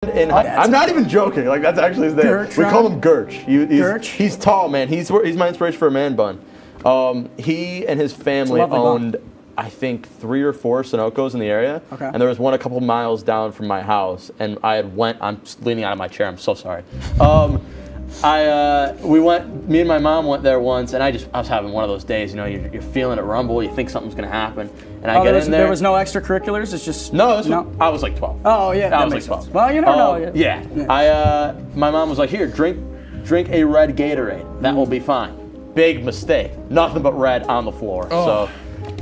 And I'm not even joking. Like, that's actually his name. We call him Gertch. He's tall, man. He's my inspiration for a man bun. He and his family owned, I think, 3 or 4 Sunoco's in the area. Okay. And there was one a couple miles down from my house. And I'm leaning out of my chair. I'm so sorry. Me and my mom went there once, and I was having one of those days, you know, you're feeling it rumble, you think something's gonna happen, and I get in there. There was no extracurriculars, it's just... No, I was like 12. Oh, yeah, I was like 12. Sense. Well, you don't know. Yeah. My mom was like, here, drink a red Gatorade. That will be fine. Big mistake. Nothing but red on the floor. Oh. So,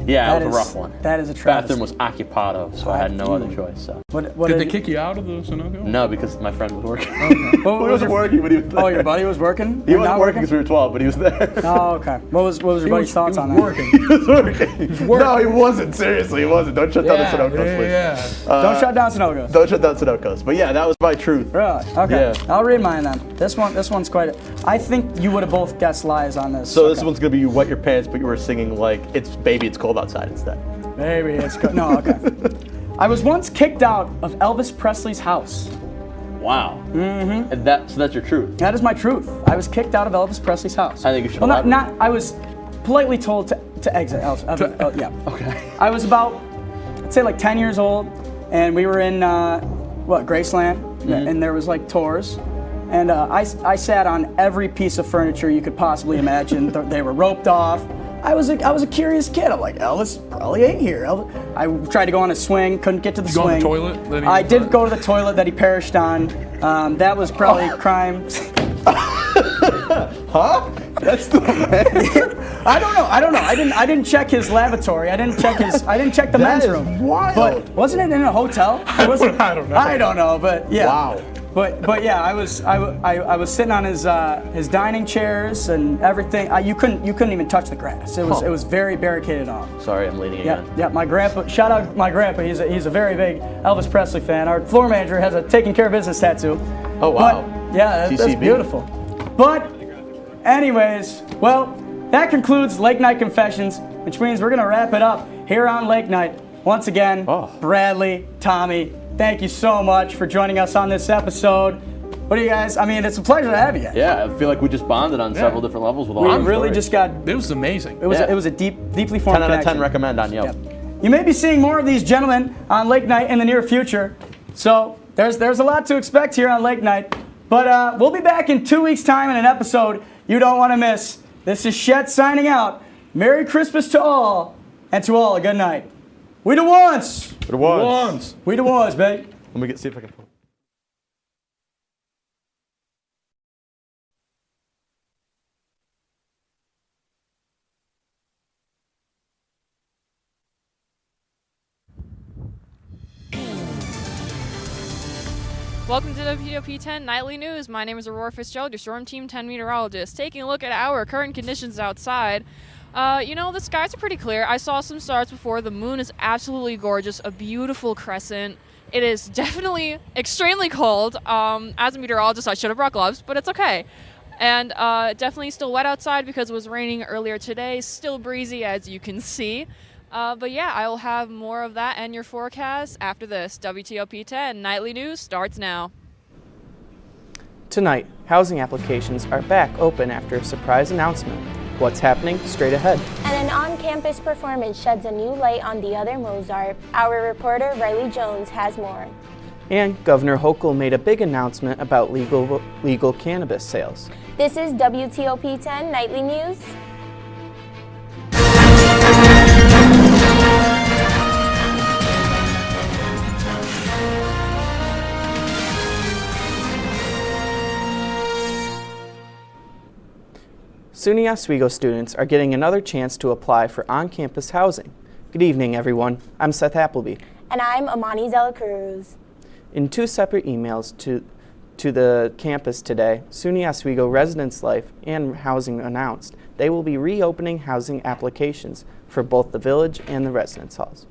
yeah, it was a rough one. That is a travesty. Bathroom was occupado, so I had no other choice. So. Did they kick you out of the Sunoco? No, because my friend was working. Okay. He wasn't working, but he was there. Oh, your buddy was working? He wasn't working because we were 12, but he was there. Oh, okay. What was your buddy's thoughts on that? He was working. No, he wasn't. Seriously, he wasn't. Don't shut down the Sunoco's, please. Don't shut down Sunoco's. Don't shut down Sunoco's. But yeah, that was my truth. Really? Okay. Yeah. I'll read mine then. This one's quite... I think you would have both guessed lies on this. So this one's going to be you wet your pants, but you were singing like, Baby, it's cold outside instead. Maybe it's good. No, okay. I was once kicked out of Elvis Presley's house. Wow. Mm-hmm. And so that's your truth? That is my truth. I was kicked out of Elvis Presley's house. I think you should I was politely told to exit Elvis. Yeah. Okay. I was about, I'd say like 10 years old, and we were in, Graceland, and there was like tours. And I sat on every piece of furniture you could possibly imagine. They were roped off. I was a curious kid. I'm like, Elvis probably ain't here. I tried to go on a swing, couldn't get to the swing. Go on the toilet? I did go to the toilet that he perished on. That was probably crime. Huh? That's still I don't know. I didn't check his lavatory. I didn't check the men's room. Wild. But wasn't it in a hotel? I don't know. I don't know, but yeah. Wow. But yeah, I was sitting on his dining chairs and everything. You couldn't even touch the grass. It was very barricaded off. Sorry, I'm leaning again. Yeah. My grandpa. Shout out my grandpa. He's a very big Elvis Presley fan. Our floor manager has a taking care of business tattoo. Oh wow. But, yeah, that's beautiful. But anyways, well, that concludes Late Night Confessions, which means we're gonna wrap it up here on Late Night. Once again, Bradley, Tommy, thank you so much for joining us on this episode. What do you guys? I mean, it's a pleasure to have you guys. Yeah, I feel like we just bonded on several different levels with all of We really just got. It was amazing. It was a deeply formed 10 out of 10 connection. recommend on Yelp. Yep. You may be seeing more of these gentlemen on Late Night in the near future. So there's a lot to expect here on Late Night. But we'll be back in 2 weeks' time in an episode you don't want to miss. This is Chet signing out. Merry Christmas to all, and to all a good night. We the ones. We the ones. We the ones, baby. Let me see if I can. Welcome to WTOP 10 Nightly News. My name is Aurora Fitzgerald, your Storm Team 10 meteorologist. Taking a look at our current conditions outside. The skies are pretty clear. I saw some stars before. The moon is absolutely gorgeous, a beautiful crescent. It is definitely extremely cold. As a meteorologist, I should have brought gloves, but it's okay. And definitely still wet outside because it was raining earlier today. Still breezy, as you can see. But yeah, I will have more of that and your forecast after this. WTOP 10 Nightly News starts now. Tonight, housing applications are back open after a surprise announcement. What's happening straight ahead? And an on-campus performance sheds a new light on the other Mozart. Our reporter Riley Jones has more. And Governor Hochul made a big announcement about legal cannabis sales. This is WTOP 10 Nightly News. SUNY Oswego students are getting another chance to apply for on-campus housing. Good evening, everyone. I'm Seth Appleby. And I'm Amani Zella Cruz. In 2 separate emails to the campus today, SUNY Oswego Residence Life and Housing announced they will be reopening housing applications for both the village and the residence halls.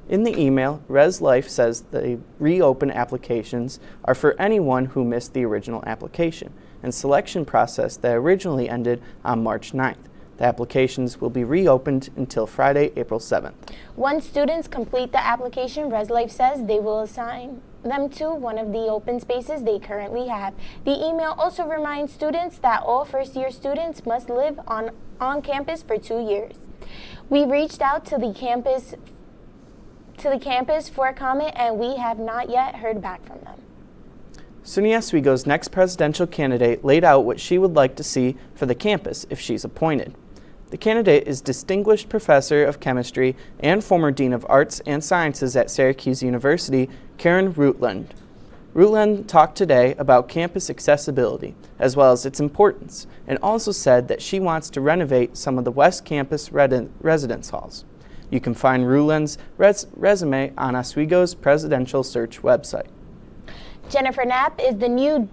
In the email, Res Life says the reopen applications are for anyone who missed the original application and selection process that originally ended on March 9th. The applications will be reopened until Friday, April 7th. Once students complete the application, ResLife says they will assign them to one of the open spaces they currently have. The email also reminds students that all first-year students must live on campus for 2 years. We reached out to the campus for a comment, and we have not yet heard back from them. SUNY Oswego's next presidential candidate laid out what she would like to see for the campus if she's appointed. The candidate is Distinguished Professor of Chemistry and former Dean of Arts and Sciences at Syracuse University, Karen Rutland. Rutland talked today about campus accessibility, as well as its importance, and also said that she wants to renovate some of the West Campus residence halls. You can find Rutland's resume on Oswego's presidential search website. Jennifer Knapp is the new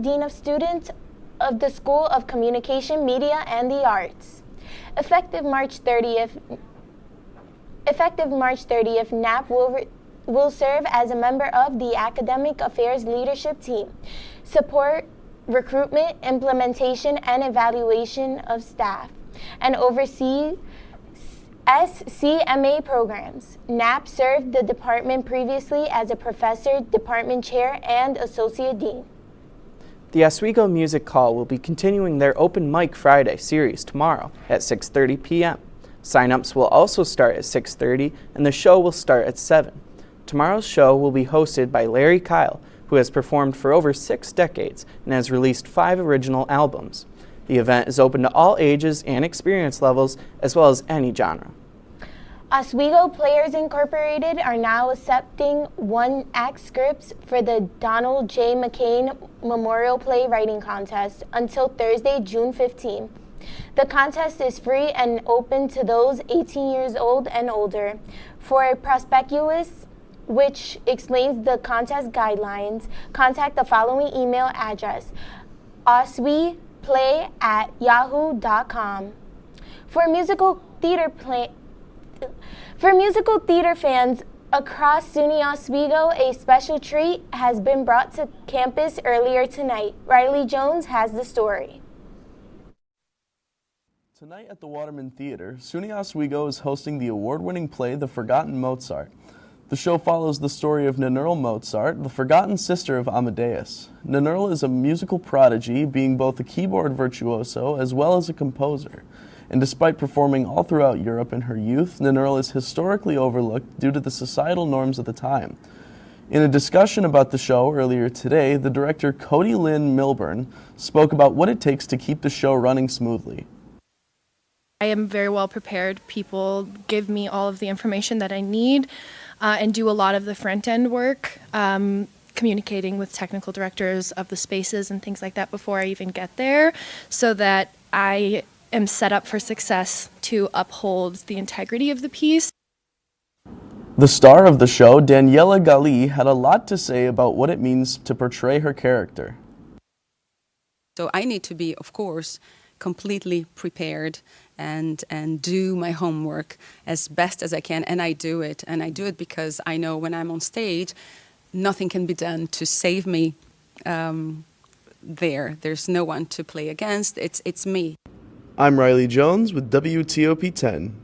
Dean of Students of the School of Communication, Media, and the Arts. Effective March 30th, Knapp will serve as a member of the Academic Affairs Leadership Team, support recruitment, implementation, and evaluation of staff, and oversee SCMA programs. Knapp served the department previously as a professor, department chair, and associate dean. The Oswego Music Hall will be continuing their Open Mic Friday series tomorrow at 6:30 p.m. Sign-ups will also start at 6:30 and the show will start at 7. Tomorrow's show will be hosted by Larry Kyle, who has performed for over 6 decades and has released 5 original albums. The event is open to all ages and experience levels, as well as any genre. Oswego Players Incorporated are now accepting one-act scripts for the Donald J. McCain Memorial Playwriting Contest until Thursday, June 15. The contest is free and open to those 18 years old and older. For a prospectus, which explains the contest guidelines, contact the following email address: osweplay@yahoo.com. For musical theater fans across SUNY Oswego, a special treat has been brought to campus earlier tonight. Riley Jones has the story. Tonight at the Waterman Theater, SUNY Oswego is hosting the award-winning play The Forgotten Mozart. The show follows the story of Nannerl Mozart, the forgotten sister of Amadeus. Nannerl is a musical prodigy, being both a keyboard virtuoso as well as a composer. And despite performing all throughout Europe in her youth, Nannerl is historically overlooked due to the societal norms of the time. In a discussion about the show earlier today, the director Cody Lynn Milburn spoke about what it takes to keep the show running smoothly. I am very well prepared. People give me all of the information that I need and do a lot of the front-end work, communicating with technical directors of the spaces and things like that before I even get there, so that I am set up for success to uphold the integrity of the piece. The star of the show, Daniela Gali, had a lot to say about what it means to portray her character. So I need to be, of course, completely prepared and do my homework as best as I can, and I do it. And I do it because I know when I'm on stage, nothing can be done to save me There's no one to play against. It's me. I'm Riley Jones with WTOP 10.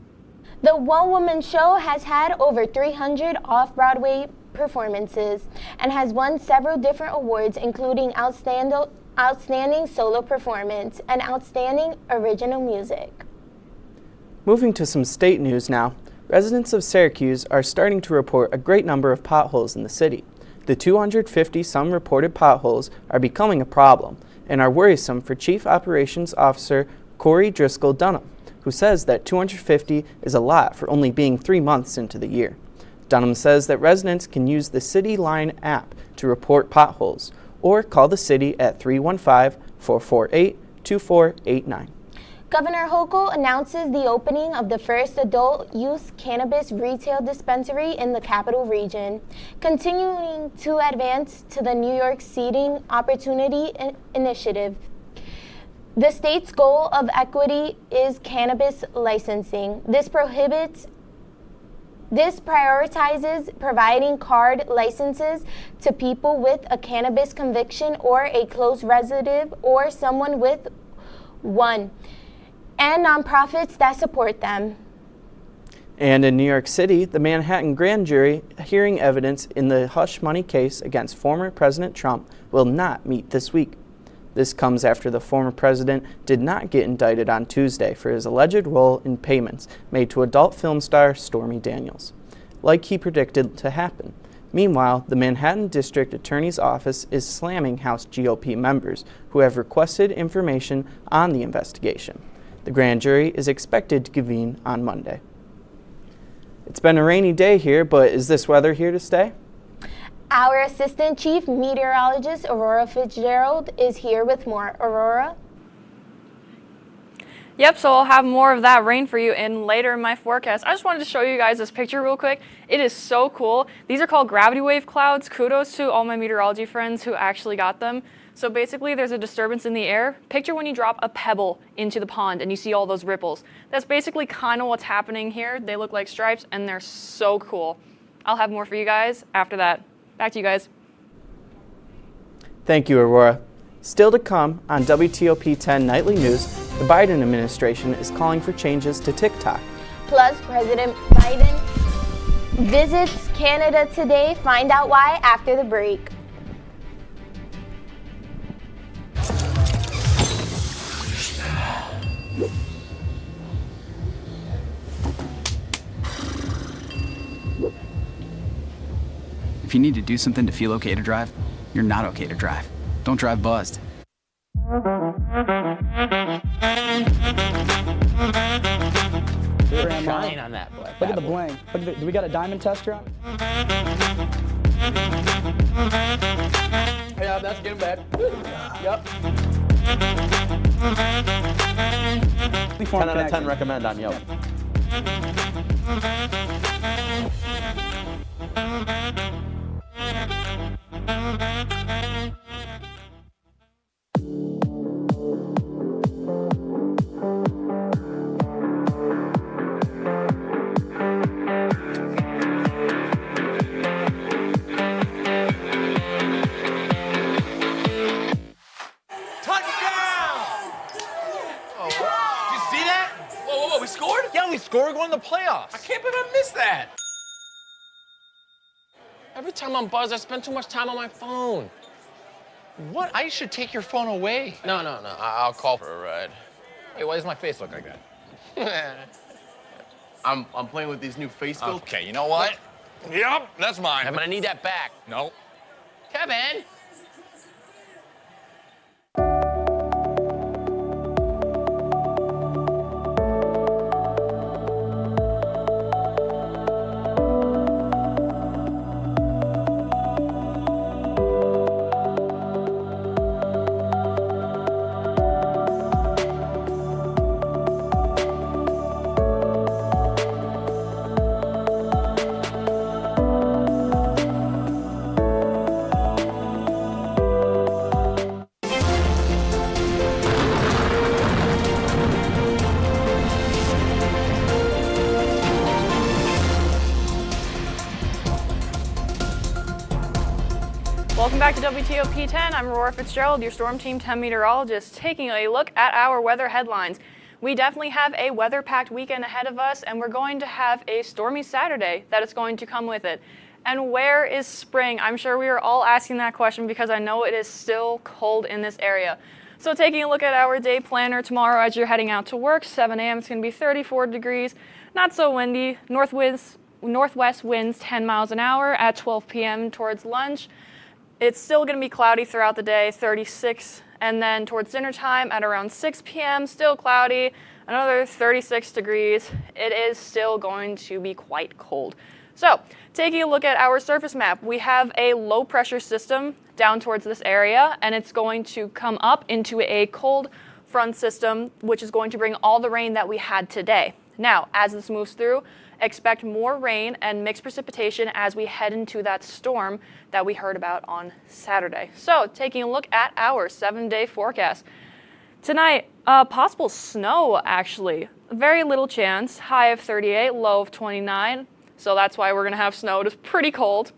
The one-woman show has had over 300 off-Broadway performances and has won several different awards, including Outstanding Solo Performance and Outstanding Original Music. Moving to some state news now, residents of Syracuse are starting to report a great number of potholes in the city. The 250-some reported potholes are becoming a problem and are worrisome for Chief Operations Officer Corey Driscoll Dunham, who says that 250 is a lot for only being 3 months into the year. Dunham says that residents can use the City Line app to report potholes or call the city at 315-448-2489. Governor Hochul announces the opening of the first adult-use cannabis retail dispensary in the Capital Region, continuing to advance to the New York Seeding Opportunity Initiative. The state's goal of equity is cannabis licensing. This prioritizes providing card licenses to people with a cannabis conviction or a close relative or someone with 1, and nonprofits that support them. And in New York City, the Manhattan grand jury hearing evidence in the hush money case against former President Trump will not meet this week. This comes after the former president did not get indicted on Tuesday for his alleged role in payments made to adult film star Stormy Daniels, like he predicted to happen. Meanwhile, the Manhattan District Attorney's Office is slamming House GOP members who have requested information on the investigation. The grand jury is expected to convene on Monday. It's been a rainy day here, but is this weather here to stay? Our Assistant Chief Meteorologist, Aurora Fitzgerald, is here with more. Aurora? Yep, so I'll have more of that rain for you later in my forecast. I just wanted to show you guys this picture real quick. It is so cool. These are called gravity wave clouds. Kudos to all my meteorology friends who actually got them. So basically there's a disturbance in the air. Picture when you drop a pebble into the pond and you see all those ripples. That's basically kind of what's happening here. They look like stripes and they're so cool. I'll have more for you guys after that. Back to you guys. Thank you, Aurora. Still to come on WTOP 10 Nightly News, the Biden administration is calling for changes to TikTok. Plus, President Biden visits Canada today. Find out why after the break. If you need to do something to feel okay to drive, you're not okay to drive. Don't drive buzzed. Shine on that black. Look at the bling. Do we got a diamond tester on? Yeah, that's getting bad. Yep. 10 out of 10 recommend on Yelp. We're going to the playoffs. I can't believe I missed that. Every time I'm buzzed, I spend too much time on my phone. What? I should take your phone away. No. I'll call for a ride. Wait, why does my face look like that? I'm playing with these new face filters. Okay, you know what? Yep, that's mine. I'm gonna need that back. No. Kevin! Welcome back to WTOP 10. I'm Aurora Fitzgerald, your Storm Team 10 meteorologist, taking a look at our weather headlines. We definitely have a weather-packed weekend ahead of us, and we're going to have a stormy Saturday that is going to come with it. And where is spring? I'm sure we are all asking that question because I know it is still cold in this area. So taking a look at our day planner tomorrow as you're heading out to work, 7 a.m. it's going to be 34 degrees, not so windy, northwest winds 10 miles an hour at 12 p.m. towards lunch. It's still going to be cloudy throughout the day, 36, and then towards dinner time at around 6 p.m., still cloudy, another 36 degrees. It is still going to be quite cold. So, taking a look at our surface map, we have a low pressure system down towards this area, and it's going to come up into a cold front system, which is going to bring all the rain that we had today. Now, as this moves through, expect more rain and mixed precipitation as we head into that storm that we heard about on Saturday. So, taking a look at our 7-day forecast. Tonight, possible snow, actually. Very little chance. High of 38, low of 29. So that's why we're going to have snow. It is pretty cold.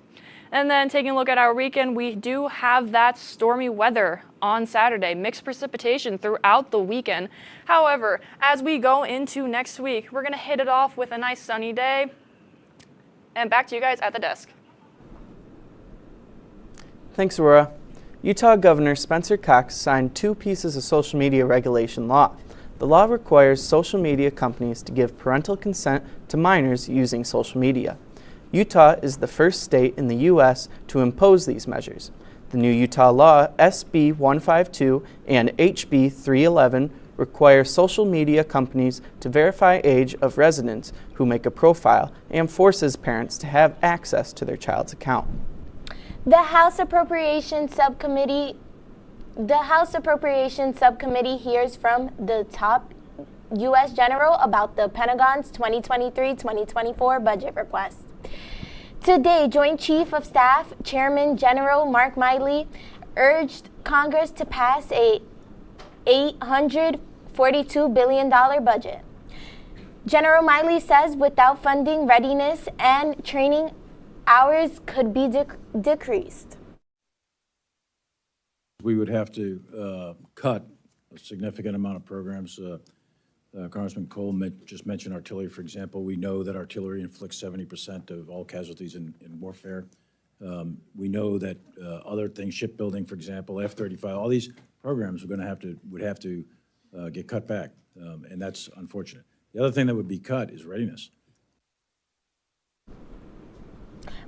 And then taking a look at our weekend, we do have that stormy weather on Saturday, mixed precipitation throughout the weekend. However, as we go into next week, we're going to hit it off with a nice sunny day. And back to you guys at the desk. Thanks, Aurora. Utah Governor Spencer Cox signed 2 pieces of social media regulation law. The law requires social media companies to give parental consent to minors using social media. Utah is the first state in the U.S. to impose these measures. The new Utah law, SB 152 and HB 311, require social media companies to verify age of residents who make a profile and forces parents to have access to their child's account. The House Appropriations Subcommittee hears from the top U.S. general about the Pentagon's 2023-2024 budget request. Today, Joint Chief of Staff Chairman General Mark Milley urged Congress to pass a $842 billion budget. General Milley says without funding, readiness and training hours could be decreased. We would have to cut a significant amount of programs. Congressman Cole just mentioned artillery, for example. We know that artillery inflicts 70% of all casualties in warfare. We know that other things, shipbuilding, for example, F-35, all these programs would have to get cut back, and that's unfortunate. The other thing that would be cut is readiness.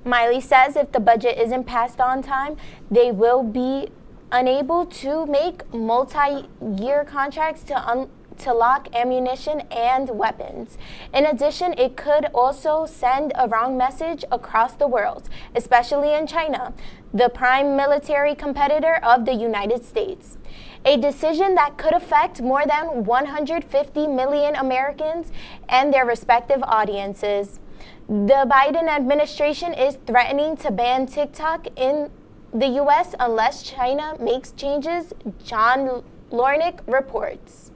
Milley says if the budget isn't passed on time, they will be unable to make multi-year contracts to lock ammunition and weapons. In addition, it could also send a wrong message across the world, especially in China, the prime military competitor of the United States. A decision that could affect more than 150 million Americans and their respective audiences. The Biden administration is threatening to ban TikTok in the U.S. unless China makes changes, John Lornick reports.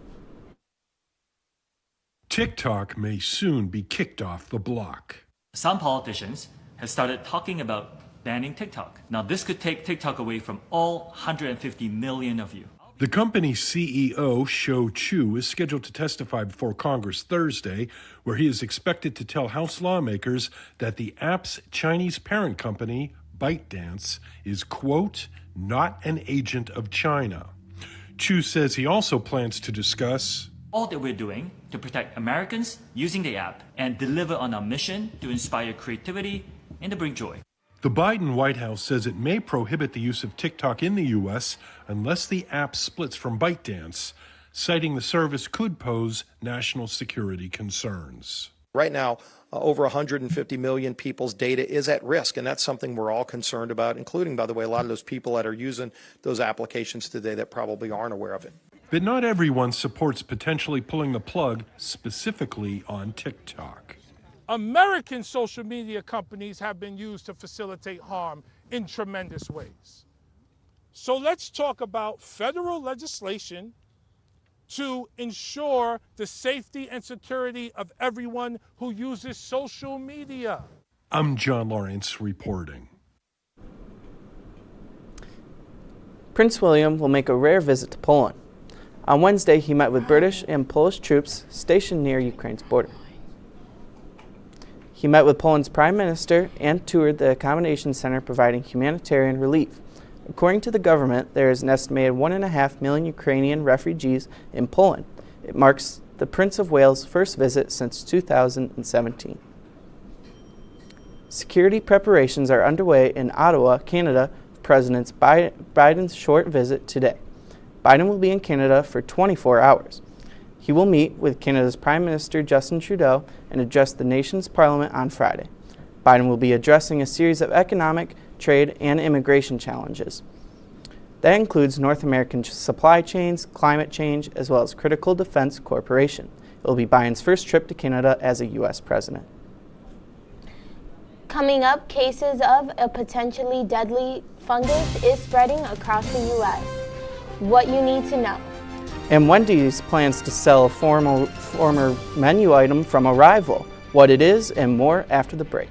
TikTok may soon be kicked off the block. Some politicians have started talking about banning TikTok. Now, this could take TikTok away from all 150 million of you. The company's CEO, Shou Chu, is scheduled to testify before Congress Thursday, where he is expected to tell House lawmakers that the app's Chinese parent company, ByteDance, is, quote, not an agent of China. Chu says he also plans to discuss all that we're doing to protect Americans using the app and deliver on our mission to inspire creativity and to bring joy. The Biden White House says it may prohibit the use of TikTok in the U.S. unless the app splits from ByteDance, citing the service could pose national security concerns. Right now, over 150 million people's data is at risk, and that's something we're all concerned about, including, by the way, a lot of those people that are using those applications today that probably aren't aware of it. But not everyone supports potentially pulling the plug specifically on TikTok. American social media companies have been used to facilitate harm in tremendous ways. So let's talk about federal legislation to ensure the safety and security of everyone who uses social media. I'm John Lawrence reporting. Prince William will make a rare visit to Poland. On Wednesday, he met with British and Polish troops stationed near Ukraine's border. He met with Poland's prime minister and toured the accommodation center providing humanitarian relief. According to the government, there is an estimated 1.5 million Ukrainian refugees in Poland. It marks the Prince of Wales' first visit since 2017. Security preparations are underway in Ottawa, Canada, for President Biden's short visit today. Biden will be in Canada for 24 hours. He will meet with Canada's Prime Minister Justin Trudeau and address the nation's parliament on Friday. Biden will be addressing a series of economic, trade, and immigration challenges. That includes North American supply chains, climate change, as well as critical defense cooperation. It will be Biden's first trip to Canada as a U.S. president. Coming up, cases of a potentially deadly fungus is spreading across the U.S. What you need to know. And Wendy's plans to sell a former menu item from a rival. What it is and more after the break.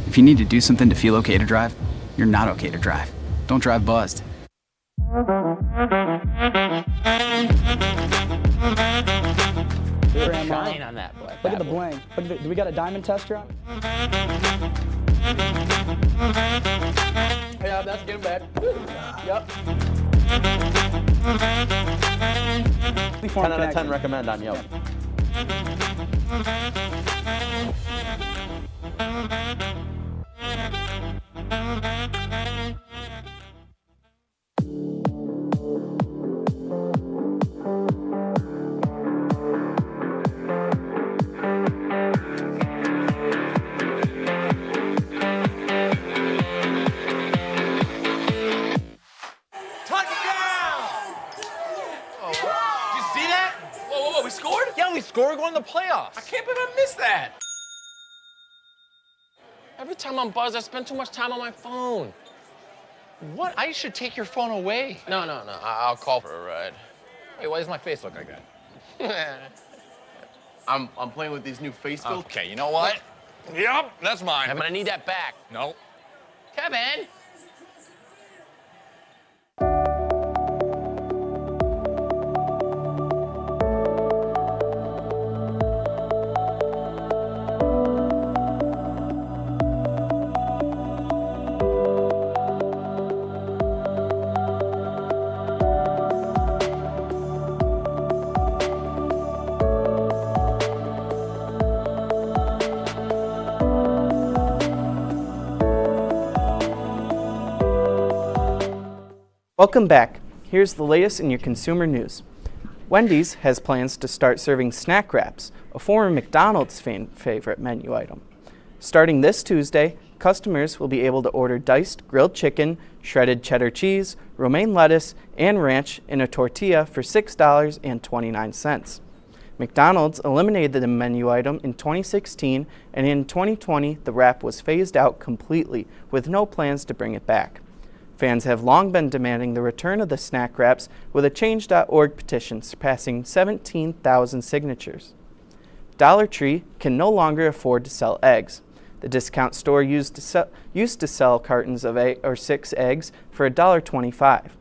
If you need to do something to feel okay to drive, you're not okay to drive. Don't drive buzzed. Shine on that black. Look at the bling. Look at do we got a diamond tester on? Yeah, that's getting back. Yep. 10 out of 10 recommend on Yelp. We're going to the playoffs. I can't believe I missed that. Every time I'm buzzed, I spend too much time on my phone. What? I should take your phone away. No, I'll call for a ride. Wait, why does my face look like that? I'm playing with these new face filters. Okay, you know what? Yep, that's mine. I'm gonna need that back. No. Kevin! Welcome back. Here's the latest in your consumer news. Wendy's has plans to start serving snack wraps, a former McDonald's favorite menu item. Starting this Tuesday, customers will be able to order diced grilled chicken, shredded cheddar cheese, romaine lettuce, and ranch in a tortilla for $6.29. McDonald's eliminated the menu item in 2016, and in 2020, the wrap was phased out completely, with no plans to bring it back. Fans have long been demanding the return of the snack wraps, with a Change.org petition surpassing 17,000 signatures. Dollar Tree can no longer afford to sell eggs. The discount store used to sell cartons of 8 or 6 eggs for $1.25.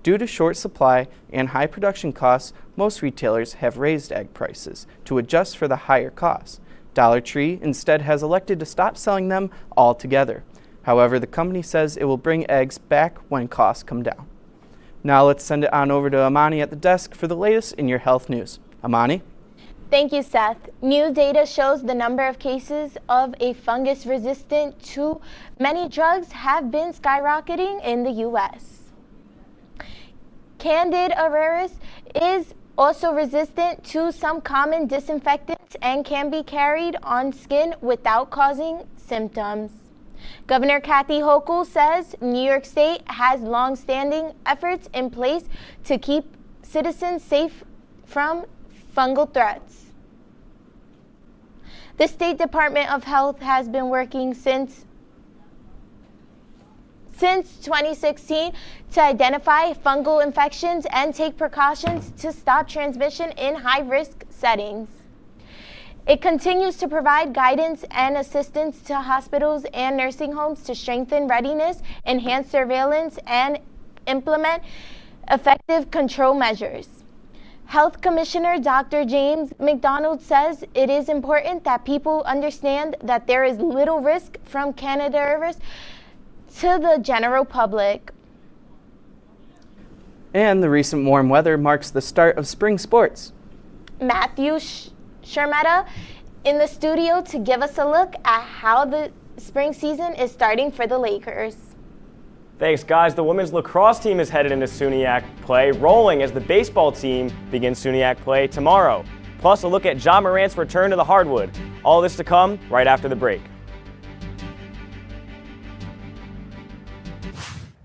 Due to short supply and high production costs, most retailers have raised egg prices to adjust for the higher costs. Dollar Tree instead has elected to stop selling them altogether. However, the company says it will bring eggs back when costs come down. Now let's send it on over to Amani at the desk for the latest in your health news. Amani? Thank you, Seth. New data shows the number of cases of a fungus resistant to many drugs have been skyrocketing in the U.S. Candida auris is also resistant to some common disinfectants and can be carried on skin without causing symptoms. Governor Kathy Hochul says New York State has long-standing efforts in place to keep citizens safe from fungal threats. The State Department of Health has been working since 2016 to identify fungal infections and take precautions to stop transmission in high-risk settings. It continues to provide guidance and assistance to hospitals and nursing homes to strengthen readiness, enhance surveillance, and implement effective control measures. Health Commissioner Dr. James McDonald says it is important that people understand that there is little risk from Candida auris to the general public. And the recent warm weather marks the start of spring sports. Matthew Shermetta in the studio to give us a look at how the spring season is starting for the Lakers. Thanks, guys. The women's lacrosse team is headed into SUNY play, rolling as the baseball team begins SUNY play tomorrow. Plus, a look at Ja Morant's return to the hardwood. All this to come right after the break.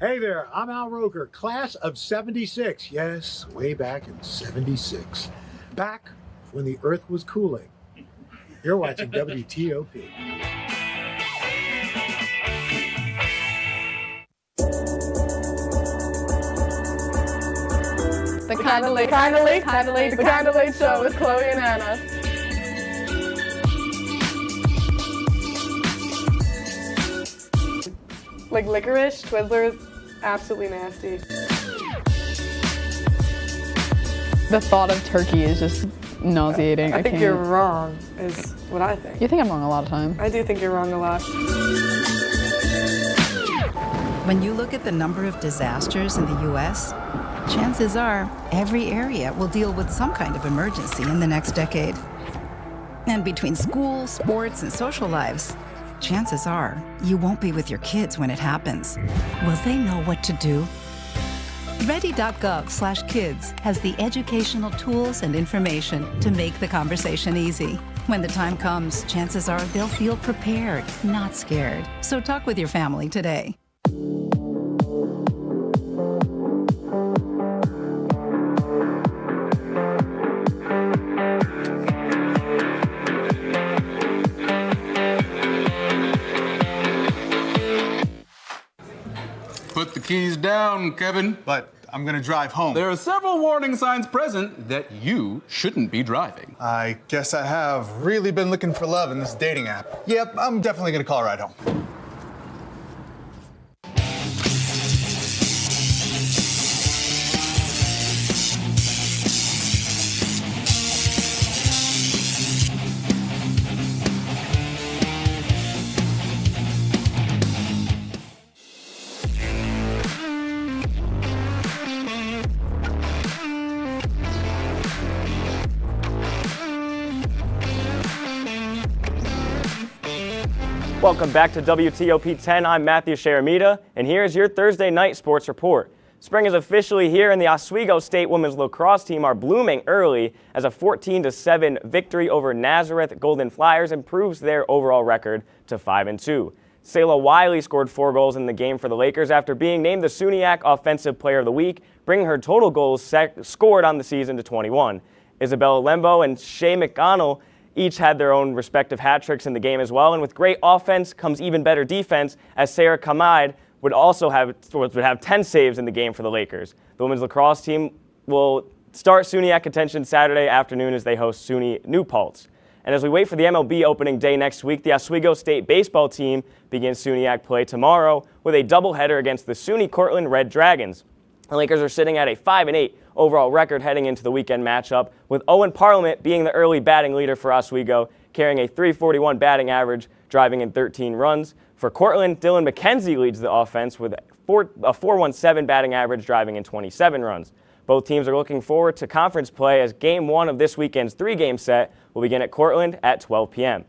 Hey there, I'm Al Roker, class of 76. Yes, way back in 76. Back when the earth was cooling. You're watching WTOP. The Kinda Late Show with Chloe and Anna. Like licorice, Twizzlers, absolutely nasty. The thought of turkey is just nauseating. I think you're wrong, is what I think. You think I'm wrong a lot of time. I do think you're wrong a lot. When you look at the number of disasters in the U.S., chances are every area will deal with some kind of emergency in the next decade. And between school, sports, and social lives, chances are you won't be with your kids when it happens. Will they know what to do? Ready.gov/kids has the educational tools and information to make the conversation easy. When the time comes, chances are they'll feel prepared, not scared. So talk with your family today. Put the keys down, Kevin. But I'm gonna drive home. There are several warning signs present that you shouldn't be driving. I guess I have really been looking for love in this dating app. Yep, I'm definitely gonna call a ride home. Welcome back to WTOP 10. I'm Matthew Sharamita, and here's your Thursday night sports report. Spring is officially here, and the Oswego State women's lacrosse team are blooming early as a 14-7 victory over Nazareth Golden Flyers improves their overall record to 5-2. Sayla Wiley scored 4 goals in the game for the Lakers after being named the SUNY Offensive Player of the Week, bringing her total goals scored on the season to 21. Isabella Lembo and Shay McConnell each had their own respective hat tricks in the game as well, and with great offense comes even better defense, as Sarah Kamide would have 10 saves in the game for the Lakers. The women's lacrosse team will start SUNY contention Saturday afternoon as they host SUNY New Paltz. And as we wait for the MLB opening day next week, the Oswego State baseball team begins SUNY play tomorrow with a doubleheader against the SUNY Cortland Red Dragons. The Lakers are sitting at a 5-8 overall record heading into the weekend matchup, with Owen Parliament being the early batting leader for Oswego, carrying a .341 batting average, driving in 13 runs. For Cortland, Dylan McKenzie leads the offense with a .417 batting average, driving in 27 runs. Both teams are looking forward to conference play as Game 1 of this weekend's 3-game set will begin at Cortland at 12 p.m.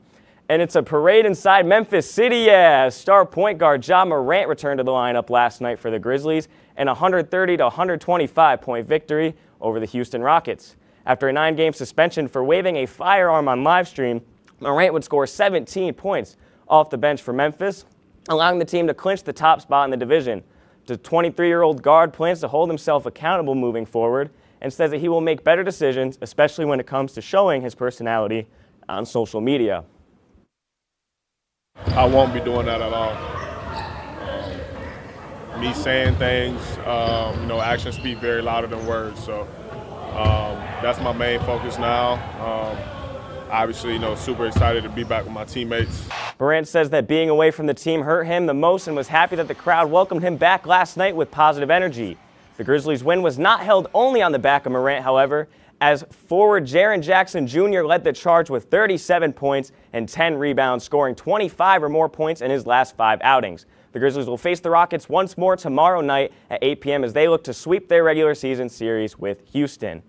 And it's a parade inside Memphis City, yeah. Star point guard Ja Morant returned to the lineup last night for the Grizzlies in a 130-125 point victory over the Houston Rockets. After a 9-game suspension for waving a firearm on livestream, Morant would score 17 points off the bench for Memphis, allowing the team to clinch the top spot in the division. The 23-year-old guard plans to hold himself accountable moving forward and says that he will make better decisions, especially when it comes to showing his personality on social media. I won't be doing that at all. Me saying things, actions speak very louder than words. So that's my main focus now. Obviously, super excited to be back with my teammates. Morant says that being away from the team hurt him the most and was happy that the crowd welcomed him back last night with positive energy. The Grizzlies' win was not held only on the back of Morant, however, as forward Jaren Jackson Jr. led the charge with 37 points and 10 rebounds, scoring 25 or more points in his last 5 outings. The Grizzlies will face the Rockets once more tomorrow night at 8 p.m. as they look to sweep their regular season series with Houston.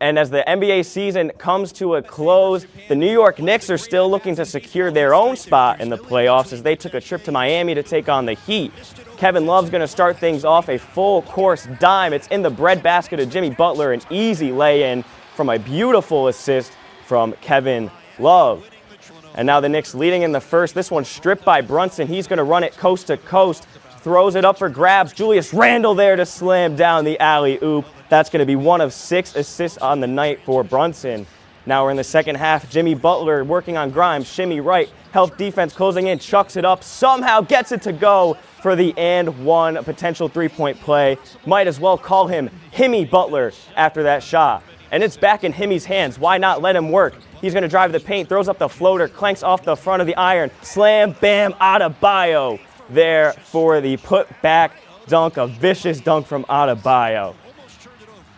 And as the NBA season comes to a close, the New York Knicks are still looking to secure their own spot in the playoffs as they took a trip to Miami to take on the Heat. Kevin Love's going to start things off, a full-course dime. It's in the breadbasket of Jimmy Butler, an easy lay-in from a beautiful assist from Kevin Love. And now the Knicks leading in the first. This one stripped by Brunson. He's going to run it coast to coast. Throws it up for grabs. Julius Randle there to slam down the alley-oop. That's going to be one of 6 assists on the night for Brunson. Now we're in the second half. Jimmy Butler working on Grimes, shimmy right, help defense closing in, chucks it up, somehow gets it to go for the and one, a potential three-point play. Might as well call him Himmy Butler after that shot. And it's back in Himmy's hands. Why not let him work? He's going to drive the paint, throws up the floater, clanks off the front of the iron. Slam, bam, Adebayo there for the put-back dunk, a vicious dunk from Adebayo.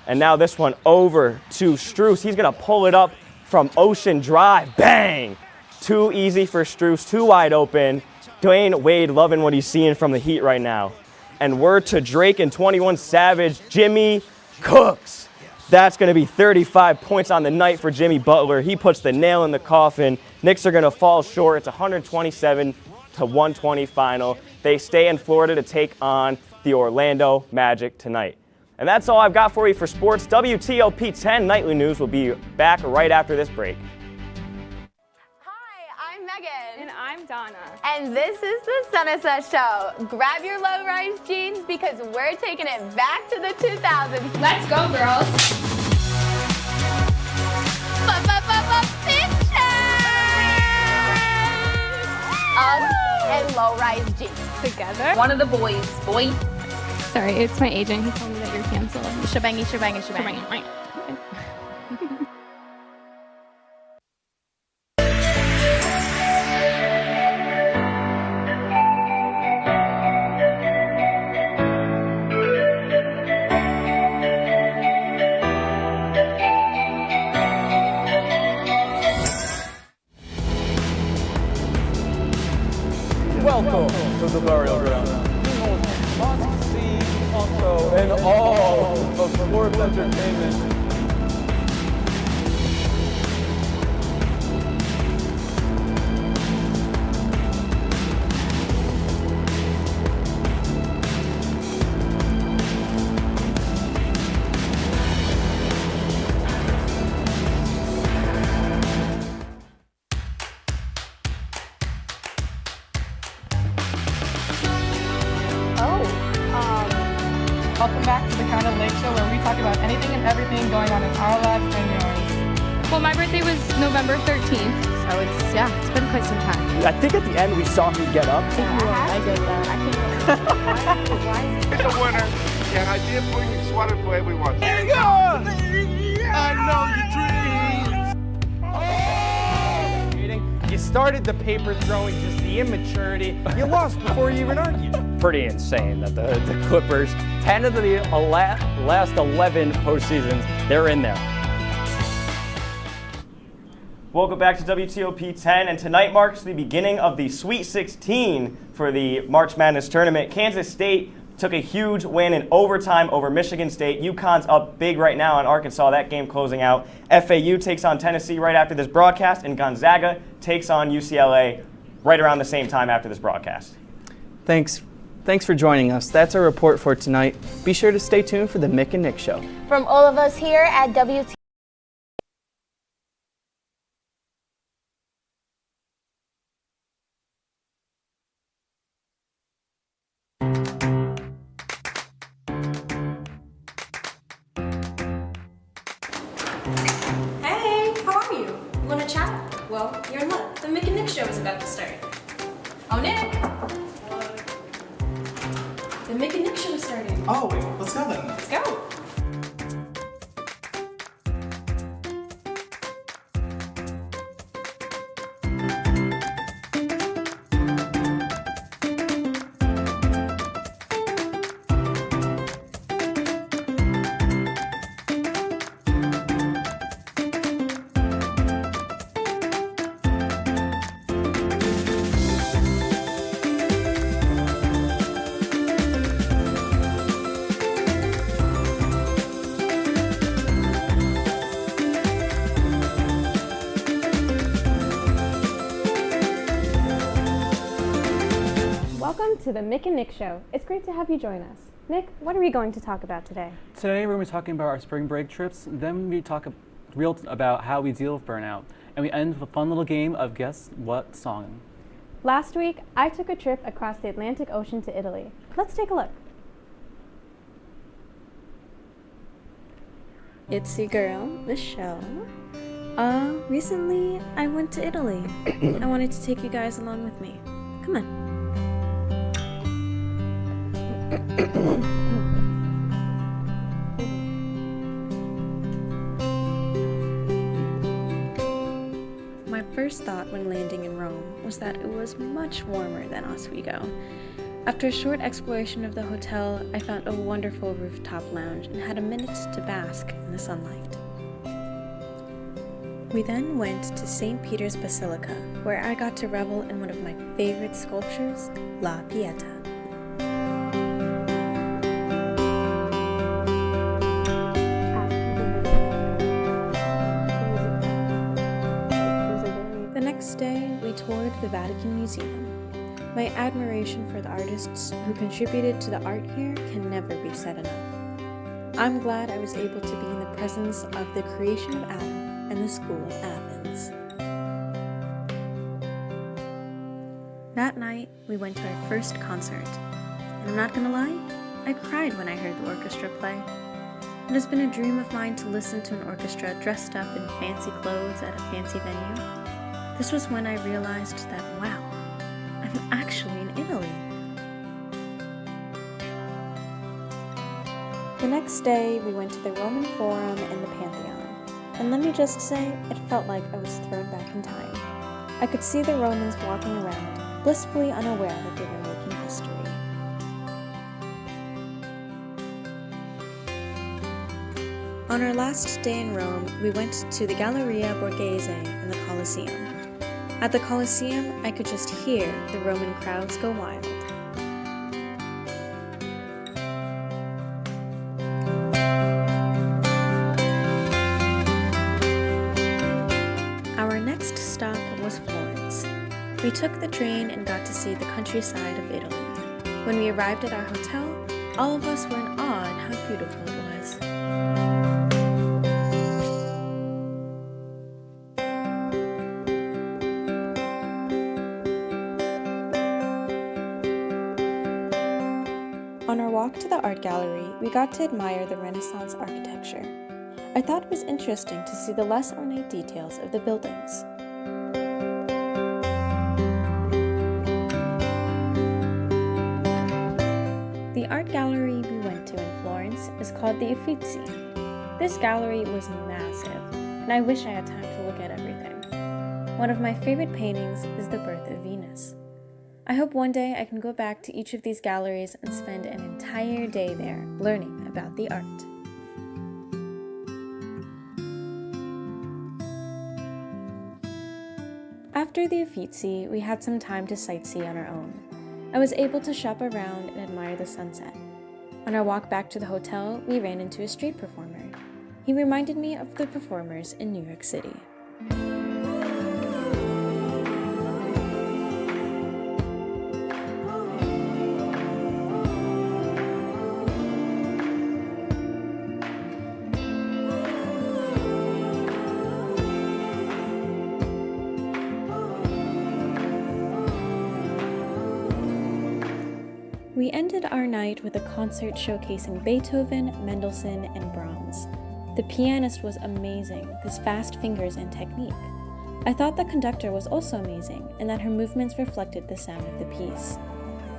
And now this one over to Strus. He's going to pull it up from Ocean Drive. Bang! Too easy for Strus, too wide open. Dwayne Wade loving what he's seeing from the Heat right now. And word to Drake and 21 Savage, Jimmy cooks. That's going to be 35 points on the night for Jimmy Butler. He puts the nail in the coffin. Knicks are going to fall short. It's 127-120 final. They stay in Florida to take on the Orlando Magic tonight. And that's all I've got for you for sports. WTOP 10 Nightly News will be back right after this break. Hi, I'm Megan. And I'm Donna. And this is the Sunset Show. Grab your low-rise jeans because we're taking it back to the 2000s. Let's go, girls. Uggs and low-rise jeans. Together. One of the boys, boy. Sorry, it's my agent. He told me that you're canceled. Shebangy, shebangy, shebangy. Welcome to the burial ground. Must-see also in all of sports entertainment. Welcome back to the Kind of Lake Show, where we talk about anything and everything going on in our lives and yours. Well, my birthday was November 13th, so it's been quite some time. I think at the end we saw him get up. I did that. I can't. It's a winner, and I did bring a sweater for everyone. There you go! I know your dreams. You started the paper throwing, just the immaturity. You lost before you even argued. Pretty insane that the Clippers, 10 of the last 11 postseasons, they're in there. Welcome back to WTOP 10, and tonight marks the beginning of the Sweet 16 for the March Madness tournament. Kansas State took a huge win in overtime over Michigan State. UConn's up big right now on Arkansas, that game closing out. FAU takes on Tennessee right after this broadcast, and Gonzaga takes on UCLA right around the same time after this broadcast. Thanks for joining us. That's our report for tonight. Be sure to stay tuned for the Mick and Nick Show. From all of us here at WTOP. Hey, how are you? Want to chat? Well, you're in luck. The Mick and Nick Show is about to start. Oh, Nick! The Mick and Nick Show is starting. Oh, wait, let's go then. Let's go. Welcome to the Mick and Nick Show. It's great to have you join us. Nick, what are we going to talk about today? Today we're going to be talking about our spring break trips, then we talk about how we deal with burnout, and we end with a fun little game of guess what song. Last week, I took a trip across the Atlantic Ocean to Italy. Let's take a look. It's your girl, Michelle. Recently I went to Italy. I wanted to take you guys along with me. Come on. My first thought when landing in Rome was that it was much warmer than Oswego. After a short exploration of the hotel, I found a wonderful rooftop lounge and had a minute to bask in the sunlight. We then went to St. Peter's Basilica, where I got to revel in one of my favorite sculptures, La Pieta. The next day, we toured the Vatican Museum. My admiration for the artists who contributed to the art here can never be said enough. I'm glad I was able to be in the presence of the creation of Adam and the School of Athens. That night, we went to our first concert, and I'm not gonna lie, I cried when I heard the orchestra play. It has been a dream of mine to listen to an orchestra dressed up in fancy clothes at a fancy venue. This was when I realized that, wow, I'm actually in Italy. The next day, we went to the Roman Forum and the Pantheon. And let me just say, it felt like I was thrown back in time. I could see the Romans walking around, blissfully unaware that they were making history. On our last day in Rome, we went to the Galleria Borghese and the Colosseum. At the Colosseum, I could just hear the Roman crowds go wild. Our next stop was Florence. We took the train and got to see the countryside of Italy. When we arrived at our hotel, all of us were in awe at how beautiful it was. On our walk to the art gallery, we got to admire the Renaissance architecture. I thought it was interesting to see the less ornate details of the buildings. The art gallery we went to in Florence is called the Uffizi. This gallery was massive, and I wish I had time to look at everything. One of my favorite paintings is The Birth of Venus. I hope one day I can go back to each of these galleries and spend an entire day there learning about the art. After the Uffizi, we had some time to sightsee on our own. I was able to shop around and admire the sunset. On our walk back to the hotel, we ran into a street performer. He reminded me of the performers in New York City. We ended our night with a concert showcasing Beethoven, Mendelssohn, and Brahms. The pianist was amazing, with his fast fingers and technique. I thought the conductor was also amazing, and that her movements reflected the sound of the piece.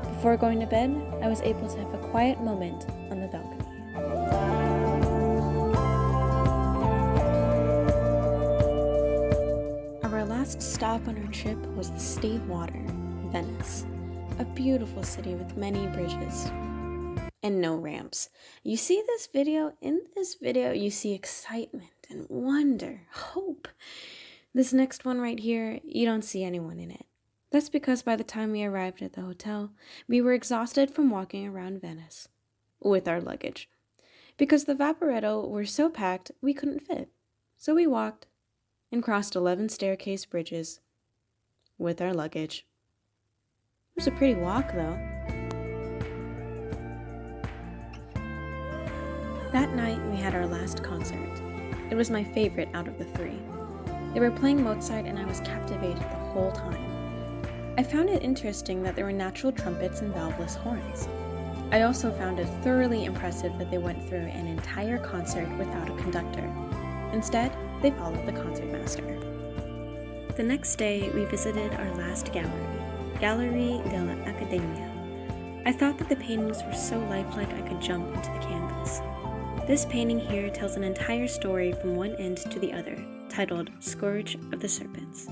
Before going to bed, I was able to have a quiet moment on the balcony. Our last stop on our trip was the State Water, Venice. A beautiful city with many bridges and no ramps. You see this video? In this video, you see excitement and wonder, hope. This next one right here, you don't see anyone in it. That's because by the time we arrived at the hotel, we were exhausted from walking around Venice with our luggage. Because the Vaporetto were so packed, we couldn't fit. So we walked and crossed 11 staircase bridges with our luggage. It was a pretty walk, though. That night, we had our last concert. It was my favorite out of the three. They were playing Mozart, and I was captivated the whole time. I found it interesting that there were natural trumpets and valveless horns. I also found it thoroughly impressive that they went through an entire concert without a conductor. Instead, they followed the concertmaster. The next day, we visited our last gallery, Gallery della Accademia. I thought that the paintings were so lifelike I could jump into the canvas. This painting here tells an entire story from one end to the other, titled Scourge of the Serpents.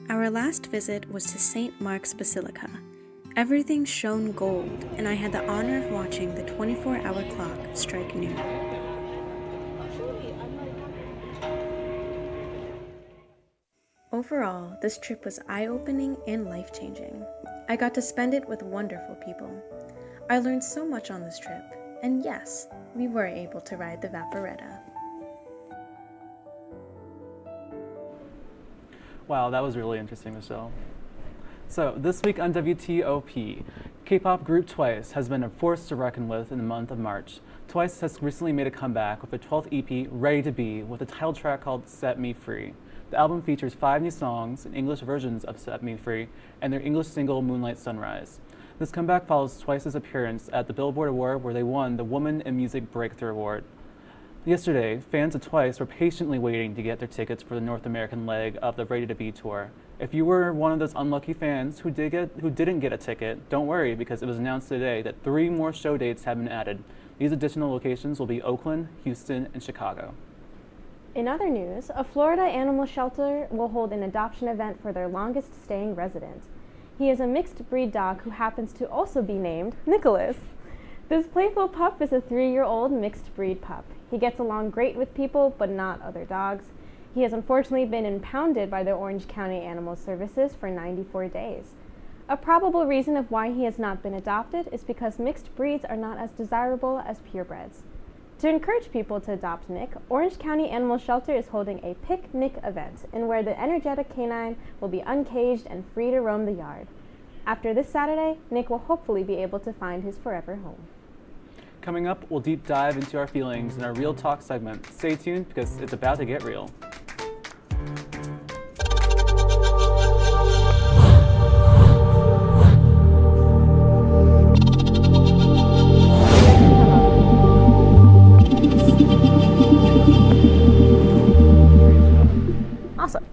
Our last visit was to St. Mark's Basilica. Everything shone gold, and I had the honor of watching the 24-hour clock strike noon. Overall, this trip was eye-opening and life-changing. I got to spend it with wonderful people. I learned so much on this trip, and yes, we were able to ride the Vaporetta. Wow, that was really interesting, Michelle. So, this week on WTOP, K-pop group Twice has been a force to reckon with in the month of March. Twice has recently made a comeback with their 12th EP, Ready to Be, with a title track called Set Me Free. The album features 5 new songs and English versions of Set Me Free and their English single Moonlight Sunrise. This comeback follows Twice's appearance at the Billboard Award, where they won the Woman in Music Breakthrough Award. Yesterday, fans of Twice were patiently waiting to get their tickets for the North American leg of the Ready to Be tour. If you were one of those unlucky fans who didn't get a ticket, don't worry, because it was announced today that 3 more show dates have been added. These additional locations will be Oakland, Houston, and Chicago. In other news, a Florida animal shelter will hold an adoption event for their longest staying resident. He is a mixed breed dog who happens to also be named Nicholas. This playful pup is a 3-year-old mixed breed pup. He gets along great with people, but not other dogs. He has unfortunately been impounded by the Orange County Animal Services for 94 days. A probable reason of why he has not been adopted is because mixed breeds are not as desirable as purebreds. To encourage people to adopt Nick, Orange County Animal Shelter is holding a Pick Nick event, in where the energetic canine will be uncaged and free to roam the yard. After this Saturday, Nick will hopefully be able to find his forever home. Coming up, we'll deep dive into our feelings in our Real Talk segment. Stay tuned, because it's about to get real. Awesome.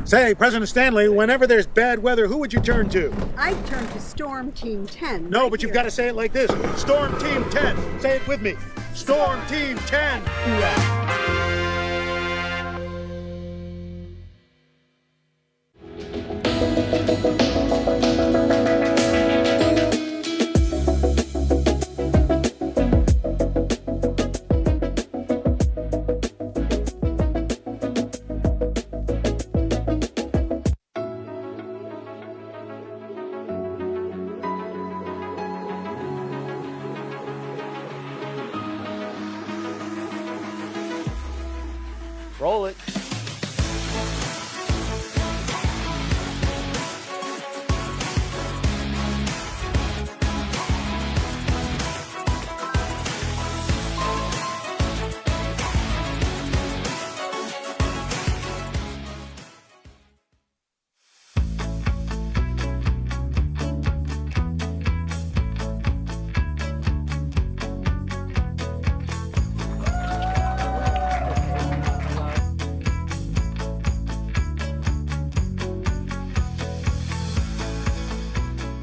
Say, President Stanley, whenever there's bad weather, who would you turn to? I'd turn to Storm Team 10. No, but you've got to say it like this. Storm Team 10. Say it with me. Storm Team 10. Yeah. Roll it.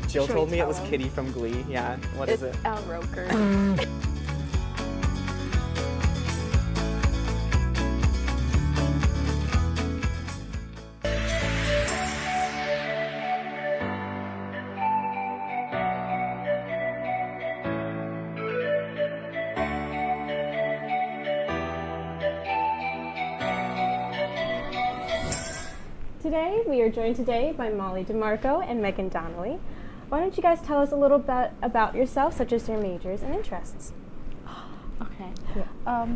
Jill told me it was Kitty from Glee. Yeah, what is it? It's Al Roker. Today, we are joined today by Molly DeMarco and Megan Donnelly. Why don't you guys tell us a little bit about yourself, such as your majors and interests? Okay. Yeah.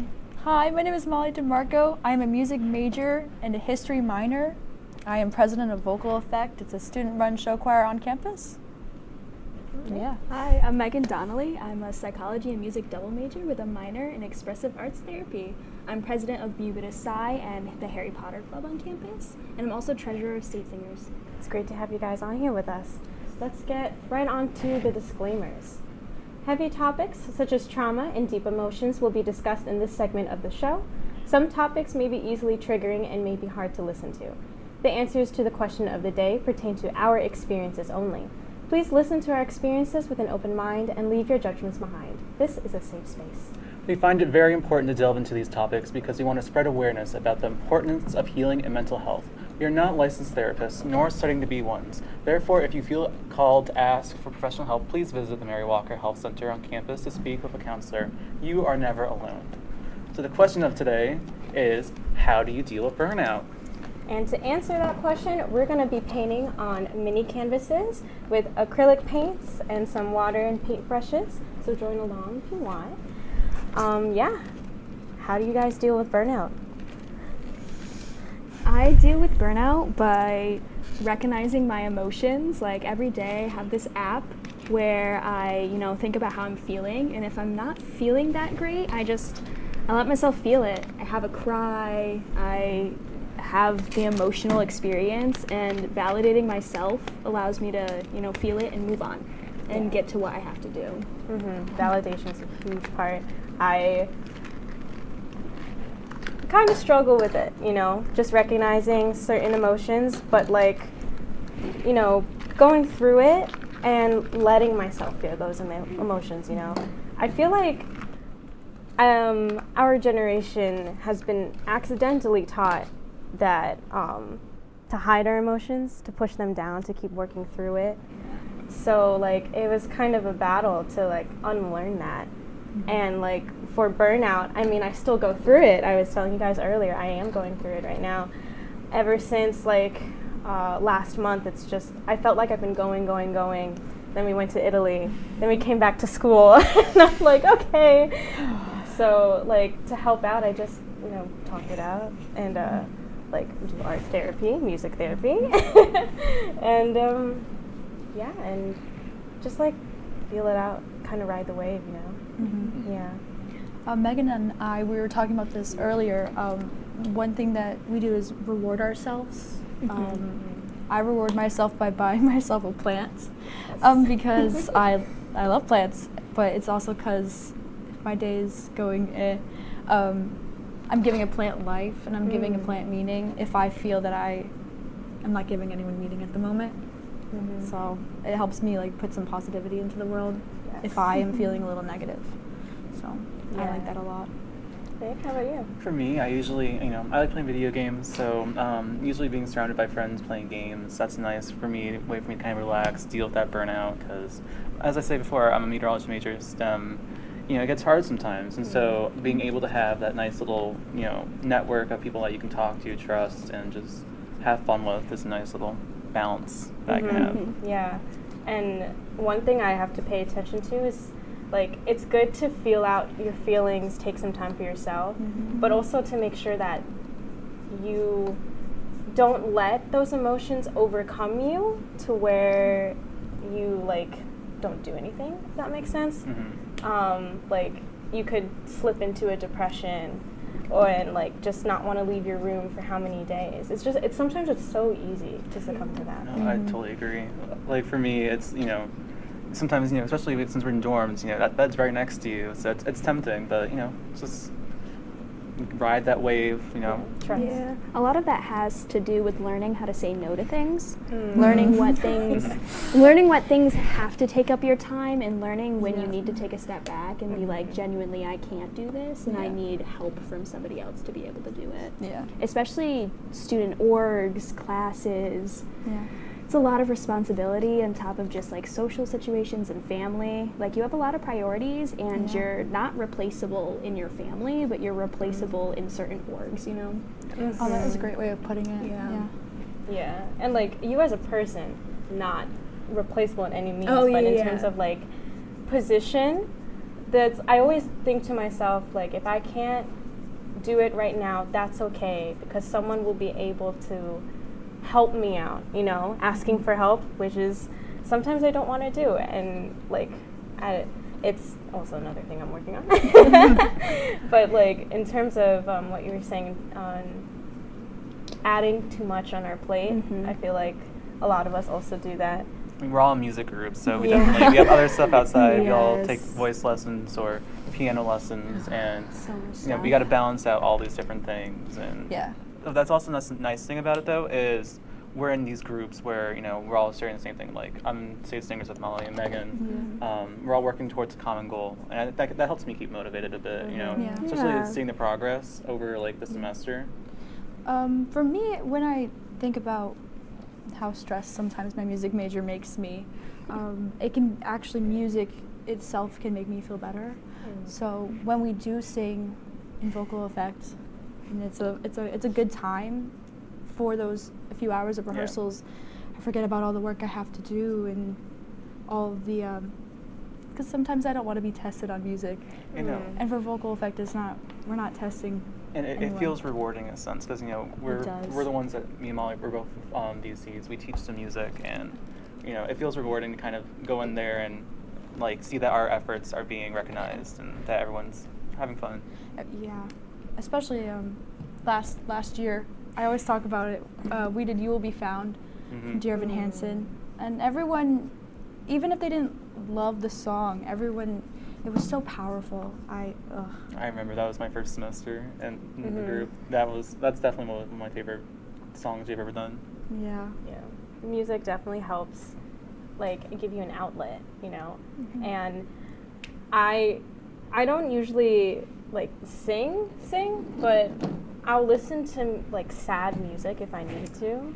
Hi, my name is Molly DeMarco. I am a music major and a history minor. I am president of Vocal Effect. It's a student-run show choir on campus. Yeah. Hi, I'm Megan Donnelly. I'm a psychology and music double major with a minor in expressive arts therapy. I'm president of Ubitus Psi and the Harry Potter Club on campus, and I'm also treasurer of State Singers. It's great to have you guys on here with us. Let's get right on to the disclaimers. Heavy topics such as trauma and deep emotions will be discussed in this segment of the show. Some topics may be easily triggering and may be hard to listen to. The answers to the question of the day pertain to our experiences only. Please listen to our experiences with an open mind and leave your judgments behind. This is a safe space. We find it very important to delve into these topics because we want to spread awareness about the importance of healing and mental health. We are not licensed therapists, nor studying to be ones. Therefore, if you feel called to ask for professional help, please visit the Mary Walker Health Center on campus to speak with a counselor. You are never alone. So the question of today is, how do you deal with burnout? And to answer that question, we're going to be painting on mini canvases with acrylic paints and some water and paint brushes. So join along if you want. How do you guys deal with burnout? I deal with burnout by recognizing my emotions. Like every day I have this app where I, think about how I'm feeling, and if I'm not feeling that great, I let myself feel it. I have a cry, I have the emotional experience, and validating myself allows me to, feel it and move on and get to what I have to do. Validation is a huge part. I kind of struggle with it, just recognizing certain emotions, but going through it and letting myself feel those emotions, I feel like our generation has been accidentally taught that to hide our emotions, to push them down, to keep working through it. So it was kind of a battle to unlearn that. And for burnout, I still go through it. I was telling you guys earlier, I am going through it right now. Ever since last month, it's just, I felt like I've been going. Then we went to Italy. Then we came back to school. And I'm like, okay. So to help out, I just, talk it out and do art therapy, music therapy. And and just feel it out, kind of ride the wave, Yeah. Megan and I, we were talking about this earlier. One thing that we do is reward ourselves. I reward myself by buying myself a plant because I love plants, but it's also because if my day is going I'm giving a plant life and I'm giving a plant meaning if I feel that I'm not giving anyone meaning at the moment. So it helps me put some positivity into the world if I am feeling a little negative. So I like that a lot. Nick, how about you? For me, I usually, I like playing video games, so usually being surrounded by friends playing games, that's nice for me, a way for me to kind of relax, deal with that burnout, because as I say before, I'm a meteorology major, STEM, it gets hard sometimes, and so being able to have that nice little, network of people that you can talk to, trust, and just have fun with is a nice little balance that I can have. Yeah, and one thing I have to pay attention to is it's good to feel out your feelings, take some time for yourself, but also to make sure that you don't let those emotions overcome you to where you don't do anything, if that makes sense. You could slip into a depression and just not want to leave your room for how many days. Sometimes it's so easy to succumb to that. No, I totally agree. For me, it's, sometimes, especially since we're in dorms, that bed's right next to you, so it's tempting, but, just ride that wave, Trust. Yeah. A lot of that has to do with learning how to say no to things, learning what things have to take up your time, and learning when you need to take a step back and be genuinely, I can't do this, and I need help from somebody else to be able to do it. Yeah. Especially student orgs, classes. Yeah. It's a lot of responsibility on top of just social situations and family. You have a lot of priorities, and you're not replaceable in your family, but you're replaceable in certain orgs, Oh, that was a great way of putting it. Yeah. And you as a person, not replaceable in any means, but in terms of position, I always think to myself, if I can't do it right now, that's okay, because someone will be able to help me out, asking for help, which is sometimes I don't want to do. And it's also another thing I'm working on. But like in terms of what you were saying on adding too much on our plate, I feel like a lot of us also do that. I mean, we're all in music groups, so we definitely we have other stuff outside. We all take voice lessons or piano lessons, and we got to balance out all these different things. And that's also the nice thing about it, though, is we're in these groups where we're all sharing the same thing. Like I'm State Singers with Molly and Megan. We're all working towards a common goal, and that helps me keep motivated a bit. Especially seeing the progress over like the semester. For me, when I think about how stressed sometimes my music major makes me, it can actually, music itself can make me feel better. So when we do sing in vocal effect, and it's a good time for those few hours of rehearsals, I forget about all the work I have to do and all of the because sometimes I don't want to be tested on music. And for vocal effect, we're not testing. And it feels rewarding in a sense because we're the ones that me and Molly, we're both DCs. We teach some music, and it feels rewarding to kind of go in there and like see that our efforts are being recognized and that everyone's having fun. Yeah, especially last year. I always talk about it. We did "You Will Be Found" from Dear Evan Hansen, and everyone, even if they didn't love the song, it was so powerful. I remember that was my first semester in the group. That's definitely one of my favorite songs we've ever done. Yeah. Music definitely helps, like, give you an outlet, And I don't usually like sing, but I'll listen to like sad music if I need to.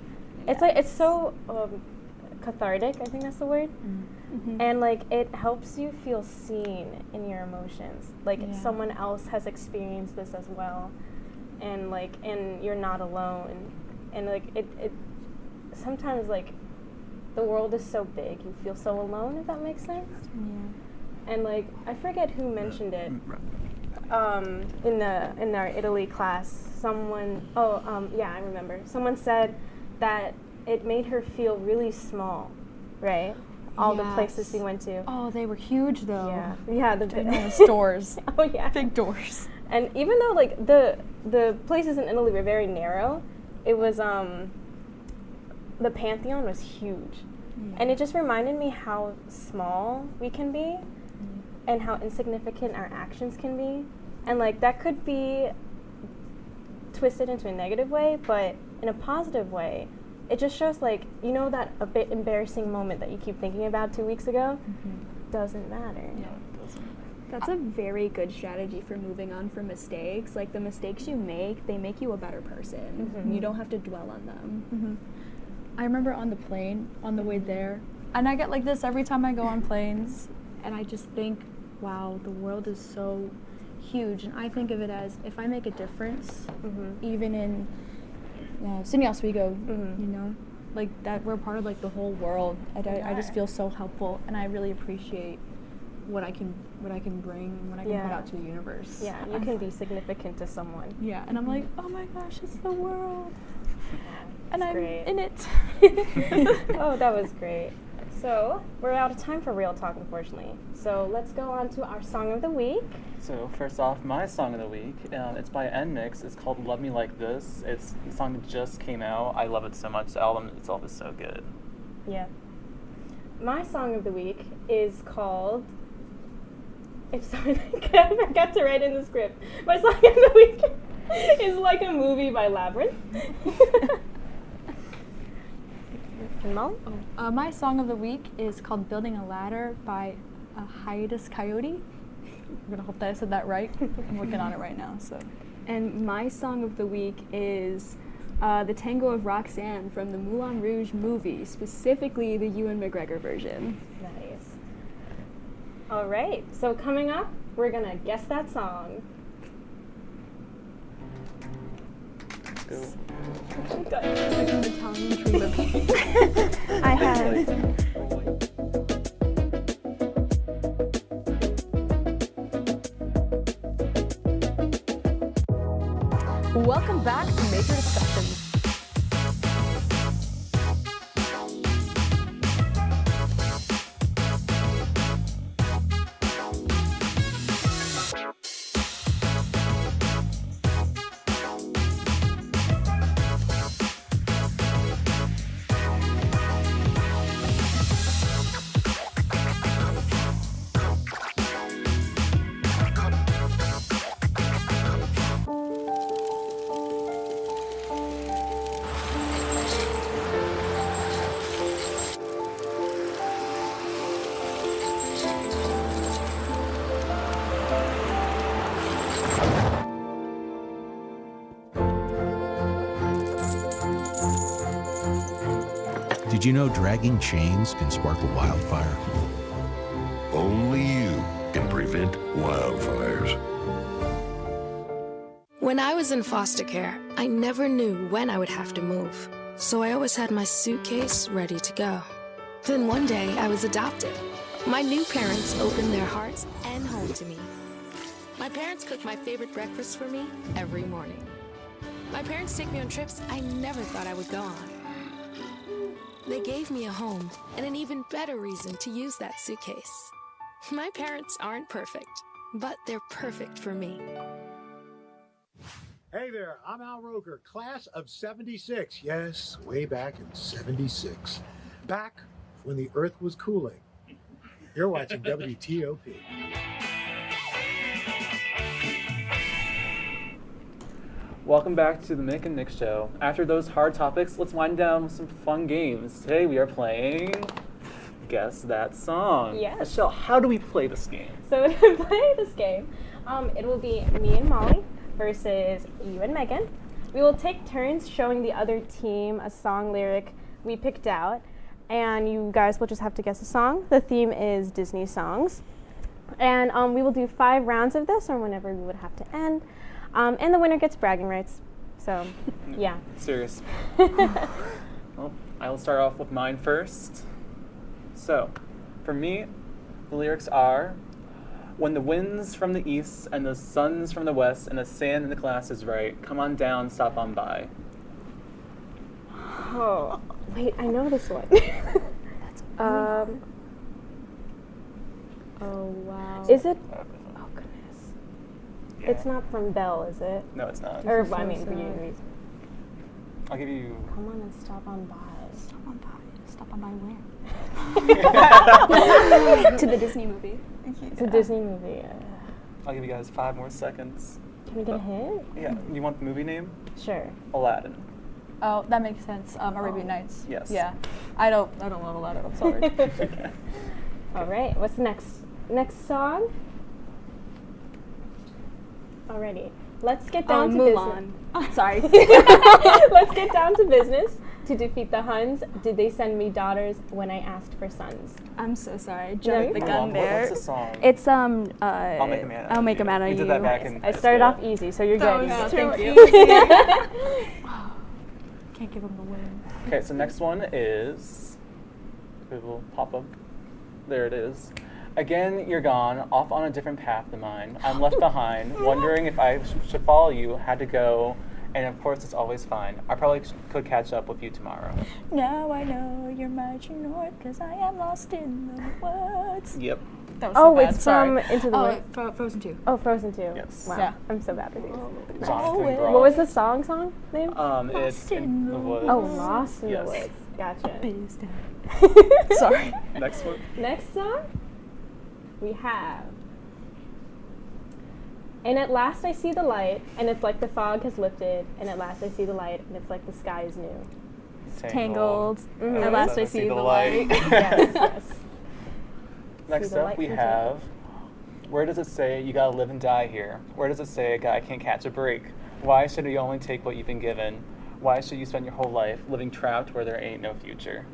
It's like it's so cathartic. I think that's the word. And like it helps you feel seen in your emotions. Like someone else has experienced this as well, and you're not alone. And like it sometimes like the world is so big, you feel so alone. If that makes sense. Yeah. And like I forget who mentioned it. In our Italy class, someone. I remember. Someone said that it made her feel really small, right? All the places we went to. Oh, they were huge though. Yeah, the stores. Oh yeah, big doors. And even though like the places in Italy were very narrow, it was the Pantheon was huge, and it just reminded me how small we can be, and how insignificant our actions can be, and like that could be twisted into a negative way, but in a positive way. It just shows, like, that a bit embarrassing moment that you keep thinking about 2 weeks ago doesn't matter. Yeah, it doesn't. That's a very good strategy for moving on from mistakes. Like, the mistakes you make, they make you a better person. You don't have to dwell on them. I remember on the plane, on the way there, and I get like this every time I go on planes, and I just think, wow, the world is so huge. And I think of it as, if I make a difference, even in SUNY Oswego, like that, we're part of like the whole world. I just feel so helpful, and I really appreciate what I can bring, what I can put out to the universe. Yeah, you can be significant to someone. Yeah, and I'm like, oh my gosh, it's the world, and I'm in it. Oh, that was great. So we're out of time for real talk, unfortunately. So let's go on to our song of the week. So first off, my song of the week, it's by Mix. It's called "Love Me Like This." It's the song that just came out. I love it so much. The album itself is so good. Yeah. My song of the week is called. I forgot to write in the script. My song of the week is Like a Movie by Labyrinth. My song of the week is called "Building a Ladder" by Hiatus Coyote. I'm gonna hope that I said that right. I'm working on it right now. So, and my song of the week is "The Tango of Roxanne" from the Moulin Rouge movie, specifically the Ewan McGregor version. Nice. All right. So coming up, we're gonna guess that song. Let's go. I have. Welcome back to Major Discussions. Did you know dragging chains can spark a wildfire? Only you can prevent wildfires. When I was in foster care, I never knew when I would have to move. So I always had my suitcase ready to go. Then one day I was adopted. My new parents opened their hearts and home to me. My parents cook my favorite breakfast for me every morning. My parents take me on trips I never thought I would go on. They gave me a home and an even better reason to use that suitcase. My parents aren't perfect, but they're perfect for me. Hey there, I'm Al Roker, class of 76. Yes, way back in 76. Back when the earth was cooling. You're watching WTOP. Welcome back to the Mick and Nick Show. After those hard topics, let's wind down with some fun games. Today we are playing Guess That Song. Yes. Michelle, how do we play this game? So to play this game, it will be me and Molly versus you and Megan. We will take turns showing the other team a song lyric we picked out, and you guys will just have to guess a song. The theme is Disney songs. And we will do 5 rounds of this, or whenever we would have to end. And the winner gets bragging rights. So, yeah. Serious. Well, I will start off with mine first. So, for me, the lyrics are, when the wind's from the east and the sun's from the west and the sand in the glass is right, come on down, stop on by. Oh, wait, I know this one. Oh, wow. Is it? Oh, goodness. Yeah. It's not from Belle, is it? No, it's not. Or, I mean, I'll give you... Come on and stop on by. Stop on by. Stop on by where? To the Disney movie. It's a Disney movie. I'll give you guys 5 more seconds. Can we get a hint? Yeah. You want the movie name? Sure. Aladdin. Oh, that makes sense. Arabian Nights. Yes. Yeah. I don't know Aladdin. I'm sorry. All right. What's the next song? Alrighty. Let's get down to Mulan. business. Sorry. Let's get down to business. To defeat the Huns, did they send me daughters when I asked for sons? I'm so sorry. I jumped the gun Mulan, there. What's the song? It's I'll make a man. I'll make a man out of you. We did that back in I started off easy, so you're good. Was Thank too you. Can't give him the win. Okay, so next one is, it will pop up. There it is. Again, you're gone, off on a different path than mine. I'm left behind, wondering if I should follow you, had to go, and of course it's always fine. I probably could catch up with you tomorrow. Now I know you're marching north, cause I am lost in the woods. Yep. That was so bad. It's Sorry. from Into the Woods. Frozen 2. Oh, Frozen 2. Yes. Wow. Yeah. I'm so bad with these. Jonathan Groff. What was the song name? It's In the Woods. Oh, Lost in Yes. the Woods. Gotcha. Sorry. Next one. Next song, we have. And at last I see the light, and it's like the fog has lifted, and at last I see the light, and it's like the sky is new. Tangled. Mhm. At last I see the light. Yes. Next the up light we from have, where does it say you gotta live and die here? Where does it say a guy can't catch a break? Why should you only take what you've been given? Why should you spend your whole life living trapped where there ain't no future?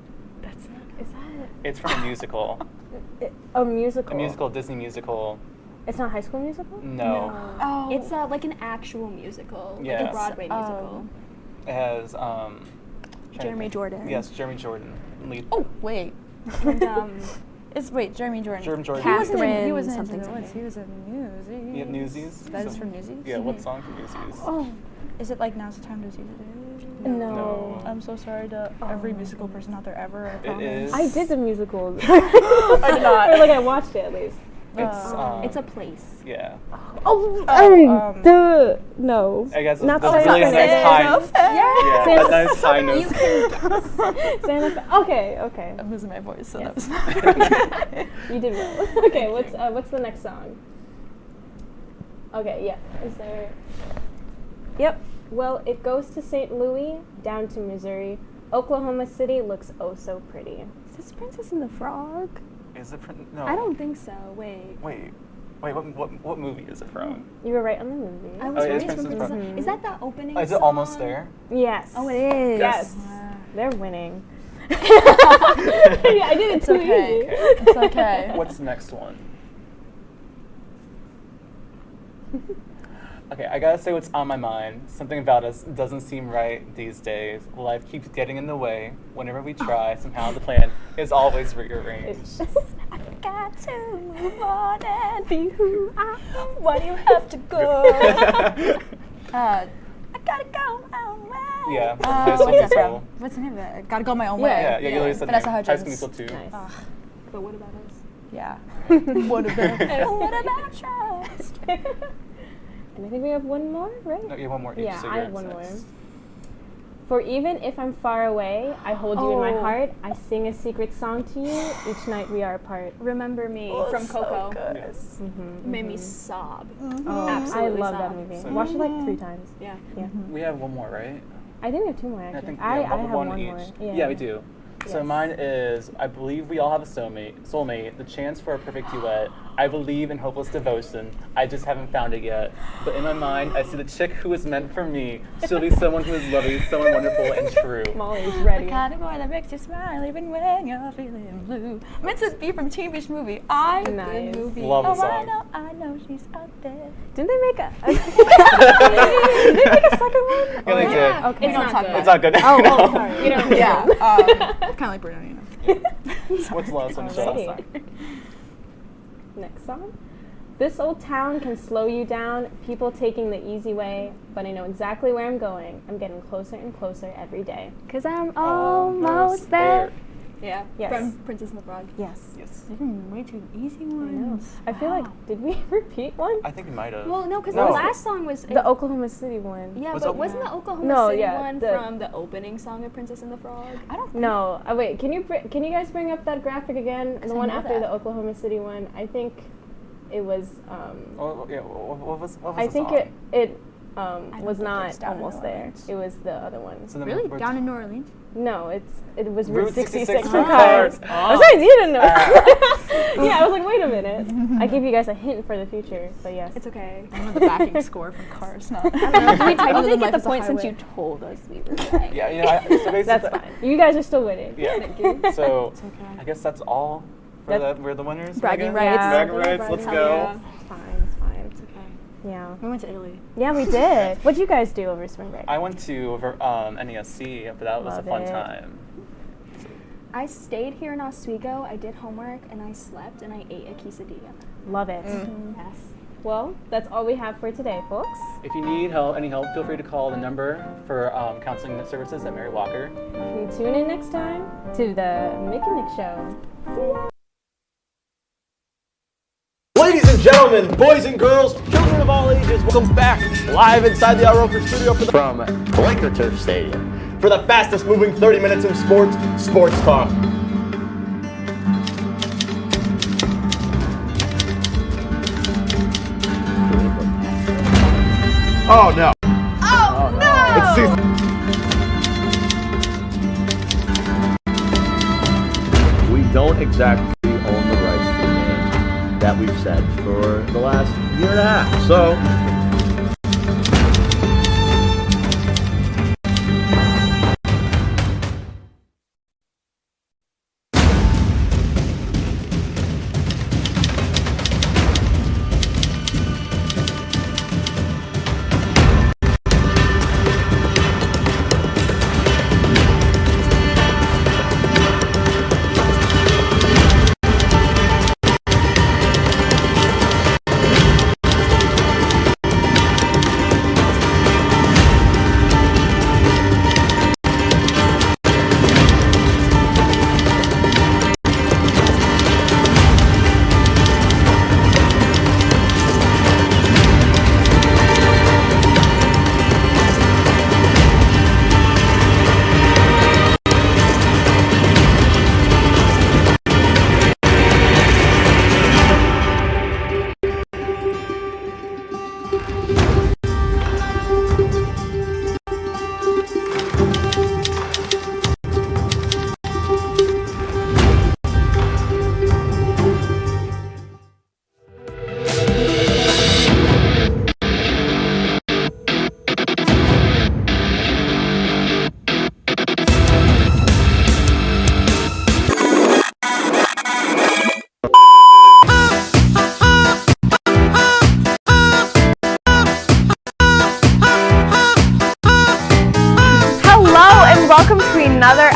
Is that It's from a musical. a musical? A musical, Disney musical. It's not High School Musical? No. Oh. It's like an actual musical. Like Yes. a Broadway musical. It has, Jeremy Jordan. Yes, Jeremy Jordan. Lead. Oh, wait. And Jeremy Jordan. Jeremy Jordan. He wasn't something, Into the Woods. something. He was in Newsies. You have Newsies? That is from Newsies? Yeah, what song from Newsies? Oh, is it like Now's the Time to Seize the Day? No. I'm so sorry to every musical person out there ever. I promise. is. I did the musical. I did not. Or like I watched it at least. It's a place. Yeah. No. I guess Not that's really Santa nice Fe. high. Yeah. Yeah, a nice high note. Santa Fe. Okay. I'm losing my voice, so Yes. that was You did well. Okay, what's the next song? Okay, yeah. Is there? Yep. Well, it goes to St. Louis, down to Missouri. Oklahoma City looks oh so pretty. Is this Princess and the Frog? Is it no? I don't think so. Wait. Wait, what movie is it from? You were right on the movie. I was it is right. Princess Princess. Frog. Is that the opening Is it song? Almost There? Yes. Oh, it is. Yes. They're winning. Yeah, I did it too okay. easy. It's okay. What's the next one? Okay, I gotta say what's on my mind. Something about us doesn't seem right these days. Life keeps getting in the way. Whenever we try, somehow the plan is always rearranged. I got to move on and be who I am. Why do you have to go? I gotta go my own way. Yeah. What's that from? What's the name of it? Gotta go my own way. Yeah, you literally said Vanessa name. Hudgens. High School Musical 2. Nice. But what about us? Yeah. What about trust? And I think we have one more, right? No, you have one more each. Yeah, so I you're have one more. next. For even if I'm far away, I hold you in my heart. I sing a secret song to you. Each night we are apart. Remember Me from Coco. Yes. Made me sob. Oh, Absolutely I love sob. that movie. So Watched it like 3 times. Yeah. Yeah. We have one more, right? I think we have 2 more actually. I think I yeah, have one one each. more. Yeah, we do. So Yes. mine is, I believe we all have a soulmate, the chance for a perfect duet. I believe in hopeless devotion. I just haven't found it yet. But in my mind, I see the chick who is meant for me. She'll be someone who is lovely, someone wonderful and true. Molly's ready. The kind of boy that makes you smile even when you're feeling blue. Meant to be from Teen Beach Movie. I Nice. the movie. Love the Oh, song. I know she's out there. Didn't they make a did they make a second one? Yeah, they did. Okay. It's not good. It's not good. Oh, No. sorry. You know, yeah. Kind of like Bruno, you know. What's the last one? Alrighty. Next song. This old town can slow you down, people taking the easy way, but I know exactly where I'm going. I'm getting closer and closer every day. 'Cause I'm almost there. Yeah. Yes. From Princess and the Frog. Yes. Yes. They're way too easy ones. I feel like, did we repeat one? I think we might have. Well, no, because No. the last song was The Oklahoma City one. Yeah, Was but it- wasn't the Oklahoma No, City yeah, one the- from the opening song of Princess and the Frog? I don't. No, wait. Can you guys bring up that graphic again? The I one know after that. the Oklahoma City one. I think it was. Oh, yeah, what was I the think song? it don't was think not it's Down in almost New there. Orleans. It was the other one. So then Really? we're- Down in New Orleans? No, it was Route Route 66 66 for for Cars. Cars. I'm surprised you didn't know. Yeah, I was like, wait a minute. I gave you guys a hint for the future, but yes. It's okay. I know the backing score from Cars. No. I don't know. Did we Other technically than get Life the is a point since Highway. you told us we were right? Yeah, you know, so basically That's fine. You guys are still winning. Yeah. Thank you. So It's okay. I guess that's all for we're the winners. Bragging Megan? rights. Bragging Yeah, rights. Let's bragging go. rights. It's fine. It's fine. It's okay. Yeah. We went to Italy. Yeah, we did. What'd you guys do over spring break? I went to NESC, but that was Love a fun it. time. I stayed here in Oswego, I did homework, and I slept, and I ate a quesadilla. Love it. Yes. Well, that's all we have for today, folks. If you need any help, feel free to call the number for counseling services at Mary Walker. And tune in next time to the Mick and Nick Show. Ladies and gentlemen, boys and girls, children of all ages, welcome back live inside the Roker studio from Laker Turf Stadium for the fastest moving 30 minutes in sports talk. Oh no. Oh no! It's we don't exactly own the rights to the game that we've said for the last year and a half. So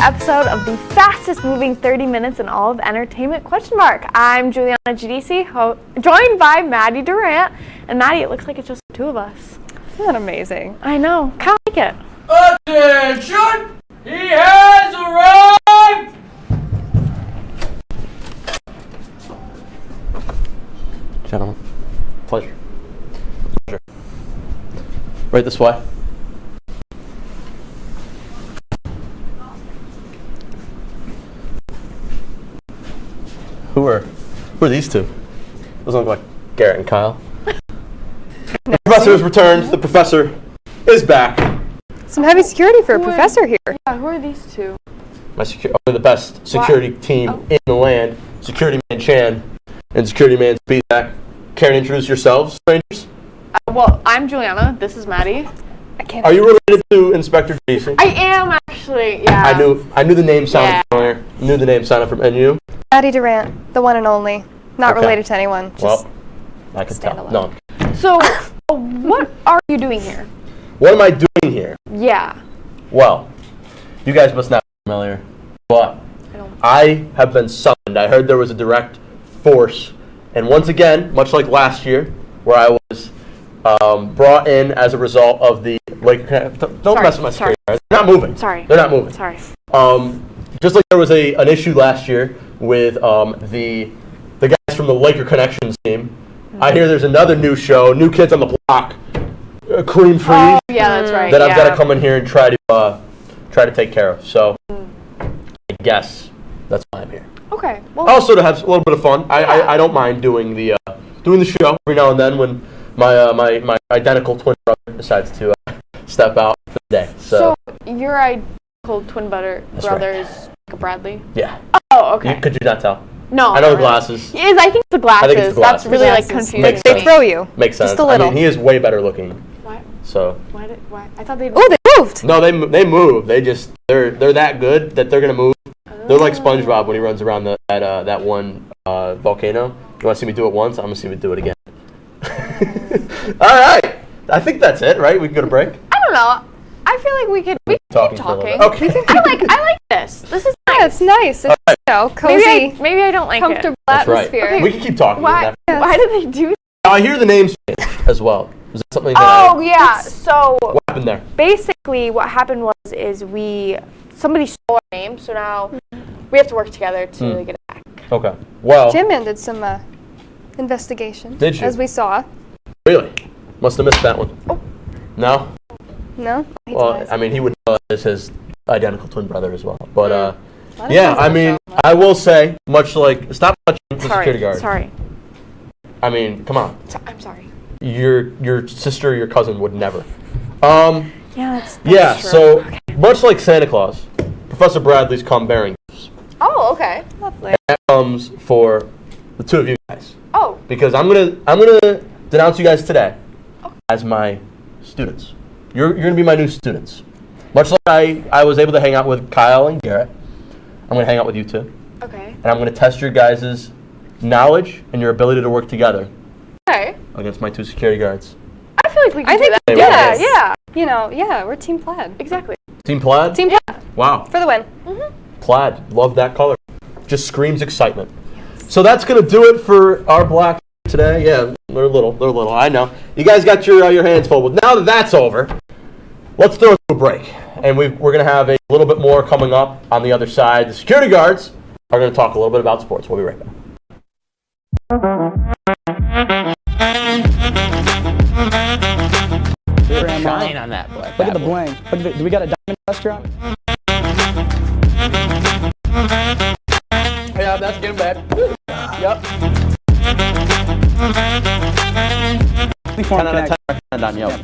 episode of the fastest moving 30 minutes in all of entertainment, ? I'm Juliana Giudice, joined by Maddie Durant. And Maddie, it looks like it's just the two of us. Isn't that amazing? I know, kind of like it. Attention! He has arrived! Gentlemen, pleasure. Pleasure. Right this way. Who are these two? Those look like Garrett and Kyle. The professor has returned. The professor is back. Some heavy security for a professor here. Yeah, who are these two? Only the best security team in the land. Security Man Chan and Security Man Bezak. Care to introduce yourselves, strangers? Well, I'm Juliana. This is Maddie. Are you related to Inspector Jason? I am actually, yeah. I knew the name sounded familiar. Knew the name sounded from. And you? Maddie Durant, the one and only. Not related to anyone. Just I can tell. No. So, what are you doing here? What am I doing here? Yeah. Well, you guys must not be familiar, but I have been summoned. I heard there was a direct force, and once again, much like last year, where I was brought in as a result of the don't mess with my security guards. They're not moving. Sorry. They're not moving. Sorry. Just like there was an issue last year with the guys from the Laker Connections team. I hear there's another new show, New Kids on the Block, Cream Free. Oh, yeah, that's right. That I've got to come in here and try to take care of. So I guess that's why I'm here. Okay. Well, also to have a little bit of fun. I don't mind doing the show every now and then when my identical twin brother decides to step out for the day. So your identical twin brother right. is Bradley? Yeah. Oh, okay. Could you not tell? No. I know the glasses. He is. I think it's the glasses. I think it's the glasses. That's really like confusing. Makes They sense. throw you. Makes sense. Just a little. I mean, he is way better looking. Why? So. Why? I thought they. Oh, they moved. No, they move. They're that good that they're gonna move. They're like SpongeBob when he runs around that one volcano. You want to see me do it once? I'm gonna see me do it again. All right. I think that's it, right? We can go to break. I don't know. I feel like we could keep talking. Okay. I like this. This is nice. Yeah, it's nice. It's cozy. Maybe I don't like comfortable That's right. atmosphere. Okay. We can keep talking. Why did they do that? I hear the names change as well. Is that something yeah. So what happened there? basically what happened was somebody stole our name, so now we have to work together to get it back. Okay. Well. J-Man did some investigation. Did you? As we saw. Really? Must have missed that one. Oh. No? No? Well, I mean, he would know as his identical twin brother as well. But, yeah, I mean, I will say, much like, stop touching the security guard. Sorry. I mean, come on. I'm sorry. Your sister or your cousin would never. Yeah, that's yeah, true. so, much like Santa Claus, Professor Bradley's come bearing gifts. Oh, okay. Lovely. And that comes for the two of you guys. Oh. Because I'm gonna denounce you guys today as my students. You're gonna be my new students. Much like I was able to hang out with Kyle and Garrett, I'm gonna hang out with you two. Okay. And I'm gonna test your guys' knowledge and your ability to work together. Okay. Against my two security guards. I feel like we can do that. Yes. Yeah. You know, yeah, we're Team Plaid. Exactly. Team Plaid? Team Plaid. Wow. For the win. Plaid. Love that color. Just screams excitement. So that's gonna do it for our black today. Yeah, they're little. I know. You guys got your hands full. But now that that's over, let's throw it to a break. And we're going to have a little bit more coming up on the other side. The security guards are going to talk a little bit about sports. We'll be right back. Shine on that black. Look at the bling. Look at do we got a diamond restaurant? Yeah, that's getting bad. Yep. 10 out of 10 recommend on Yelp.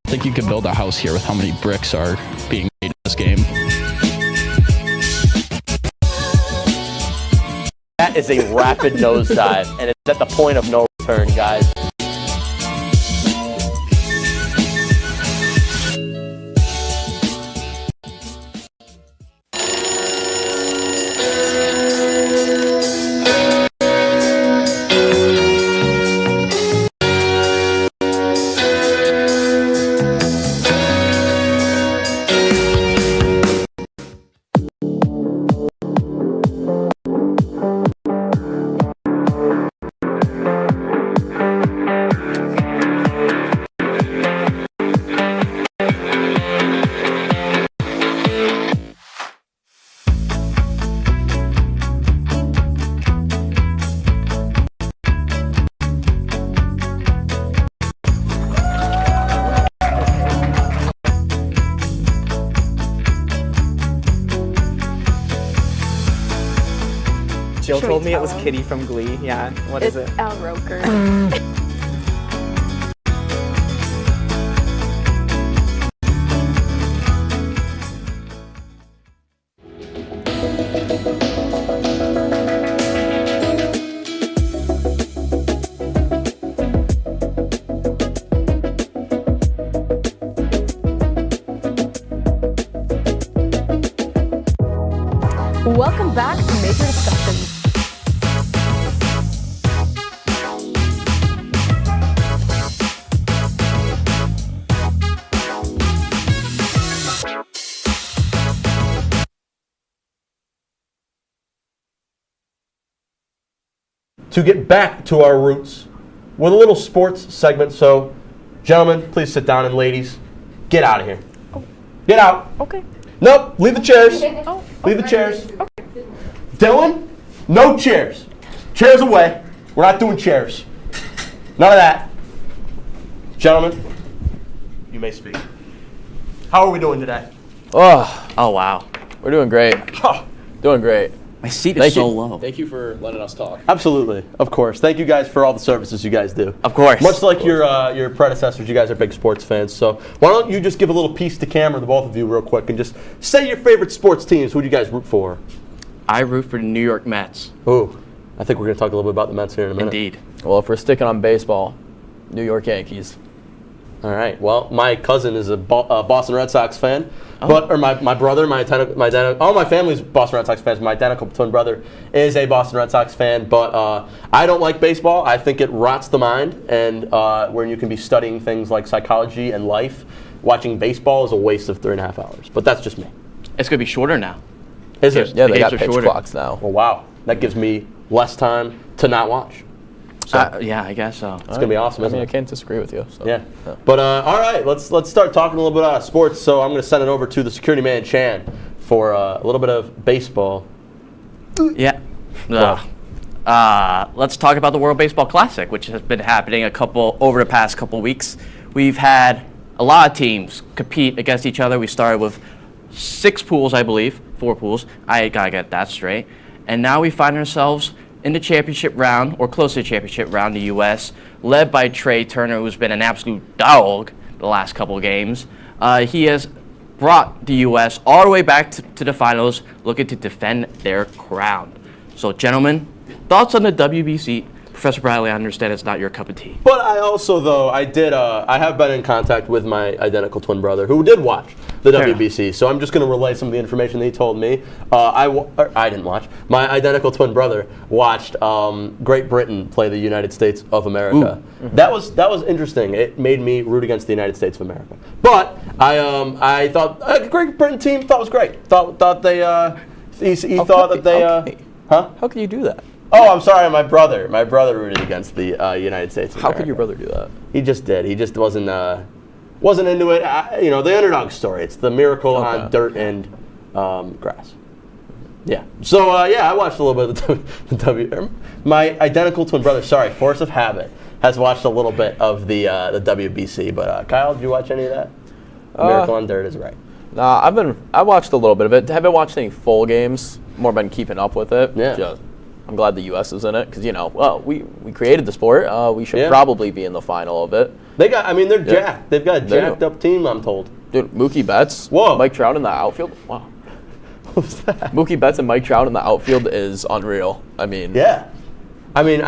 I think you could build a house here with how many bricks are being made in this game. That is a rapid nosedive, and it's at the point of no return, guys. Jill told me it was Kitty from Glee. Yeah, what is it? It's Al Roker. Welcome back to Major Discussions. To get back to our roots with a little sports segment. So, gentlemen, please sit down, and ladies, get out of here. Get out. Okay. Nope, leave the chairs. Oh, leave the chairs. Dylan, no chairs. Chairs away. We're not doing chairs. None of that. Gentlemen, you may speak. How are we doing today? Oh wow. We're doing great. Doing great. My seat is so low. Thank you for letting us talk. Absolutely, of course. Thank you guys for all the services you guys do. Of course. Much like your predecessors, you guys are big sports fans. So why don't you just give a little piece to camera, the both of you, real quick, and just say your favorite sports teams. Who do you guys root for? I root for the New York Mets. Ooh, I think we're going to talk a little bit about the Mets here in a minute. Indeed. Well, if we're sticking on baseball, New York Yankees. All right. Well, my cousin is a Boston Red Sox fan, Oh. my brother, all my family's Boston Red Sox fans. My identical twin brother is a Boston Red Sox fan, but I don't like baseball. I think it rots the mind, and when you can be studying things like psychology and life, watching baseball is a waste of 3.5 hours. But that's just me. It's going to be shorter now. Is it? Yeah, they got games are pitch shorter. clocks now. Well, wow. That gives me less time to not watch. So Yeah, I guess so. it's going to be awesome, I isn't mean, it? I can't disagree with you. So. Yeah. But all right, let's start talking a little bit about sports. So I'm going to send it over to the security man Chan for a little bit of baseball. Yeah. Let's talk about the World Baseball Classic, which has been happening over the past couple weeks. We've had a lot of teams compete against each other. We started with 6 pools, I believe, 4 pools. I gotta get that straight. And now we find ourselves in the championship round, or close to the championship round, the U.S., led by Trey Turner, who's been an absolute dog the last couple of games. He has brought the U.S. all the way back to the finals, looking to defend their crown. So, gentlemen, thoughts on the WBC? Professor Bradley, I understand it's not your cup of tea. But I also, though, I have been in contact with my identical twin brother who did watch the WBC. So I'm just going to relay some of the information that he told me. I didn't watch. My identical twin brother watched Great Britain play the United States of America. That was interesting. It made me root against the United States of America. But I thought Great Britain team thought was great. Thought they he thought that they huh? How can you do that? Oh, I'm sorry, my brother rooted against the United States of America. How could your brother do that? He just did. He just wasn't into it. The underdog story. It's the miracle on dirt and grass. Yeah. So I watched a little bit of the My identical twin brother, force of habit, has watched a little bit of the WBC. But Kyle, did you watch any of that? Miracle on dirt is right. Nah, I watched a little bit of it. Haven't watched any full games. More been keeping up with it. Yeah. I'm glad the U.S. is in it because we created the sport. We should probably be in the final of it. They're jacked. They've got a jacked up team, I'm told. Dude, Mookie Betts. Whoa. Mike Trout in the outfield. Wow. What was that? Mookie Betts and Mike Trout in the outfield is unreal. I mean. Yeah. I mean,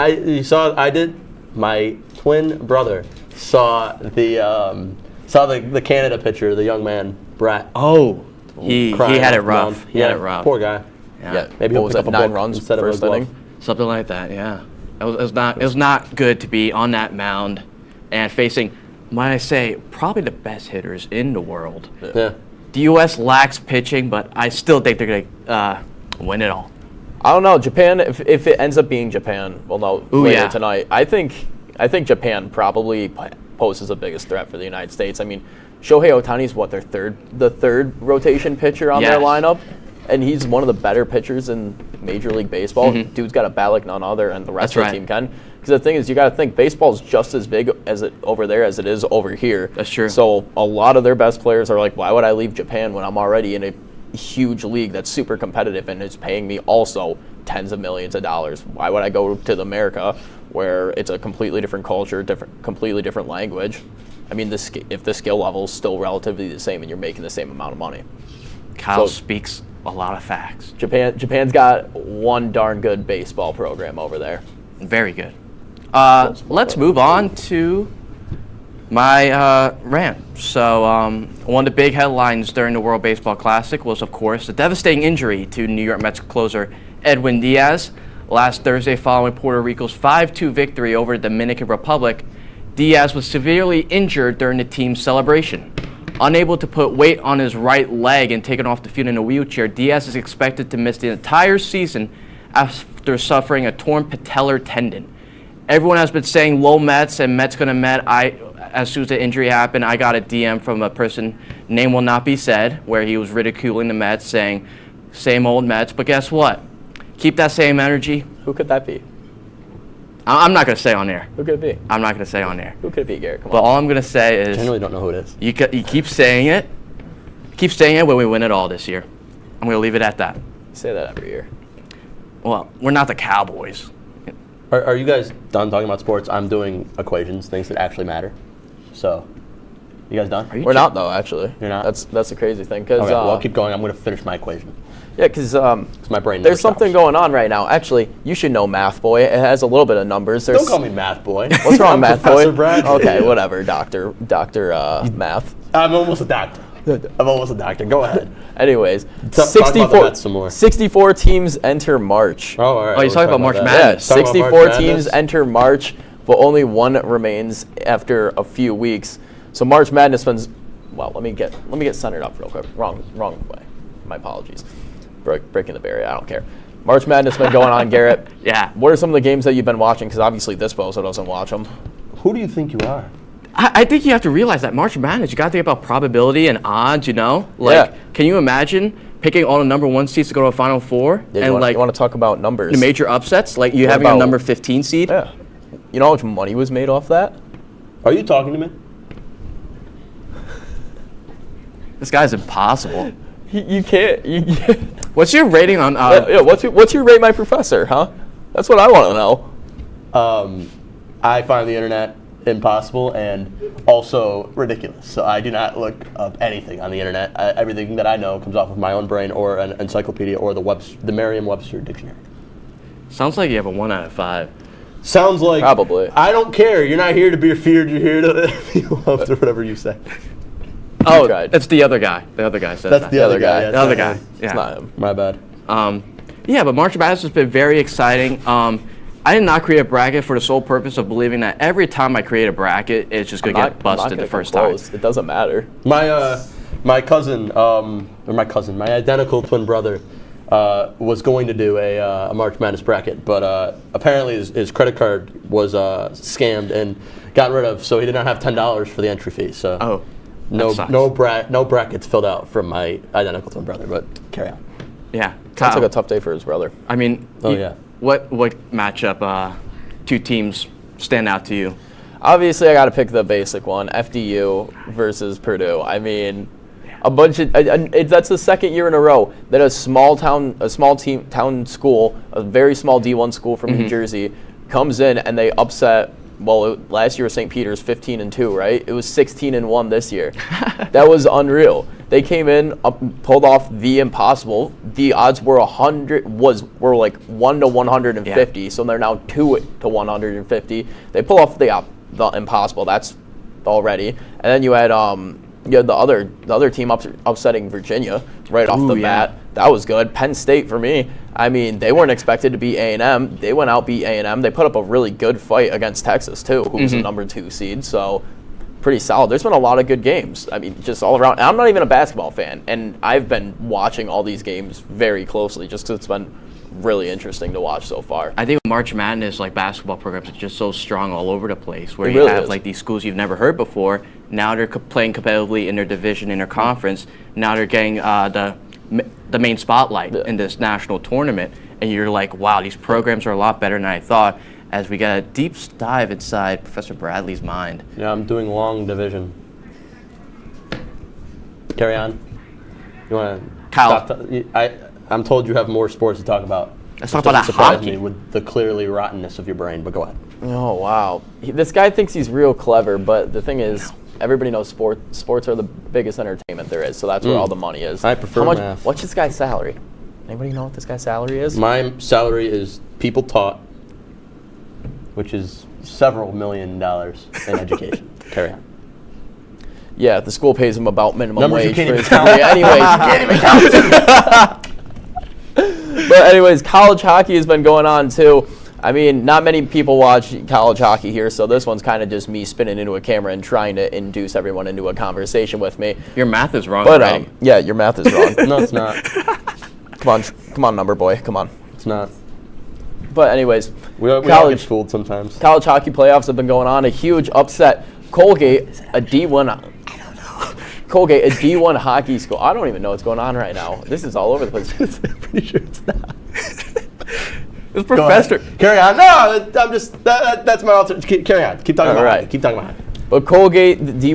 my twin brother saw the Canada pitcher, the young man Brat. Oh, he had it rough. He had it rough. Poor guy. Yeah. Maybe what was that, 9 runs instead of first inning? Something like that. Yeah. It was not good to be on that mound and facing, might I say, probably the best hitters in the world. Yeah. The U.S. lacks pitching, but I still think they're gonna win it all. I don't know. Japan, if it ends up being Japan, we'll know later tonight. I think Japan probably poses the biggest threat for the United States. I mean, Shohei Ohtani's the third rotation pitcher on their lineup, and he's one of the better pitchers in Major League Baseball. Dude's got a bat like none other, and the rest of the team can. Because the thing is, you got to think baseball's just as big over there as it is over here. That's true. So a lot of their best players are like, why would I leave Japan when I'm already in a huge league that's super competitive and is paying me also tens of millions of dollars. Why would I go to America where it's a completely different culture, completely different language? I mean, if the skill level is still relatively the same and you're making the same amount of money. Kyle speaks a lot of facts. Japan's got one darn good baseball program over there. Very good. Let's move on to my rant. So one of the big headlines during the World Baseball Classic was, of course, the devastating injury to New York Mets closer Edwin Diaz. Last Thursday, following Puerto Rico's 5-2 victory over the Dominican Republic, Diaz was severely injured during the team's celebration. Unable to put weight on his right leg and taken off the field in a wheelchair, Diaz is expected to miss the entire season after suffering a torn patellar tendon. Everyone has been saying low Mets and Mets gonna Met. As soon as the injury happened, I got a DM from a person, name will not be said, where he was ridiculing the Mets, saying, same old Mets. But guess what? Keep that same energy. Who could that be? I'm not going to say on air. Who could it be? I'm not going to say on air. Who could it be, Garrett? But all I'm going to say is... I generally don't know who it is. You keep saying it. Keep saying it when we win it all this year. I'm going to leave it at that. You say that every year. Well, we're not the Cowboys. Are you guys done talking about sports? I'm doing equations, things that actually matter. So, you guys done? We're not, though, actually. You're not? That's the crazy thing. Cause, okay, well, I'll keep going. I'm going to finish my equation. Yeah, because my brain there's something going on right now. Actually, you should know Math Boy. It has a little bit of numbers. Don't call me Math Boy. What's wrong, Math Boy? Bradley. Okay, whatever, Doctor Math. I'm almost a doctor. Go ahead. Anyways, talk about the Mets some more. 64 teams enter March. Oh, all right. Oh, you're talking about March Madness. Yeah, 64 teams enter March, but only one remains after a few weeks. So March Madness spends. Well, let me get centered up real quick. Wrong way. My apologies. Breaking the barrier. I don't care. March Madness been going on, Garrett. Yeah. What are some of the games that you've been watching? Because obviously this bozo doesn't watch them. Who do you think you are? I think you have to realize that March Madness, you got to think about probability and odds, you know? Like, Can you imagine picking all the number 1 seeds to go to a Final Four? Yeah, and you want to talk about numbers. The major upsets? Like you having a number 15 seed? Yeah. You know how much money was made off that? Are you talking to me? This guy's impossible. You can't. What's your rating on... what's your rate my professor, huh? That's what I want to know. I find the internet impossible and also ridiculous. So I do not look up anything on the internet. Everything that I know comes off of my own brain or an encyclopedia or the Merriam-Webster dictionary. Sounds like you have a 1 out of 5. Sounds like... Probably. I don't care. You're not here to be feared. You're here to be loved or whatever you say. Oh, that's the other guy. The other guy says that. That's the other guy. The other guy. Yeah. It's not him. My bad. Yeah, but March Madness has been very exciting. I did not create a bracket for the sole purpose of believing that every time I create a bracket, it's just going to get busted the first time. It doesn't matter. My cousin, my identical twin brother, was going to do a March Madness bracket, but apparently his credit card was scammed and gotten rid of, so he did not have $10 for the entry fee. So no brackets filled out from my identical twin brother. But carry on. Yeah, sounds like a tough day for his brother. I mean, what matchup 2 teams stand out to you? Obviously, I got to pick the basic one: FDU versus Purdue. I mean, a bunch of that's the second year in a row that a small town school, a very small D1 school from New Jersey, comes in and they upset. Well, last year was St. Peter's 15-2, right? It was 16-1 this year. That was unreal. They came in, pulled off the impossible. The odds were were like 1 to 150, so they're now 2 to 150. They pull off the impossible. That's already, and then you had the other team upsetting Virginia right off the bat. That was good. Penn State for me. I mean, they weren't expected to beat A&M. They went out, beat A&M. They put up a really good fight against Texas too, who was the number 2 seed. So pretty solid. There's been a lot of good games. I mean, just all around. And I'm not even a basketball fan, and I've been watching all these games very closely just because it's been really interesting to watch so far. I think March Madness, like basketball programs, are just so strong all over the place. Where it you really have is. like these schools you've never heard before. Now they're playing competitively in their division, in their conference. Now they're getting the main spotlight in this national tournament, and you're like, wow, these programs are a lot better than I thought. As we get a deep dive inside Professor Bradley's mind. Yeah, I'm doing long division. Carry on. You want to Kyle. I'm told you have more sports to talk about. Let's talk about hockey. Me with the clearly rottenness of your brain, but go ahead. Oh, wow. This guy thinks he's real clever, but the thing is, everybody knows sports are the biggest entertainment there is, so that's where all the money is. I prefer math. What's this guy's salary? Anybody know what this guy's salary is? My salary is people taught, which is several $1 million in education. Carry on. Yeah, the school pays him about minimum Numbers wage you can't for even his count. degree. Anyways, You can't even count. But anyways, college hockey has been going on too. I mean, not many people watch college hockey here, so this one's kind of just me spinning into a camera and trying to induce everyone into a conversation with me. Your math is wrong. But yeah, your math is wrong. No, it's not. Come on, number boy, come on. It's not. But anyways, we all get fooled sometimes. College hockey playoffs have been going on. A huge upset. Colgate, a D1 hockey school. I don't even know what's going on right now. This is all over the place. I'm pretty sure it's not. It's professor. Carry on. No, I'm just that's my alternative. Carry on. Keep talking about hockey. Keep talking about hockey. But Colgate, the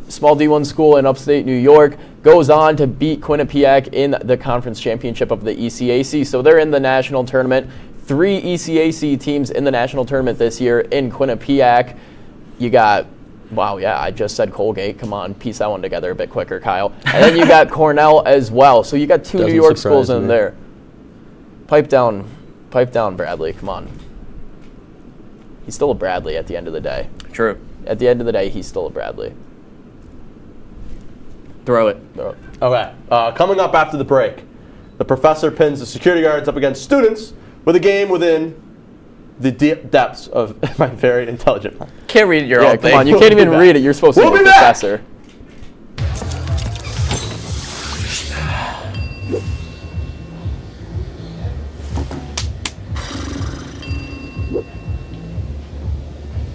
small D1 school in upstate New York, goes on to beat Quinnipiac in the conference championship of the ECAC. So they're in the national tournament. 3 ECAC teams in the national tournament this year in Quinnipiac. You got, wow, yeah, I just said Colgate. Come on, piece that one together a bit quicker, Kyle. And then you got Cornell as well. So you got 2 New York schools in there. Pipe down, Bradley. Come on. He's still a Bradley at the end of the day. True. At the end of the day, he's still a Bradley. Throw it. Okay. Coming up after the break, the professor pins the security guards up against students with a game within the deep depths of my very intelligent mind. Can't read your own thing. Come on, you can't even read it. You're supposed to be a professor.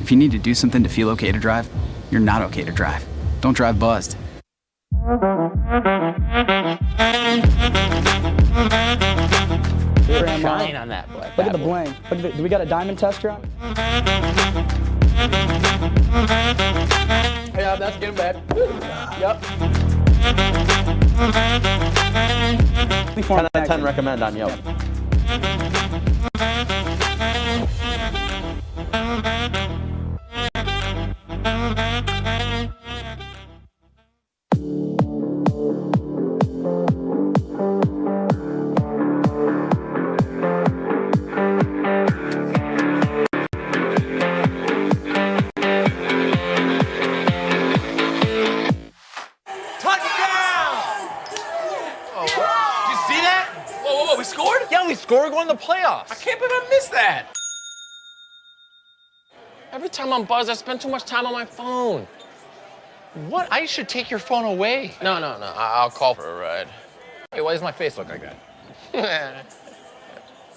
If you need to do something to feel okay to drive, you're not okay to drive. Don't drive buzzed. Shine on that black. Look at the bling. Look at do we got a diamond tester on? Yeah, that's getting bad. Yep. 10 out of 10 recommend on Yelp. We're going to the playoffs. I can't believe I missed that. Every time I'm buzzed, I spend too much time on my phone. What? I should take your phone away. No. I'll call for a ride. Hey, why does my face look like that?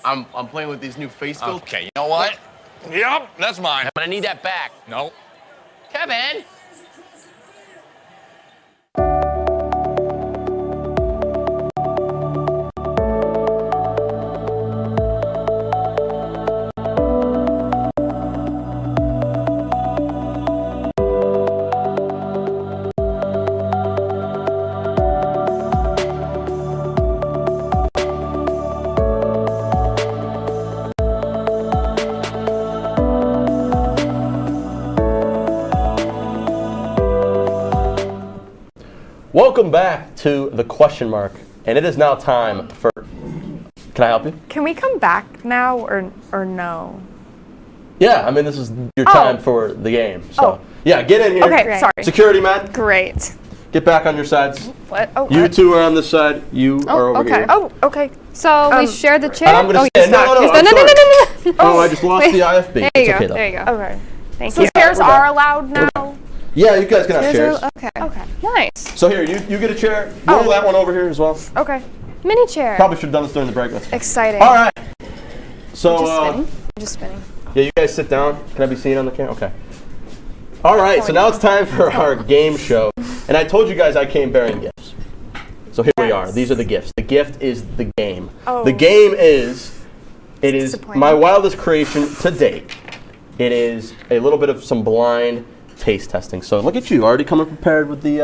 I'm playing with these new face filters. Okay, you know what? Yep, that's mine. But I need that back. No. Kevin! Welcome back to the question mark, and it is now time for. Can I help you? Can we come back now or no? Yeah, I mean this is your time for the game. So yeah, get in here. Okay, sorry. Security man. Great. Get back on your sides. What? Oh, you two are on this side. You are over here. Oh, okay. So we share the chair. And I'm gonna stand. No. Oh, I just lost the IFB. There you go. There you go. Okay. Thank you. So chairs are allowed now. Yeah, you guys can have chairs. Okay. Nice. So here, you get a chair. Roll that one over here as well. Okay. Mini chair. Probably should have done this during the break. Exciting. All right. So I'm just spinning. Yeah, you guys sit down. Can I be seen on the camera? Okay. All right. So now it's time for our game show, and I told you guys I came bearing gifts. So here we are. These are the gifts. The gift is the game. The game is. It is my wildest creation to date. It is a little bit of some blind taste testing. So look at you, already coming prepared with the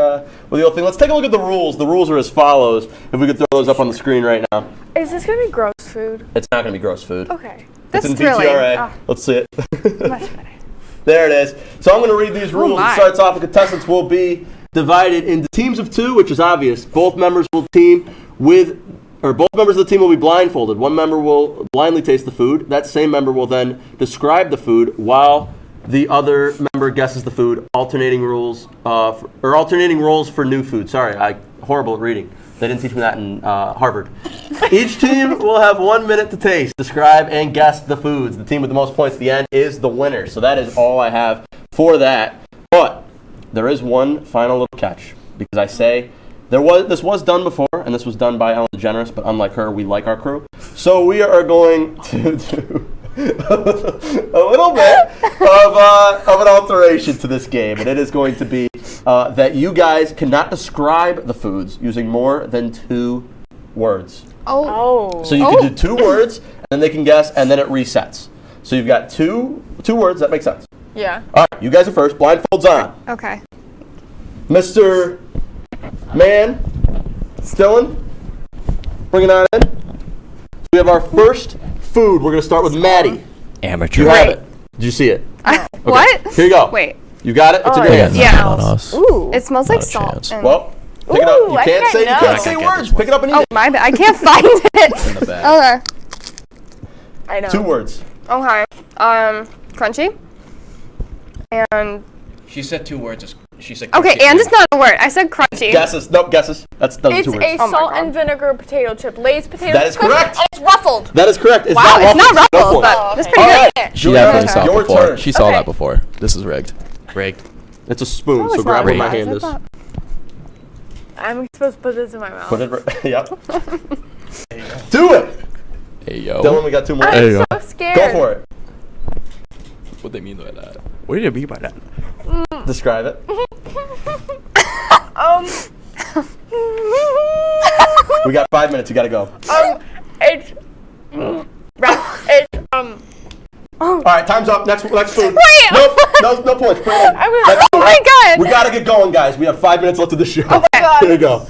old thing. Let's take a look at the rules. The rules are as follows. If we could throw those up on the screen right now. Is this going to be gross food? It's not going to be gross food. Okay. It's in VTRA. Let's see it. Much better. There it is. So I'm going to read these rules. my. It starts off, the contestants will be divided into teams of 2, which is obvious. Both members of the team will be blindfolded. One member will blindly taste the food. That same member will then describe the food while the other member guesses the food. Alternating roles for new food. Sorry, I'm horrible at reading. They didn't teach me that in Harvard. Each team will have 1 minute to taste, describe, and guess the foods. The team with the most points at the end is the winner. So that is all I have for that. But there is one final little catch, because I say this was done before, and this was done by Ellen DeGeneres, but unlike her, we like our crew. So we are going to do a little bit of an alteration to this game, and it is going to be that you guys cannot describe the foods using more than 2 words. Oh. So you can do 2 words, and then they can guess, and then it resets. So you've got two words. That makes sense. Yeah. All right, you guys are first. Blindfolds on. Okay. Mr. Man, Stillin, bring it on in. So we have our first food. We're going to start with Maddie. Amateur. You have it. Did you see it? Okay. What? Here you go. Wait. You got it? It's in your hands. Yeah. Ooh. It smells like salt. Well, pick it up. You can't say words. Pick it up and eat it. Oh, my bad. I can't find it. Okay. I know. 2 words. Okay. Crunchy. And. She said 2 words. She said Okay, crunchy. and it's not a word. I said crunchy. Guesses. Nope, guesses. Those are 2 words. It's a salt and vinegar potato chip. Lay's potato chip. That is correct. And it's ruffled. That is correct. It's Wow, not it's not ruffled. ruffled, No but point. that's pretty All good. right. She definitely saw it Your before. turn. She saw that before. This is rigged. Rigged. It's a spoon, Oh, so it's grab not where my rigged. hand is. I'm supposed to put this in my mouth. Put it. Yep. Do it. Hey yo. Dylan, we got 2 more. I'm so scared. Go for it. What they mean by that? What do you mean by that? Describe it. We got 5 minutes. You got to go. It's All right, time's up. Next food. Wait. Nope. No points. Put it in. Oh my god. We got to get going, guys. We have 5 minutes left of the show. Oh my god. Here you go.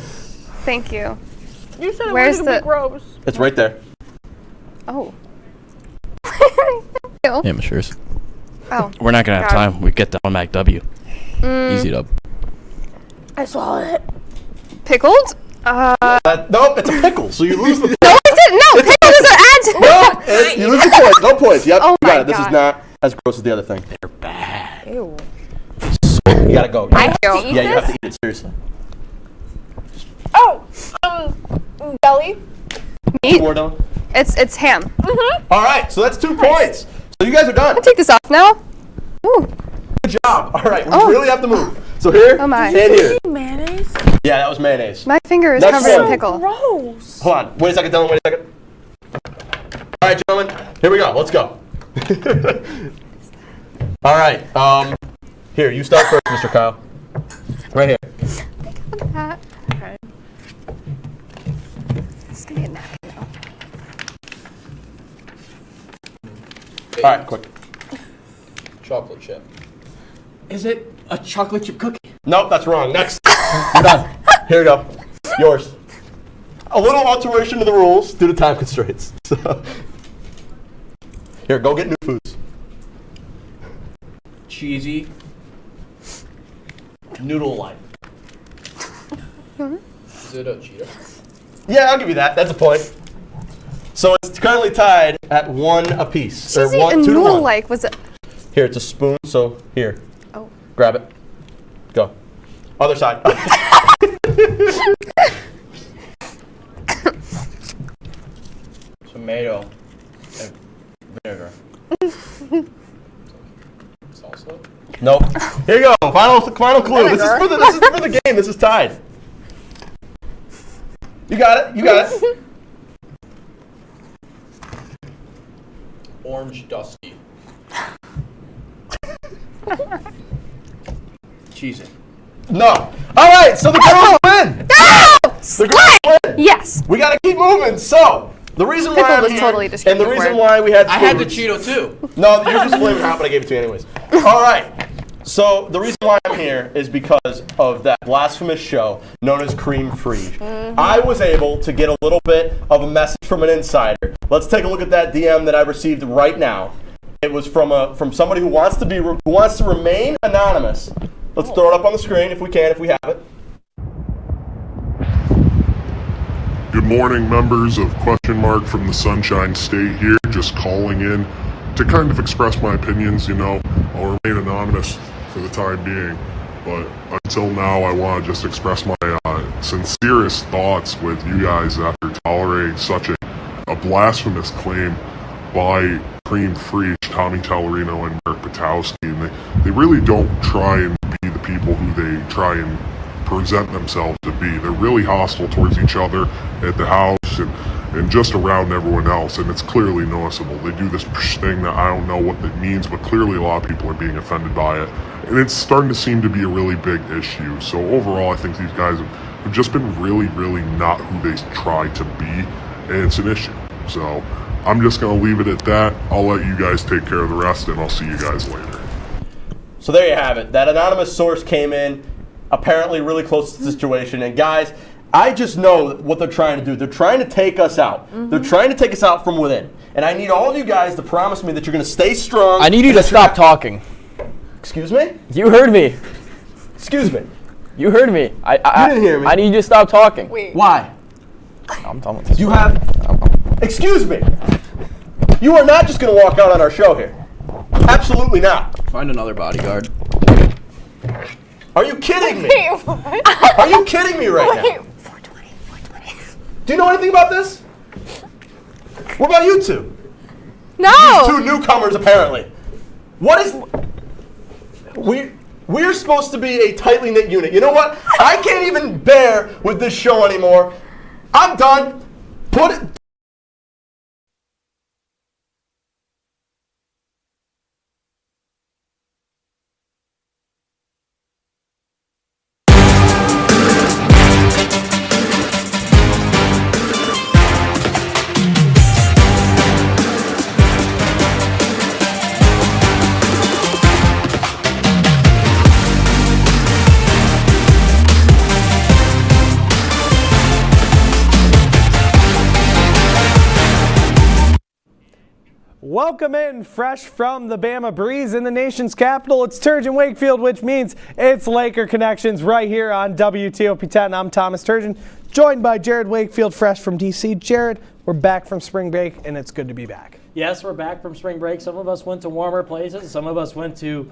Thank you. You said Where's it wasn't the- gross. It's right there. Oh. Amateurs. Oh. We're not gonna have God. time. We get the Mac W. Easy dub. I swallowed it. Pickled? Nope, it's a pickle, so you lose the point. No, it didn't. No, pickle doesn't add to No, you lose the point. No points. Yep, Oh you got my it. This is God. not as gross as the other thing. They're bad. Ew. You got to go. I have to eat Yeah, you have to this? eat it, seriously. Oh, belly. 2 more, Dylan. It's ham. Mm-hmm. All right, so that's 2 points. So you guys are done. I'll take this off now. Ooh. Good job. All right, we really have to move. So here Oh my. and here. Mayonnaise? Yeah, that was mayonnaise. My finger is Next covered one. in pickle. Gross. Hold on. Wait a second, Dylan. Wait a second. All right, gentlemen. Here we go. Let's go. All right. Here, you start first, Mr. Kyle. Right here. Okay. This is gonna be a napkin now. All right, quick. Chocolate chip. Is it a chocolate chip cookie? Nope, that's wrong. Next. We're done. Here we go. Yours. A little alteration to the rules due to time constraints. So, here, go get new foods. Cheesy. Noodle-like. Is it a Cheeto? Yeah, I'll give you that. That's a point. So it's currently tied at 1 apiece. Cheesy or and 2 to 1. noodle-like. Was it? Here, it's a spoon, so here. Oh. Grab it. Go. Other side. Tomato and vinegar. Salsa? Nope. Here you go. Final clue. This is for the game. This is tied. You got it. You got it. Orange dusty. Cheesy. No. All right. So the girls win. No! The girls win. Yes. We got to keep moving. So the reason why Pickle I'm was here, totally and the descriptive reason word. why we had I had the foods- Cheeto too. No, yours was flaming hot, but I gave it to you anyways. All right. So the reason why I'm here is because of that blasphemous show known as Cream Frige. I was able to get a little bit of a message from an insider. Let's take a look at that DM that I received right now. It was from somebody who wants to remain anonymous. Let's throw it up on the screen if we have it. Good morning, members of Question Mark from the Sunshine State here, just calling in to kind of express my opinions. I'll remain anonymous for the time being, but until now I want to just express my sincerest thoughts with you guys after tolerating such a blasphemous claim by Cream Frige, Tommy Tellerino, and Mark Patowski, and they really don't try and be the people who they try and present themselves to be. They're really hostile towards each other at the house and just around everyone else, and it's clearly noticeable. They do this thing that I don't know what it means, but clearly a lot of people are being offended by it, and it's starting to seem to be a really big issue. So overall, I think these guys have just been really, really not who they try to be, and it's an issue. So I'm just going to leave it at that. I'll let you guys take care of the rest, and I'll see you guys later. So there you have it. That anonymous source came in, apparently really close to the situation. And guys, I just know what they're trying to do. They're trying to take us out. They're trying to take us out from within. And I need all of you guys to promise me that you're going to stay strong. I need you to stop talking. Excuse me? You heard me. Excuse me. You heard me. You didn't hear me. I need you to stop talking. Wait. Why? I'm done with this. You have... Excuse me. You are not just going to walk out on our show here. Absolutely not. Find another bodyguard. Are you kidding me? Wait, what? Are you kidding me right now? 420. Do you know anything about this? What about you two? No. These two newcomers, apparently. What is... We're supposed to be a tightly knit unit. You know what? I can't even bear with this show anymore. I'm done. Put it... Welcome in, fresh from the Bama Breeze in the nation's capital. It's Turgeon Wakefield, which means it's Laker Connections right here on WTOP 10. I'm Thomas Turgeon, joined by Jared Wakefield, fresh from D.C. Jared, we're back from spring break, and it's good to be back. Yes, we're back from spring break. Some of us went to warmer places. Some of us went to,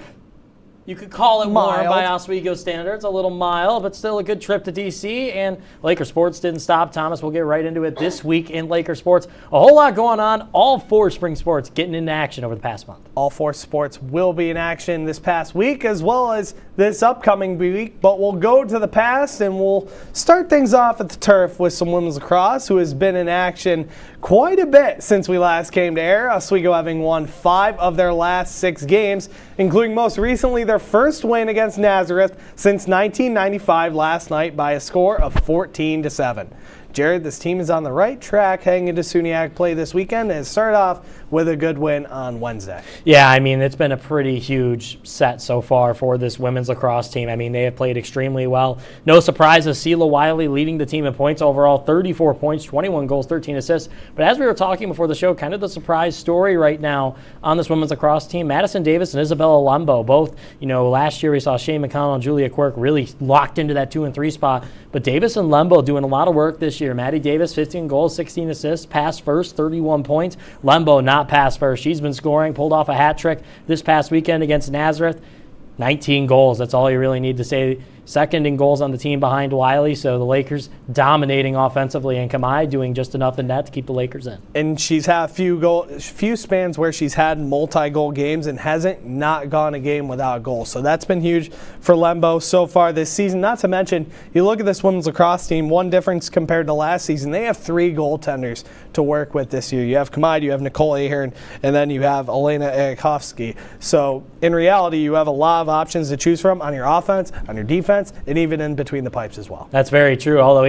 you could call it warm by Oswego standards, a little mild, but still a good trip to D.C. And Laker sports didn't stop. Thomas, we'll get right into it this week in Laker sports. A whole lot going on. All four spring sports getting into action over the past month. All four sports will be in action this past week as well as this upcoming week, but we'll go to the past and we'll start things off at the turf with some women's lacrosse, who has been in action quite a bit since we last came to air. Oswego having won 5 of their last 6 games, including most recently their first win against Nazareth since 1995 last night by a score of 14-7. Jared, this team is on the right track heading into SUNY play this weekend and started off with a good win on Wednesday. Yeah, I mean, it's been a pretty huge set so far for this women's lacrosse team. I mean, they have played extremely well. No surprises, Sela Wiley leading the team in points overall, 34 points, 21 goals, 13 assists. But as we were talking before the show, kind of the surprise story right now on this women's lacrosse team, Madison Davis and Isabella Lumbo, both, last year we saw Shane McConnell and Julia Quirk really locked into that 2 and 3 spot. But Davis and Lumbo doing a lot of work this year. Maddie Davis, 15 goals, 16 assists, pass first, 31 points. Lumbo not pass first. She's been scoring, pulled off a hat trick this past weekend against Nazareth. 19 goals. That's all you really need to say. Second in goals on the team behind Wiley, so the Lakers dominating offensively, and Kamai doing just enough in that to keep the Lakers in. And she's had a few spans where she's had multi-goal games and hasn't not gone a game without a goal. So that's been huge for Lembo so far this season. Not to mention, you look at this women's lacrosse team, one difference compared to last season, they have 3 goaltenders to work with this year. You have Kamai, you have Nicole Ahern, and then you have Elena Erikovsky. So in reality, you have a lot of options to choose from on your offense, on your defense, defense, and even in between the pipes as well. That's very true. Although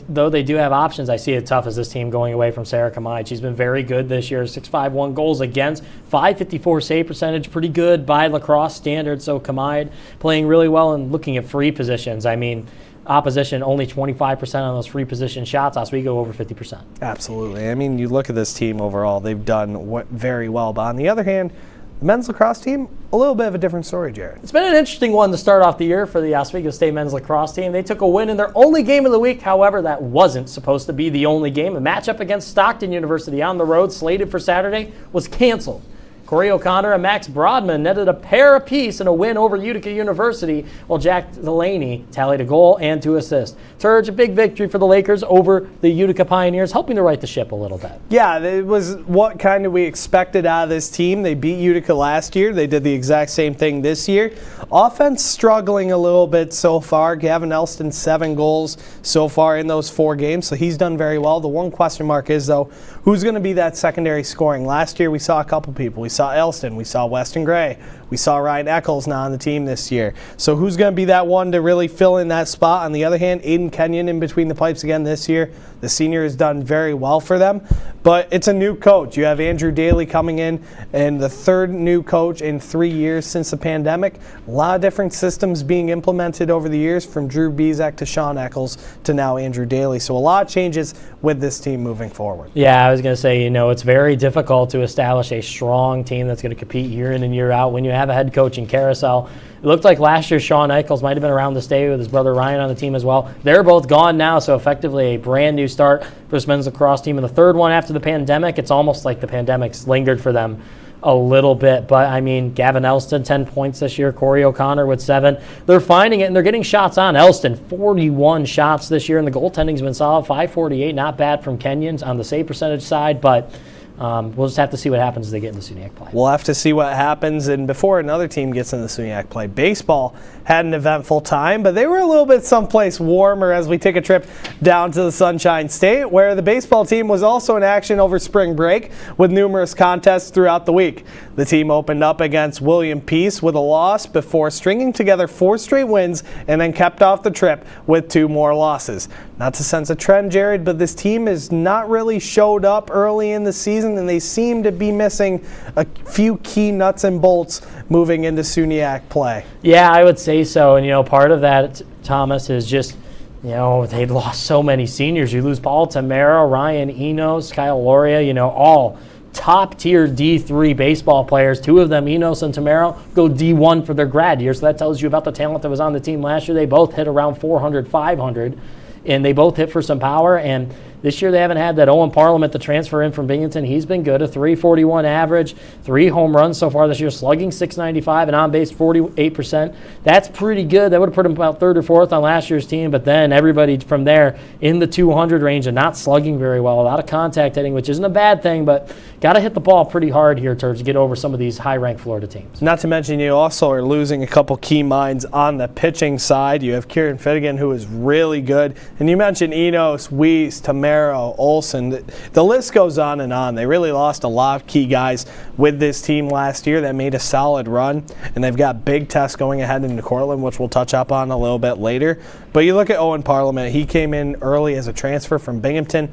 though they do have options, I see it tough as this team going away from Sarah Kamai. She's been very good this year. 6.51 goals against, 554 save percentage, pretty good by lacrosse standards. So Kamai playing really well and looking at free positions. I mean, opposition only 25% on those free position shots. Oswego over 50%. Absolutely. I mean, you look at this team overall; they've done very well. But on the other hand, the men's lacrosse team, a little bit of a different story, Jared. It's been an interesting one to start off the year for the Oswego State men's lacrosse team. They took a win in their only game of the week. However, that wasn't supposed to be the only game. A matchup against Stockton University on the road, slated for Saturday, was canceled. Corey O'Connor and Max Brodman netted a pair apiece in a win over Utica University, while Jack Delaney tallied a goal and 2 assists. Turge, a big victory for the Lakers over the Utica Pioneers, helping to right the ship a little bit. Yeah, it was what kind of we expected out of this team. They beat Utica last year. They did the exact same thing this year. Offense struggling a little bit so far. Gavin Elston, 7 goals so far in those 4 games, so he's done very well. The one question mark is, though, who's going to be that secondary scoring? Last year we saw a couple people. We saw Elston, we saw Weston Gray, we saw Ryan Eccles now on the team this year. So who's going to be that one to really fill in that spot? On the other hand, Aiden Kenyon in between the pipes again this year. The senior has done very well for them, but it's a new coach. You have Andrew Daly coming in, and the 3rd new coach in 3 years since the pandemic. A lot of different systems being implemented over the years, from Drew Bezek to Sean Eccles to now Andrew Daly. So a lot of changes with this team moving forward. Yeah, I was going to say, it's very difficult to establish a strong team that's going to compete year in and year out when you have a head coach in carousel. It looked like last year Sean Eccles might have been around to stay with his brother Ryan on the team as well. They're both gone now, so effectively a brand new start for this men's lacrosse team. And the 3rd one after the pandemic, it's almost like the pandemic's lingered for them a little bit. But, I mean, Gavin Elston, 10 points this year. Corey O'Connor with 7. They're finding it, and they're getting shots on. Elston, 41 shots this year, and the goaltending's been solid, 548. Not bad from Kenyans on the save percentage side, but we'll just have to see what happens as they get into SUNYAC play. We'll have to see what happens. And before another team gets into SUNYAC play, baseball had an eventful time, but they were a little bit someplace warmer as we take a trip down to the Sunshine State, where the baseball team was also in action over spring break with numerous contests throughout the week. The team opened up against William Peace with a loss before stringing together 4 straight wins and then kept off the trip with 2 more losses. Not to sense a trend, Jared, but this team has not really showed up early in the season, and they seem to be missing a few key nuts and bolts moving into SUNYAC play. Yeah, I would say so. And, part of that, Thomas, is just, they'd lost so many seniors. You lose Paul Tamara, Ryan Enos, Kyle Loria, all top-tier D3 baseball players. 2 of them, Enos and Tamaro, go D1 for their grad year. So that tells you about the talent that was on the team last year. They both hit around 400, 500, and they both hit for some power. And this year they haven't had that Owen Parliament, the transfer in from Binghamton. He's been good, a 341 average, 3 home runs so far this year, slugging .695 and on base 48%. That's pretty good. That would have put him about 3rd or 4th on last year's team, but then everybody from there in the 200 range and not slugging very well. A lot of contact hitting, which isn't a bad thing, but got to hit the ball pretty hard here to get over some of these high-ranked Florida teams. Not to mention you also are losing a couple key minds on the pitching side. You have Kieran Finnegan, who is really good, and you mentioned Enos, Weiss, Tamara, Olsen. The list goes on and on. They really lost a lot of key guys with this team last year that made a solid run, and they've got big tests going ahead into Cortland, which we'll touch up on a little bit later. But you look at Owen Parliament. He came in early as a transfer from Binghamton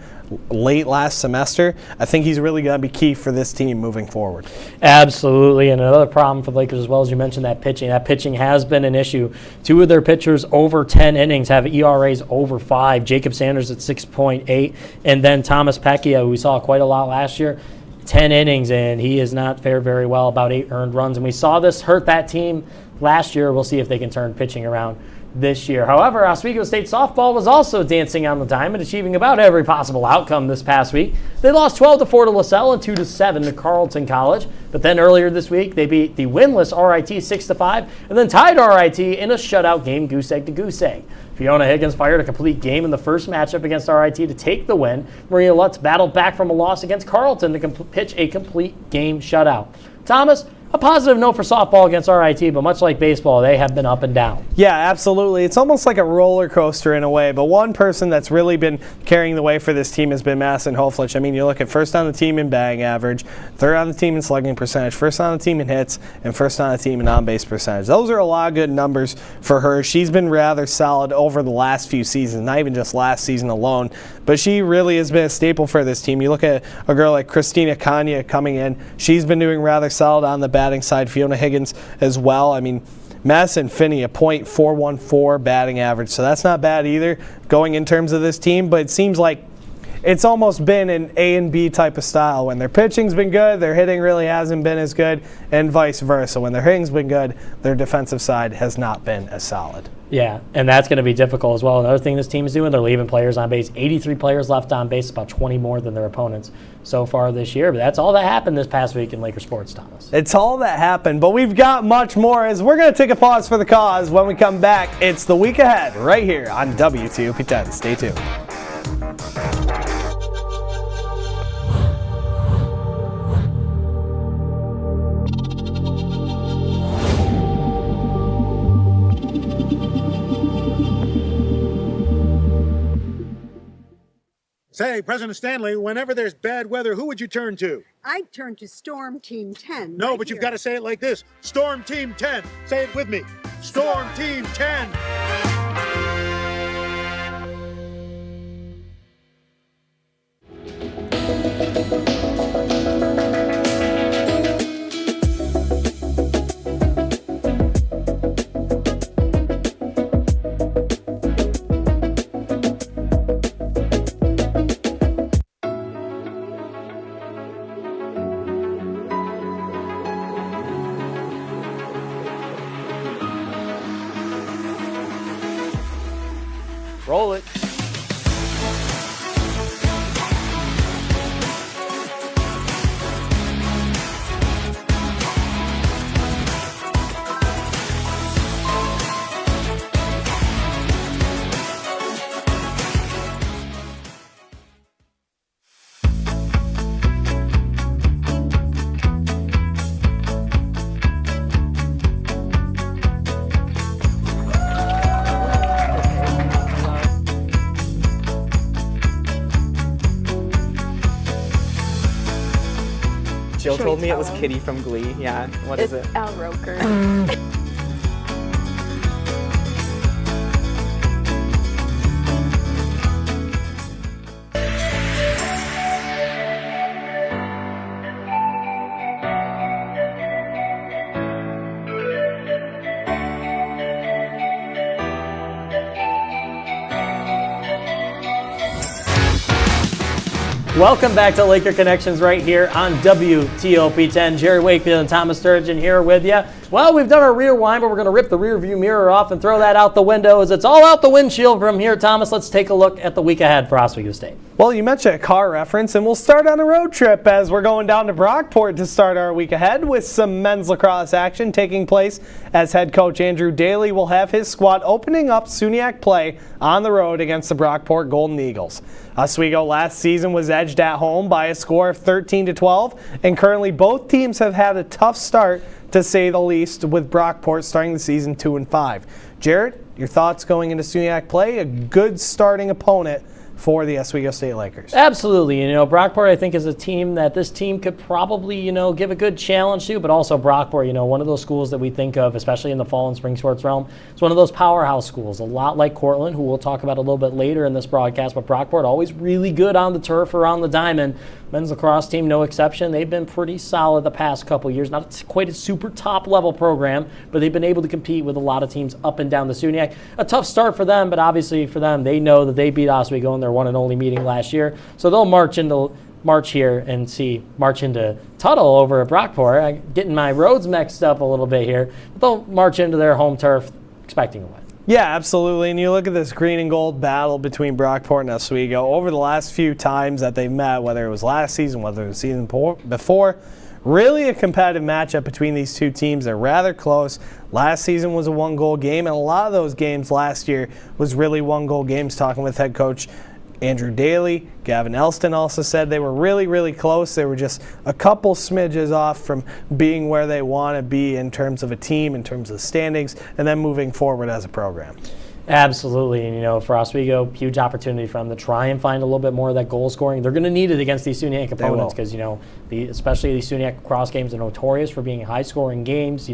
late last semester. I think he's really going to be key for this team moving forward. Absolutely, and another problem for the Lakers as well, as you mentioned, that pitching. That pitching has been an issue. 2 of their pitchers over 10 innings have ERAs over 5. Jacob Sanders at 6.8, and then Thomas Pecchia, who we saw quite a lot last year, 10 innings, and he has not fared very well, about 8 earned runs. And we saw this hurt that team last year. We'll see if they can turn pitching around this year. However, Oswego State softball was also dancing on the diamond, achieving about every possible outcome this past week. They lost 12-4 to LaSalle and 2-7 to Carleton College. But then earlier this week, they beat the winless RIT 6-5 and then tied RIT in a shutout game, goose egg to goose egg. Fiona Higgins fired a complete game in the first matchup against RIT to take the win. Maria Lutz battled back from a loss against Carleton to pitch a complete game shutout. Thomas, a positive note for softball against RIT, but much like baseball, they have been up and down. Yeah, absolutely. It's almost like a roller coaster in a way, but one person that's really been carrying the way for this team has been Madison Hoflich. I mean, you look at first on the team in batting average, third on the team in slugging percentage, first on the team in hits, and first on the team in on-base percentage. Those are a lot of good numbers for her. She's been rather solid over the last few seasons, not even just last season alone, but she really has been a staple for this team. You look at a girl like Christina Kanya coming in. She's been doing rather solid on the batting side. Fiona Higgins as well. I mean, Madison Finney, a .414 batting average, so that's not bad either going in terms of this team, but it seems like it's almost been an A and B type of style. When their pitching's been good, their hitting really hasn't been as good, and vice versa. When their hitting's been good, their defensive side has not been as solid. Yeah, and that's going to be difficult as well. Another thing this team is doing, they're leaving players on base. 83 players left on base, about 20 more than their opponents so far this year. But that's all that happened this past week in Laker sports, Thomas. It's all that happened, but we've got much more as we're going to take a pause for the cause. When we come back, it's the week ahead right here on WTOP 10. Stay tuned. Say, President Stanley, whenever there's bad weather, who would you turn to? I'd turn to Storm Team 10. No, right but you've here. got to say it like this. Storm Team 10. Say it with me. Storm Team 10. Roll it. Jill told me it was Kitty from Glee. Yeah, what is it? Al Roker. Welcome back to Laker Connections right here on WTOP 10. Jerry Wakefield and Thomas Sturgeon here with you. Well, we've done our rewind, but we're going to rip the rear view mirror off and throw that out the window as it's all out the windshield from here. Thomas, let's take a look at the week ahead for Oswego State. Well, you mentioned a car reference, and we'll start on a road trip as we're going down to Brockport to start our week ahead with some men's lacrosse action taking place as head coach Andrew Daly will have his squad opening up SUNYAC play on the road against the Brockport Golden Eagles. Oswego last season was edged at home by a score of 13-12, and currently both teams have had a tough start, to say the least, with Brockport starting the season 2-5. Jared, your thoughts going into SUNYAC play? A good starting opponent for the Oswego State Lakers. Absolutely. Brockport, I think, is a team that this team could probably, give a good challenge to, but also Brockport, one of those schools that we think of, especially in the fall and spring sports realm. It's one of those powerhouse schools, a lot like Cortland, who we'll talk about a little bit later in this broadcast, but Brockport always really good on the turf around the diamond. Men's lacrosse team, no exception. They've been pretty solid the past couple years. Not quite a super top-level program, but they've been able to compete with a lot of teams up and down the SUNYAC. A tough start for them, but obviously for them, they know that they beat Oswego in their one and only meeting last year. So they'll march into Tuttle over at Brockport. I'm getting my roads mixed up a little bit here. But they'll march into their home turf expecting a win. Yeah, absolutely. And you look at this green and gold battle between Brockport and Oswego over the last few times that they've met, whether it was last season, whether it was the season before, really a competitive matchup between these two teams. They're rather close. Last season was a one-goal game, and a lot of those games last year was really one-goal games, talking with head coach Andrew Daly, Gavin Elston also said they were really, really close. They were just a couple smidges off from being where they want to be in terms of a team, in terms of standings, and then moving forward as a program. Absolutely, and for Oswego, huge opportunity for them to try and find a little bit more of that goal scoring. They're going to need it against these SUNYAC opponents because especially these SUNYAC cross games are notorious for being high-scoring games.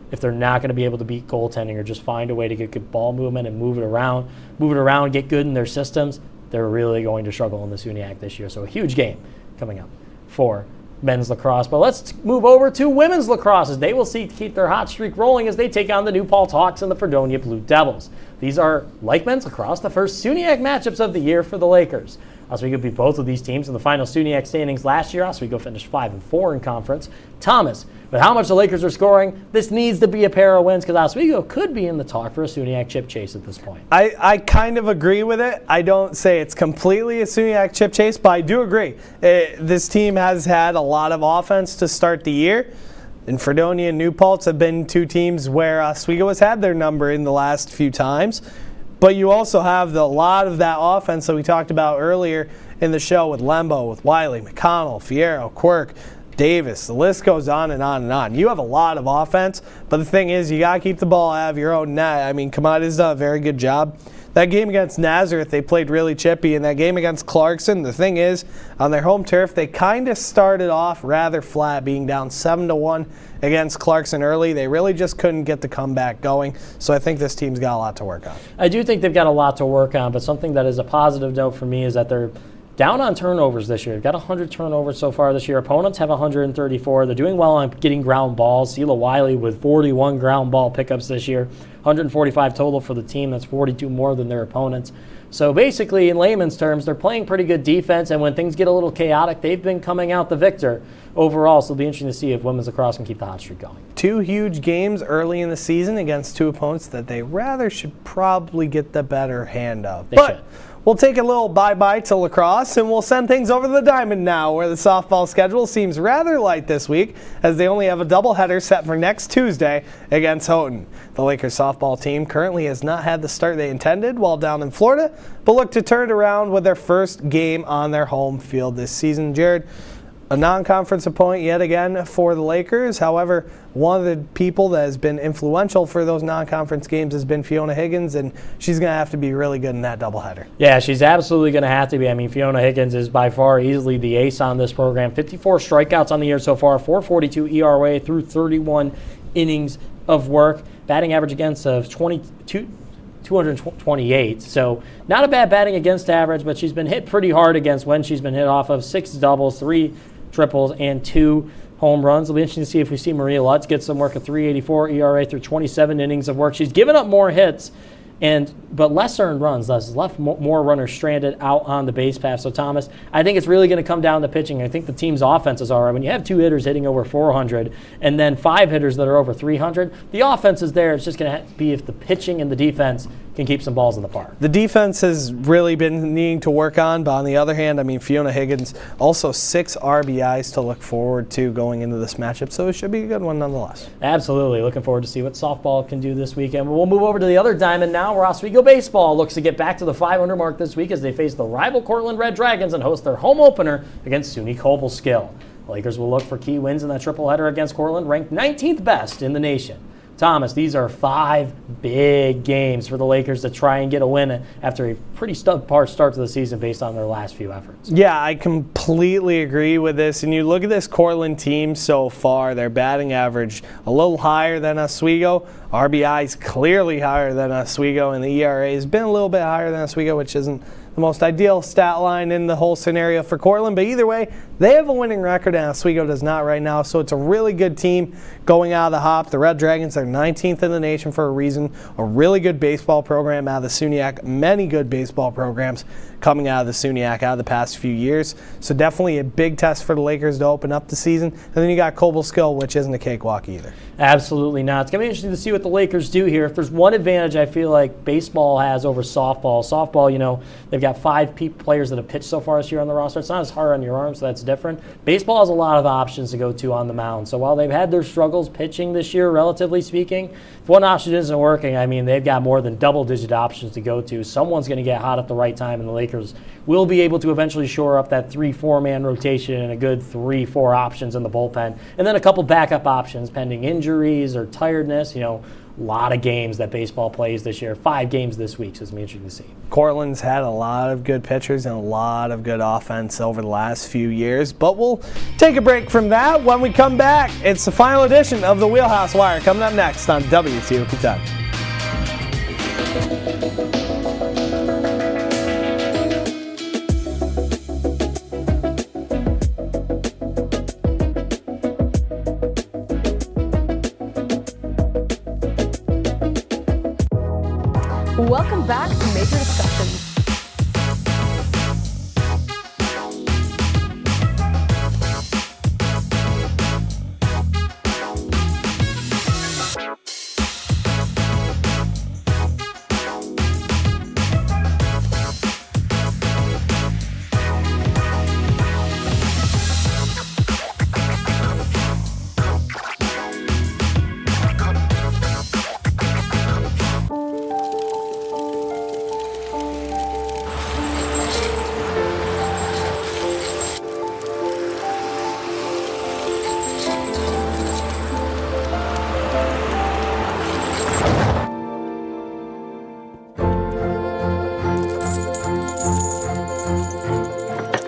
If they're not going to be able to beat goaltending or just find a way to get good ball movement and move it around, get good in their systems, they're really going to struggle in the SUNYAC this year. So a huge game coming up for men's lacrosse. But let's move over to women's lacrosse as they will keep their hot streak rolling as they take on the New Paltz Hawks and the Fredonia Blue Devils. These are, like men's lacrosse, the first SUNYAC matchups of the year for the Lakers. Oswego beat both of these teams in the final SUNYAC standings last year. Oswego finished 5-4 in conference. Thomas, with how much the Lakers are scoring, this needs to be a pair of wins because Oswego could be in the talk for a SUNYAC chip chase at this point. I kind of agree with it. I don't say it's completely a SUNYAC chip chase, but I do agree. This team has had a lot of offense to start the year. And Fredonia and New Paltz have been two teams where Oswego has had their number in the last few times. But you also have a lot of that offense that we talked about earlier in the show with Lembo, with Wiley, McConnell, Fierro, Quirk, Davis. The list goes on and on and on. You have a lot of offense, but the thing is you got to keep the ball out of your own net. I mean, Kamada's done a very good job. That game against Nazareth, they played really chippy. And that game against Clarkson, the thing is, on their home turf, they kind of started off rather flat, being down 7-1 against Clarkson early. They really just couldn't get the comeback going. So I think this team's got a lot to work on. I do think they've got a lot to work on, but something that is a positive note for me is that they're down on turnovers this year. They've got 100 turnovers so far this year. Opponents have 134. They're doing well on getting ground balls. Sela Wiley with 41 ground ball pickups this year. 145 total for the team. That's 42 more than their opponents. So basically, in layman's terms, they're playing pretty good defense, and when things get a little chaotic, they've been coming out the victor overall. So it'll be interesting to see if women's lacrosse can keep the hot streak going. Two huge games early in the season against two opponents that they rather should probably get the better hand of. They should. We'll take a little bye-bye to lacrosse, and we'll send things over to the Diamond now, where the softball schedule seems rather light this week, as they only have a doubleheader set for next Tuesday against Houghton. The Lakers softball team currently has not had the start they intended while down in Florida, but look to turn it around with their first game on their home field this season. Jared, a non-conference opponent yet again for the Lakers. However, one of the people that has been influential for those non-conference games has been Fiona Higgins, and she's going to have to be really good in that doubleheader. Yeah, she's absolutely going to have to be. I mean, Fiona Higgins is by far easily the ace on this program. 54 strikeouts on the year so far, 4.42 ERA through 31 innings of work. Batting average against of 228. So not a bad batting against average, but she's been hit pretty hard against when she's been hit off of 6 doubles, 3 triples, and 2 home runs. It'll be interesting to see if we see Maria Lutz get some work, a 3.84 ERA through 27 innings of work. She's given up more hits, but less earned runs, thus left more runners stranded out on the base path. So Thomas, I think it's really going to come down to pitching. I think the team's offenses are, when you have 2 hitters hitting over 400 and then 5 hitters that are over 300, the offense is there. It's just going to be if the pitching and the defense can keep some balls in the park. The defense has really been needing to work on, but on the other hand, I mean, Fiona Higgins, also 6 RBIs to look forward to going into this matchup, so it should be a good one nonetheless. Absolutely. Looking forward to see what softball can do this weekend. We'll move over to the other diamond now, where Oswego baseball looks to get back to the 500 mark this week as they face the rival Cortland Red Dragons and host their home opener against SUNY Cobleskill. The Lakers will look for key wins in that triple-header against Cortland, ranked 19th best in the nation. Thomas, these are 5 big games for the Lakers to try and get a win after a pretty subpar start to the season based on their last few efforts. Yeah, I completely agree with this. And you look at this Cortland team so far, their batting average a little higher than Oswego. RBI's clearly higher than Oswego, and the ERA has been a little bit higher than Oswego, which isn't the most ideal stat line in the whole scenario for Cortland. But either way, they have a winning record, and Oswego does not right now. So it's a really good team going out of the hop. The Red Dragons are 19th in the nation for a reason. A really good baseball program out of the SUNYAC. Many good baseball programs coming out of the SUNYAC out of the past few years. So definitely a big test for the Lakers to open up the season. And then you got Cobleskill, which isn't a cakewalk either. Absolutely not. It's going to be interesting to see what the Lakers do here. If there's one advantage I feel like baseball has over softball, you know, they've got 5 players that have pitched so far this year on the roster. It's not as hard on your arm, so that's different. Baseball has a lot of options to go to on the mound. So while they've had their struggles pitching this year, relatively speaking, if one option isn't working, I mean, they've got more than double-digit options to go to. Someone's going to get hot at the right time, and the Lakers Lakers will be able to eventually shore up that 3-4-man rotation and a good 3-4 options in the bullpen. And then a couple backup options pending injuries or tiredness. A lot of games that baseball plays this year. 5 games this week, so it's interesting to see. Cortland's had a lot of good pitchers and a lot of good offense over the last few years, but we'll take a break from that. When we come back, it's the final edition of the Wheelhouse Wire coming up next on WTOP Kentucky. Welcome back to Major Discussions.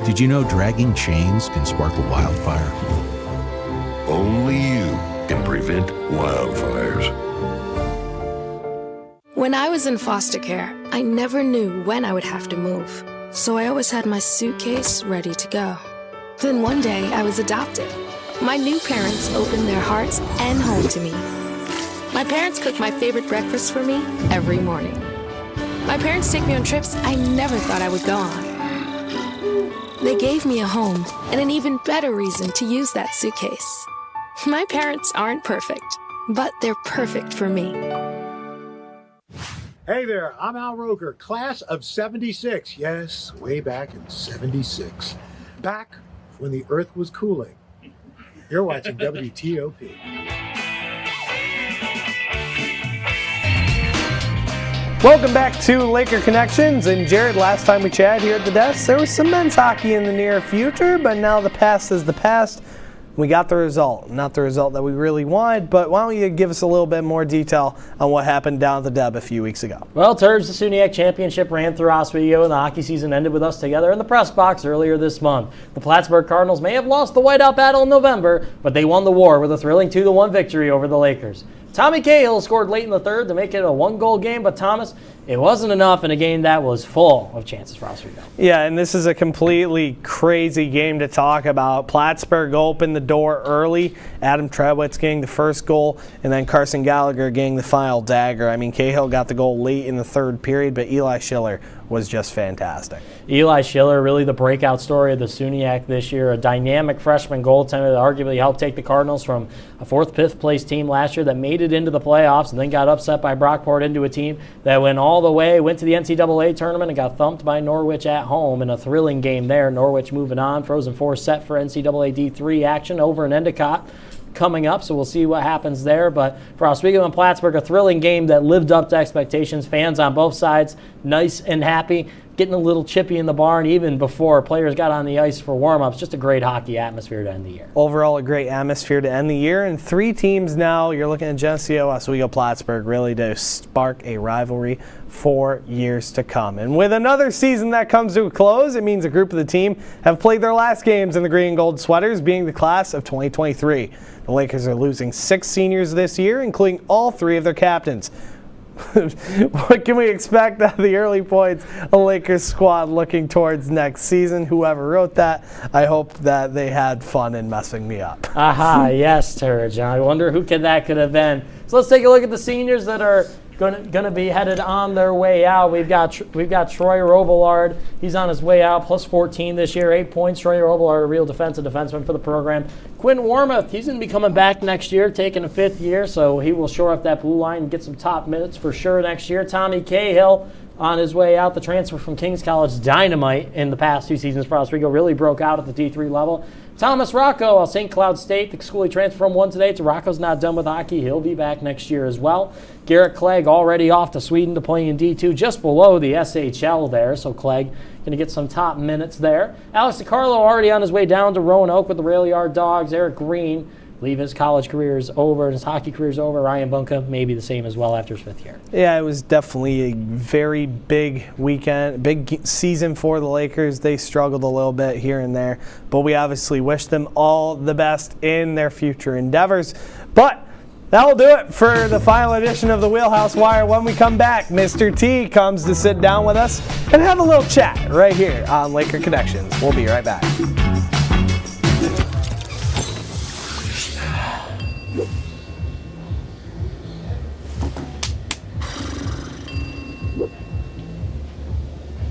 Did you know dragging chains can spark a wildfire? Only you can prevent wildfires. When I was in foster care, I never knew when I would have to move. So I always had my suitcase ready to go. Then one day I was adopted. My new parents opened their hearts and home to me. My parents cook my favorite breakfast for me every morning. My parents take me on trips I never thought I would go on. They gave me a home and an even better reason to use that suitcase. My parents aren't perfect, but they're perfect for me. Hey there, I'm Al Roker, class of 76. Yes, way back in 76. Back when the earth was cooling. You're watching WTOP. Welcome back to Laker Connections. And Jared, last time we chatted here at the desk, there was some men's hockey in the near future, but now the past is the past. We got the result. Not the result that we really wanted, but why don't you give us a little bit more detail on what happened down at the Deb a few weeks ago? Well, Terge, the SUNY Championship ran through Oswego, and the hockey season ended with us together in the press box earlier this month. The Plattsburgh Cardinals may have lost the whiteout battle in November, but they won the war with a thrilling 2-1 victory over the Lakers. Tommy Cahill scored late in the third to make it a 1-goal game, but Thomas, it wasn't enough in a game that was full of chances for Oswego. Yeah, and this is a completely crazy game to talk about. Plattsburgh opened the door early. Adam Trebwitz getting the first goal, and then Carson Gallagher getting the final dagger. I mean, Cahill got the goal late in the third period, but Eli Schiller was just fantastic. Eli Schiller, really the breakout story of the SUNY this year, a dynamic freshman goaltender that arguably helped take the Cardinals from a 4th, 5th place team last year that made it into the playoffs and then got upset by Brockport into a team that went all the way, went to the NCAA tournament and got thumped by Norwich at home in a thrilling game there. Norwich moving on, Frozen Four set for NCAA D3 action over in Endicott coming up, so we'll see what happens there. But for Oswego and Plattsburgh, a thrilling game that lived up to expectations. Fans on both sides nice and happy, getting a little chippy in the barn even before players got on the ice for warm-ups. Just a great hockey atmosphere to end the year. Overall, a great atmosphere to end the year. And 3 teams now, you're looking at Geneseo, Oswego, Plattsburgh, really to spark a rivalry for years to come. And with another season that comes to a close, it means a group of the team have played their last games in the green and gold sweaters, being the class of 2023. The Lakers are losing 6 seniors this year, including all 3 of their captains. What can we expect out of the early points? A Lakers squad looking towards next season. Whoever wrote that, I hope that they had fun in messing me up. Aha, yes, Turge. I wonder who that could have been. So let's take a look at the seniors that are going to be headed on their way out. We've got Troy Robillard. He's on his way out, plus 14 this year, 8 points. Troy Robillard, a real defensive defenseman for the program. Quinn Warmoth, he's going to be coming back next year, taking a 5th year, so he will shore up that blue line and get some top minutes for sure next year. Tommy Cahill, on his way out. The transfer from King's College, dynamite in the past 2 seasons for Oswego, really broke out at the D3 level. Thomas Rocco, St. Cloud State, the school he transferred from won today. Rocco's not done with hockey. He'll be back next year as well. Garrett Clegg already off to Sweden to play in D2, just below the SHL there. So Clegg going to get some top minutes there. Alex DiCarlo already on his way down to Roanoke with the Rail Yard Dogs. Eric Green leave his college career's over and his hockey career's over. Ryan Bunka maybe the same as well after his 5th year. Yeah, it was definitely a very big weekend, big season for the Lakers. They struggled a little bit here and there, but we obviously wish them all the best in their future endeavors. But that'll do it for the final edition of the Wheelhouse Wire. When we come back, Mr. T comes to sit down with us and have a little chat right here on Laker Connections. We'll be right back.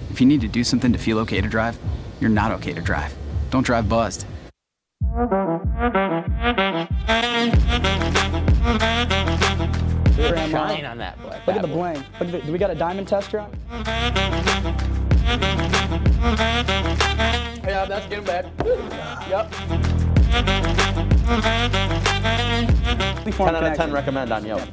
If you need to do something to feel okay to drive, you're not okay to drive. Don't drive buzzed. Shine on that boy. Look at the bling. Look at do we got a diamond tester on? Yeah, that's getting bad. Yep. 10 out of 10 recommend on Yelp.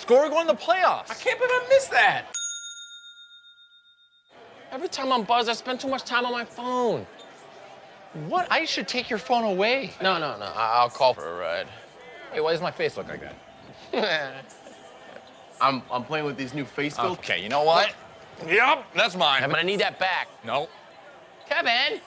We're going to the playoffs. I can't believe I missed that. Every time I'm buzzed, I spend too much time on my phone. What? I should take your phone away. No. I'll call for a ride. Hey, why does my face look like that? I'm playing with these new face filters. Okay, you know what? Yep, that's mine. I'm gonna need that back. No. Kevin!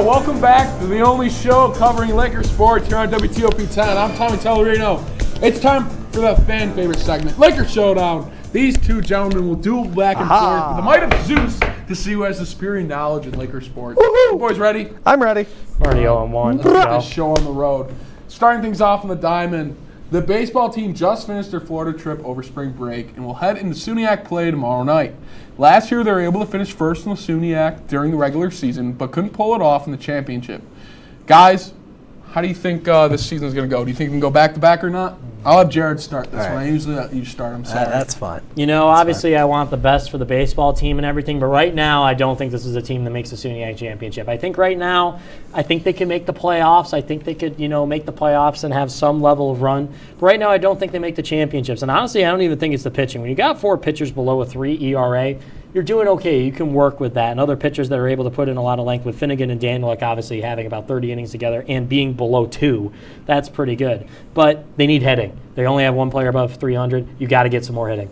Welcome back to the only show covering Laker sports here on WTOP 10. I'm Tommy Tellerino. It's time for the fan favorite segment, Laker Showdown. These two gentlemen will duel back and forth with the might of Zeus to see who has the superior knowledge in Laker sports. You boys ready? I'm ready. Already 0-1. Let's get this show on the road. Starting things off on the diamond, the baseball team just finished their Florida trip over spring break and will head into SUNYAC play tomorrow night. Last year, they were able to finish first in the SUNYAC during the regular season, but couldn't pull it off in the championship. Guys, how do you think this season is going to go? Do you think we can go back-to-back or not? I'll have Jared start this one. I usually let you start. I'm sorry. That's fine. You know, obviously I want the best for the baseball team and everything, but right now I don't think this is a team that makes the SUNYAC championship. I think right now, I think they can make the playoffs. I think they could, make the playoffs and have some level of run. But right now I don't think they make the championships. And honestly, I don't even think it's the pitching. When you got 4 pitchers below a 3 ERA, you're doing okay. You can work with that. And other pitchers that are able to put in a lot of length with Finnegan and Danielek obviously having about 30 innings together and being below 2, that's pretty good. But they need hitting. They only have one player above 300. You got to get some more hitting.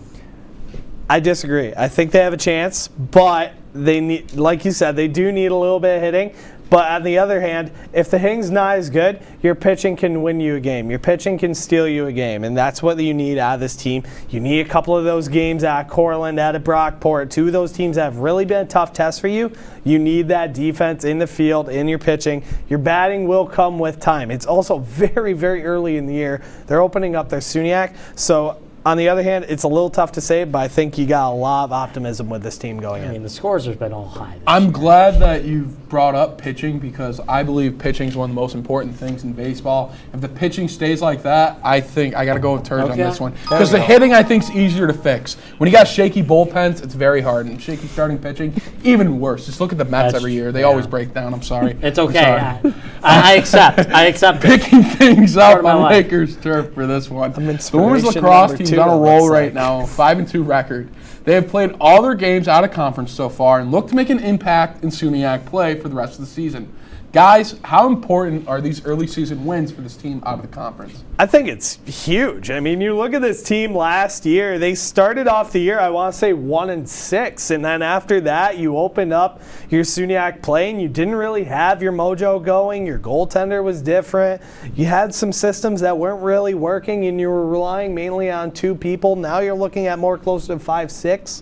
I disagree. I think they have a chance, but they need, like you said, they do need a little bit of hitting. But on the other hand, if the hitting's not as good, your pitching can win you a game. Your pitching can steal you a game, and that's what you need out of this team. You need a couple of those games out of Cortland, out of Brockport. 2 of those teams that have really been a tough test for you. You need that defense in the field, in your pitching. Your batting will come with time. It's also very, very early in the year. They're opening up their SUNYAC, so on the other hand, it's a little tough to say, but I think you got a lot of optimism with this team going in. I mean, the scores have been all high. I'm glad that you've brought up pitching because I believe pitching is one of the most important things in baseball. If the pitching stays like that, I think I got to go with Turge on this one. Because the hitting, I think, is easier to fix. When you got shaky bullpens, it's very hard. And shaky starting pitching, even worse. Just look at the Mets every year. They always break down. I'm sorry. It's okay. I accept. I accept. Picking things up on Lakers turf for this one. The women's lacrosse team is on a roll right now, 5-2 record. They have played all their games out of conference so far and look to make an impact in SUNYAC play for the rest of the season. Guys, how important are these early season wins for this team out of the conference? I think it's huge. I mean, you look at this team last year, they started off the year, I want to say 1-6, and then after that, you opened up your SUNYAC play and you didn't really have your mojo going. Your goaltender was different. You had some systems that weren't really working and you were relying mainly on 2 people. Now you're looking at more close to 5-6.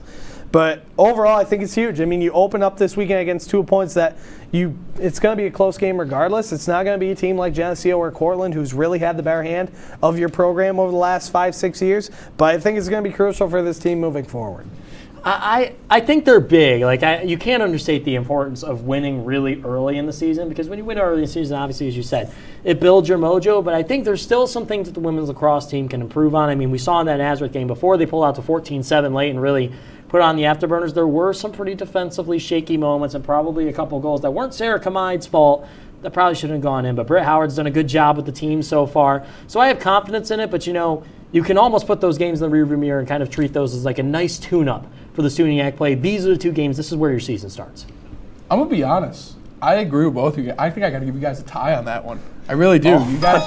But overall, I think it's huge. I mean, you open up this weekend against 2 opponents that it's going to be a close game regardless. It's not going to be a team like Geneseo or Cortland who's really had the better hand of your program over the last 5-6 years. But I think it's going to be crucial for this team moving forward. I think they're big. You can't understate the importance of winning really early in the season, because when you win early in the season, obviously, as you said, it builds your mojo. But I think there's still some things that the women's lacrosse team can improve on. I mean, we saw in that Nazareth game before they pulled out to 14-7 late and really put on the afterburners. There were some pretty defensively shaky moments and probably a couple goals that weren't Sarah Kamide's fault that probably shouldn't have gone in. But Britt Howard's done a good job with the team so far. So I have confidence in it. But, you can almost put those games in the rearview mirror and kind of treat those as like a nice tune-up for the SUNYAC play. These are the 2 games. This is where your season starts. I'm going to be honest. I agree with both of you. I think I got to give you guys a tie on that one. I really do. You guys,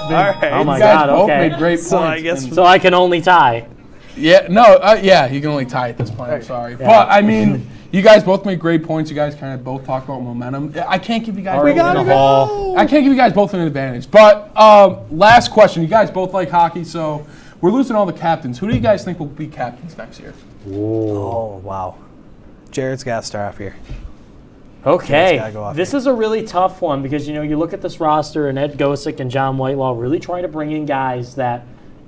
both made great points. So I can only tie. Yeah, no, you can only tie at this point. I'm sorry. Yeah. But, I mean, you guys both made great points. You guys kind of both talked about momentum. I can't give you guys I can't give you guys both an advantage. But last question. You guys both like hockey, so we're losing all the captains. Who do you guys think will be captains next year? Oh, wow. Jared's got to start off here. Okay, this is a really tough one because, you look at this roster and Ed Gosick and John Whitelaw really try to bring in guys that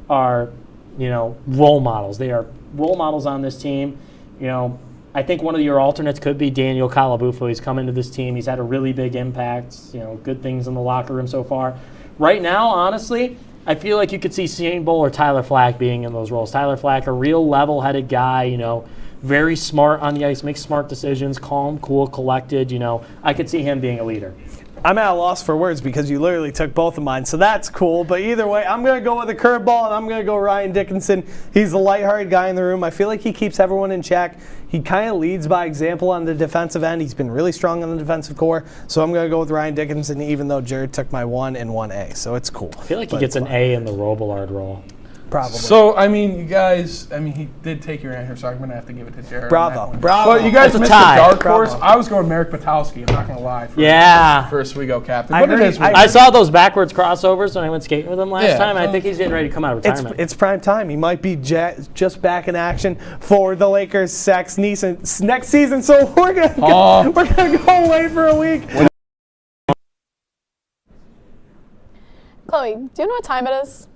are, role models. They are role models on this team. I think one of your alternates could be Daniel Calabufo. He's come into this team. He's had a really big impact, good things in the locker room so far. Right now, honestly, I feel like you could see Shane Bull or Tyler Flack being in those roles. Tyler Flack, a real level-headed guy, very smart on the ice, makes smart decisions, calm, cool, collected. I could see him being a leader. I'm at a loss for words because you literally took both of mine, so that's cool. But either way, I'm going to go with a curveball, and I'm going to go Ryan Dickinson. He's the lighthearted guy in the room. I feel like he keeps everyone in check. He kind of leads by example on the defensive end. He's been really strong on the defensive core, so I'm going to go with Ryan Dickinson, even though Jared took my 1 and 1A, so it's cool. I feel like he gets an A in the Robillard role. Probably. So, you guys, he did take your answer, so I'm going to have to give it to Jared. Bravo. But you guys missed the dark horse. I was going Merrick Batowski, I'm not going to lie. For Oswego captain. I saw those backwards crossovers when I went skating with him last time. I think he's getting ready to come out of retirement. It's prime time. He might be just back in action for the Lakers next season, so we're going to go away for a week. Chloe, do you know what time it is?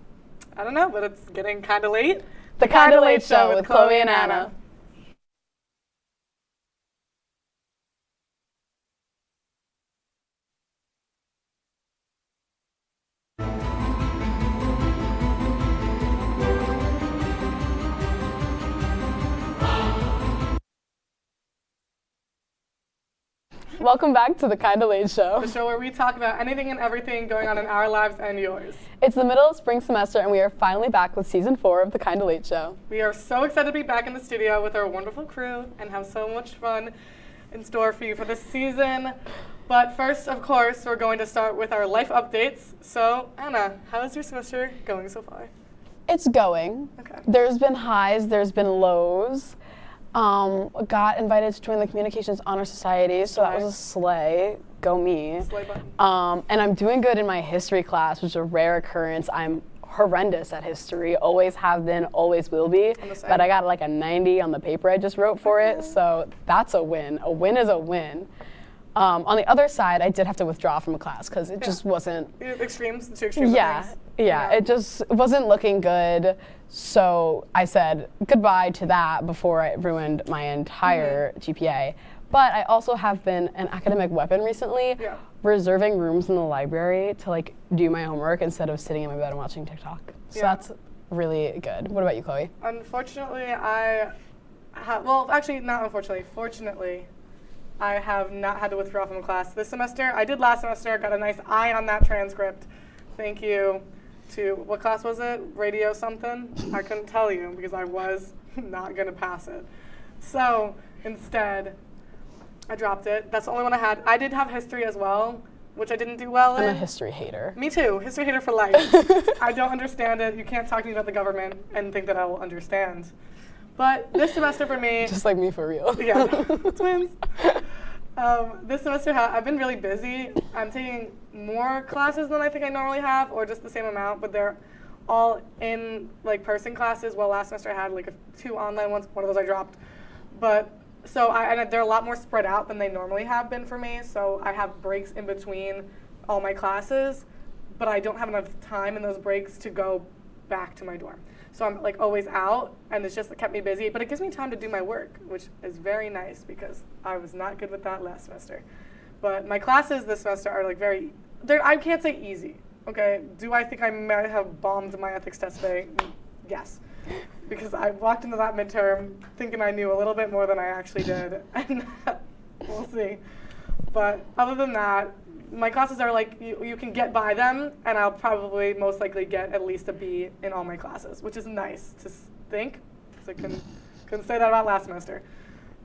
I don't know, but it's getting kind of late. The Kinda Late Show with Chloe and Anna. Welcome back to the Kinda Late Show. The show where we talk about anything and everything going on in our lives and yours. It's the middle of spring semester and we are finally back with season 4 of the Kinda Late Show. We are so excited to be back in the studio with our wonderful crew and have so much fun in store for you for this season. But first, of course, we're going to start with our life updates. So, Anna, how is your semester going so far? It's going. Okay. There's been highs, there's been lows. Got invited to join the Communications Honor Society, so that was a slay. Go me. Slay button. And I'm doing good in my history class, which is a rare occurrence. I'm horrendous at history, always have been, always will be. But I got like a 90 on the paper I just wrote for it, so that's a win. A win is a win. On the other side, I did have to withdraw from a class because it just wasn't. Extremes, the two extremes. Yeah, it just wasn't looking good. So I said goodbye to that before I ruined my entire GPA. But I also have been an academic weapon recently, reserving rooms in the library to do my homework instead of sitting in my bed and watching TikTok. So that's really good. What about you, Chloe? Unfortunately, fortunately, I have not had to withdraw from class this semester. I did last semester, got a nice I on that transcript. Thank you. to, what class was it? Radio something? I couldn't tell you because I was not going to pass it. So instead, I dropped it. That's the only one I had. I did have history as well, which I didn't do well in. I'm a history hater. Me too. History hater for life. I don't understand it. You can't talk to me about the government and think that I will understand. But this semester for me... Just like me for real. Yeah, twins. This semester, I've been really busy. I'm taking more classes than I think I normally have, or just the same amount, but they're all in like person classes. Well, last semester I had like 2 online ones. One of those I dropped. But so and they're a lot more spread out than they normally have been for me. So I have breaks in between all my classes, but I don't have enough time in those breaks to go back to my dorm. So I'm like always out, and it's just kept me busy. But it gives me time to do my work, which is very nice because I was not good with that last semester. But my classes this semester are like I can't say easy. Okay, do I think I might have bombed my ethics test today? Yes, because I walked into that midterm thinking I knew a little bit more than I actually did, and we'll see. But other than that, my classes are like, you can get by them, and I'll probably most likely get at least a B in all my classes, which is nice to think, because I couldn't say that about last semester.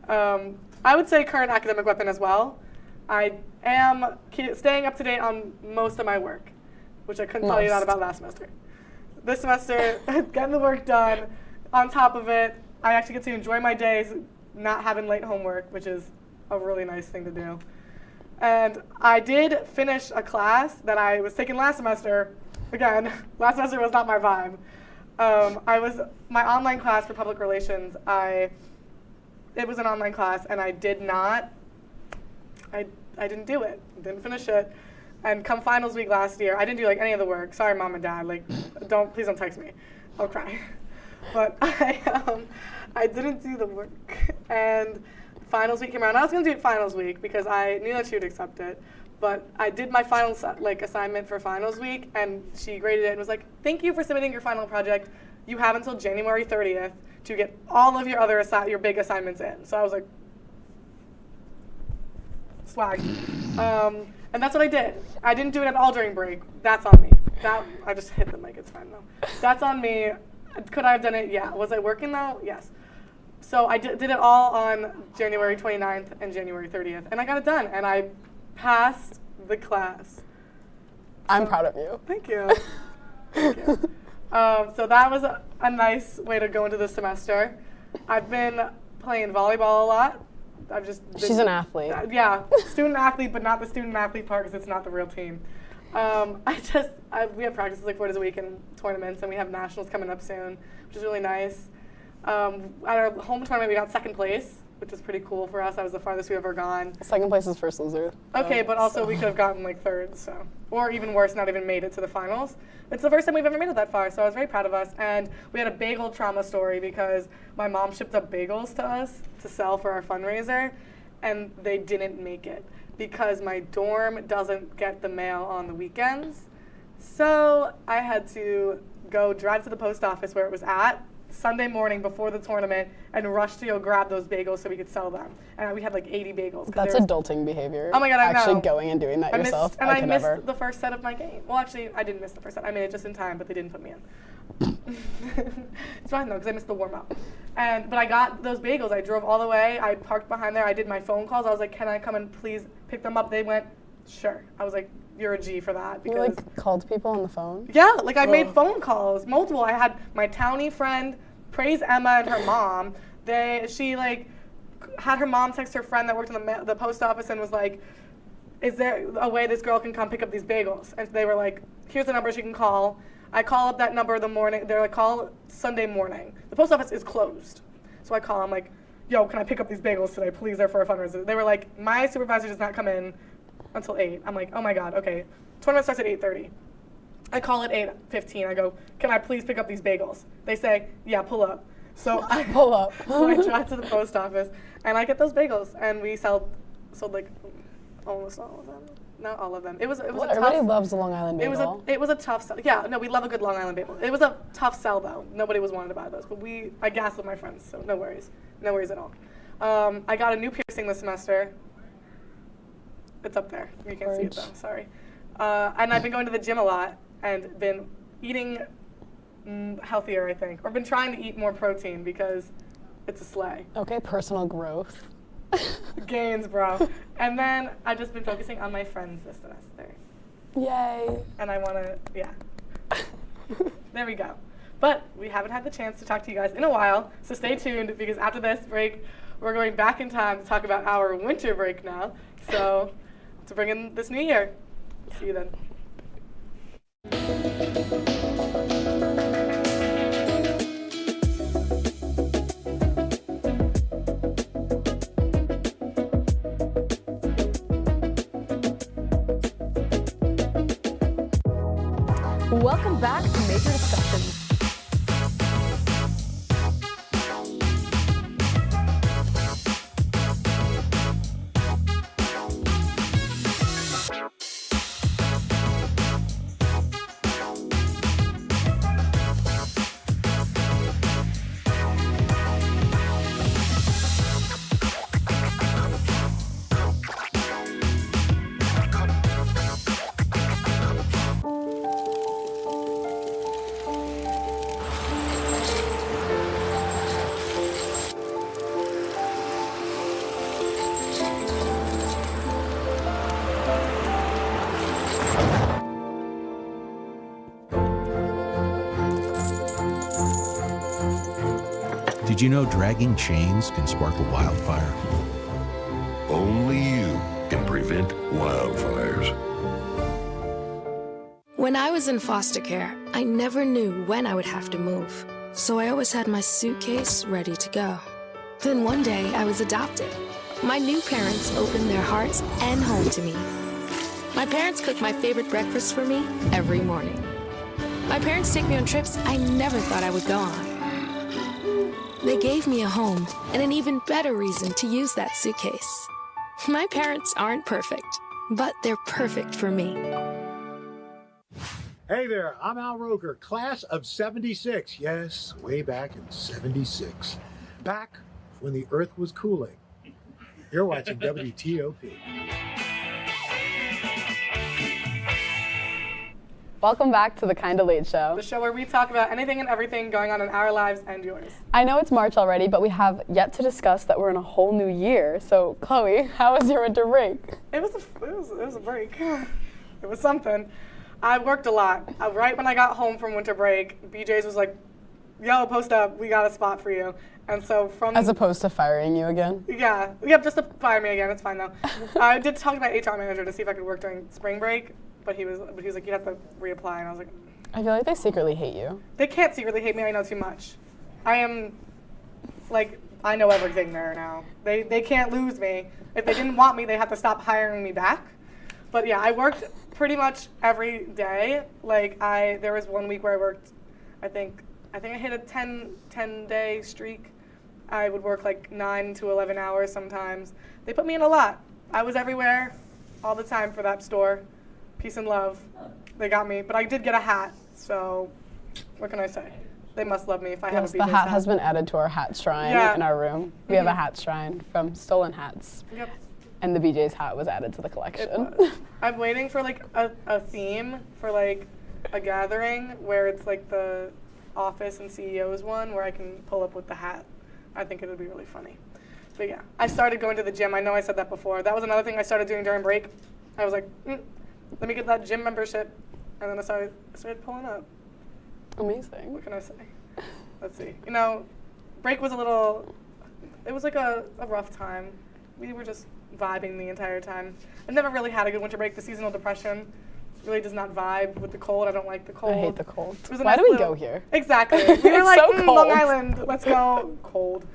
I would say current academic weapon as well. I am staying up to date on most of my work, which I couldn't tell you that about last semester. This semester, getting the work done. On top of it, I actually get to enjoy my days not having late homework, which is a really nice thing to do. And I did finish a class that I was taking last semester. Again, last semester was not my vibe. My online class for public relations, it was an online class, and I didn't do it. Didn't finish it. And come finals week last year, I didn't do like any of the work. Sorry, Mom and Dad. Like, please don't text me. I'll cry. But I didn't do the work. And finals week came around. I was going to do it finals week because I knew that she would accept it. But I did my final assignment for finals week, and she graded it and was like, "Thank you for submitting your final project. You have until January 30th to get all of your big assignments in." So I was like, swag. And that's what I did. I didn't do it at all during break. That's on me. I just hit the mic. It's fine though. That's on me. Could I have done it? Yeah. Was I working though? Yes. So I did it all on January 29th and January 30th, and I got it done, and I passed the class. I'm proud of you. Thank you. Thank you. So that was a nice way to go into the semester. I've been playing volleyball a lot. She's an athlete. Yeah, student athlete, but not the student athlete part because it's not the real team. We have practices like 4 days a week and tournaments, and we have nationals coming up soon, which is really nice. At our home tournament, we got second place, which was pretty cool for us. That was the farthest we've ever gone. Second place is first loser. Okay, but also we could have gotten like third, so. Or even worse, not even made it to the finals. It's the first time we've ever made it that far, so I was very proud of us. And we had a bagel trauma story because my mom shipped up bagels to us to sell for our fundraiser, and they didn't make it because my dorm doesn't get the mail on the weekends. So I had to go drive to the post office where it was at Sunday morning before the tournament and rush to go grab those bagels so we could sell them. And we had like 80 bagels. That's adulting behavior. Oh my God, I know. Actually going and doing that yourself. I missed the first set of my game. Well, actually, I didn't miss the first set. I made it just in time, but they didn't put me in. It's fine though, because I missed the warm up. But I got those bagels. I drove all the way. I parked behind there. I did my phone calls. I was like, "Can I come and please pick them up?" They went, "Sure." I was like, "You're a G for that." Because you called people on the phone? Yeah, I made phone calls, multiple. I had my townie friend praise Emma and her mom. She had her mom text her friend that worked in the post office and was like, "Is there a way this girl can come pick up these bagels?" And they were like, "Here's the number she can call." I call up that number in the morning. They're like, "Call Sunday morning." The post office is closed. So I call. I'm like, "Yo, can I pick up these bagels today? Please, they're for a fundraiser." They were like, "My supervisor does not come in until 8. I'm like, "Oh my God, okay." Tournament starts at 8:30. I call at 8:15. I go, "Can I please pick up these bagels?" They say, "Yeah, pull up." So I pull up. So I drive to the post office and I get those bagels, and we sold like almost all of them. Not all of them. It was everybody loves the Long Island bagel. It was a tough sell. Yeah, no, we love a good Long Island bagel. It was a tough sell though. Nobody was wanting to buy those, but I gassed with my friends, so no worries at all. I got a new piercing this semester. It's up there. You can't see it though. Sorry. And I've been going to the gym a lot and been eating healthier, I think, or been trying to eat more protein because it's a sleigh. Okay, personal growth. Gains, bro. And then I've just been focusing on my friends this semester. Yay. And I want to, yeah. There we go. But we haven't had the chance to talk to you guys in a while, so stay tuned because after this break, we're going back in time to talk about our winter break now. So to bring in this new year. See you then. Welcome back to Major Discussions. Did you know dragging chains can spark a wildfire? Only you can prevent wildfires. When I was in foster care, I never knew when I would have to move. So I always had my suitcase ready to go. Then one day I was adopted. My new parents opened their hearts and home to me. My parents cook my favorite breakfast for me every morning. My parents take me on trips I never thought I would go on. They gave me a home and an even better reason to use that suitcase. My parents aren't perfect, but they're perfect for me. Hey there, I'm Al Roker, class of 76. Yes, way back in 76. Back when the earth was cooling. You're watching WTOP. Welcome back to the Kinda Late Show. The show where we talk about anything and everything going on in our lives and yours. I know it's March already, but we have yet to discuss that we're in a whole new year. So, Chloe, how was your winter break? It was a break. It was something. I worked a lot. Right when I got home from winter break, BJ's was like, yo, post up, we got a spot for you. And so from... As opposed to firing you again? Yeah, yep, just to fire me again, it's fine though. I did talk to my HR manager to see if I could work during spring break, but he was like, you have to reapply, and I was like... I feel like they secretly hate you. They can't secretly hate me, I know too much. I am, like, I know everything there now. They can't lose me. If they didn't want me, they have to stop hiring me back. But yeah, I worked pretty much every day. Like, there was 1 week where I worked, I think I hit a 10-day streak. I would work like 9 to 11 hours sometimes. They put me in a lot. I was everywhere all the time for that store. Peace and love. They got me, but I did get a hat, so what can I say? They must love me if I have a BJ's the hat has been added to our hat shrine in our room. We have a hat shrine from stolen hats. Yep. And the BJ's hat was added to the collection. I'm waiting for like a theme for like a gathering where it's like the office and CEOs one where I can pull up with the hat. I think it would be really funny. But yeah, I started going to the gym. I know I said that before. That was another thing I started doing during break. I was like, let me get that gym membership. And then I started pulling up. Amazing. What can I say? Let's see. You know, break was it was like a rough time. We were just vibing the entire time. I've never really had a good winter break. The seasonal depression really does not vibe with the cold. I don't like the cold. I hate the cold. Why do we go here? Exactly. We were like, so cold. Long Island, let's go cold.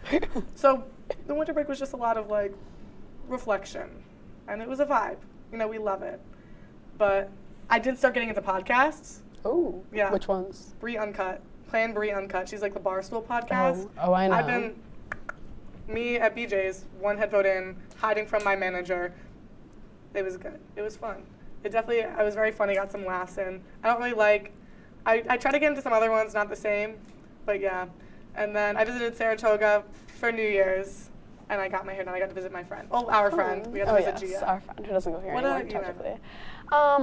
So the winter break was just a lot of like reflection. And it was a vibe. You know, we love it. But I did start getting into podcasts. Oh, yeah. Which ones? Bree Uncut. Plan Bree Uncut. She's like the Barstool podcast. Oh, I know. I've been, me at BJ's, one headphone in, hiding from my manager. It was good. It was fun. I was very funny, got some laughs in. I don't really like, I try to get into some other ones, not the same, but yeah. And then I visited Saratoga for New Year's, and I got my hair done. I got to visit my friend. Oh, our friend. We got to visit yes, Gia. our friend who doesn't go here What anymore, about you, technically.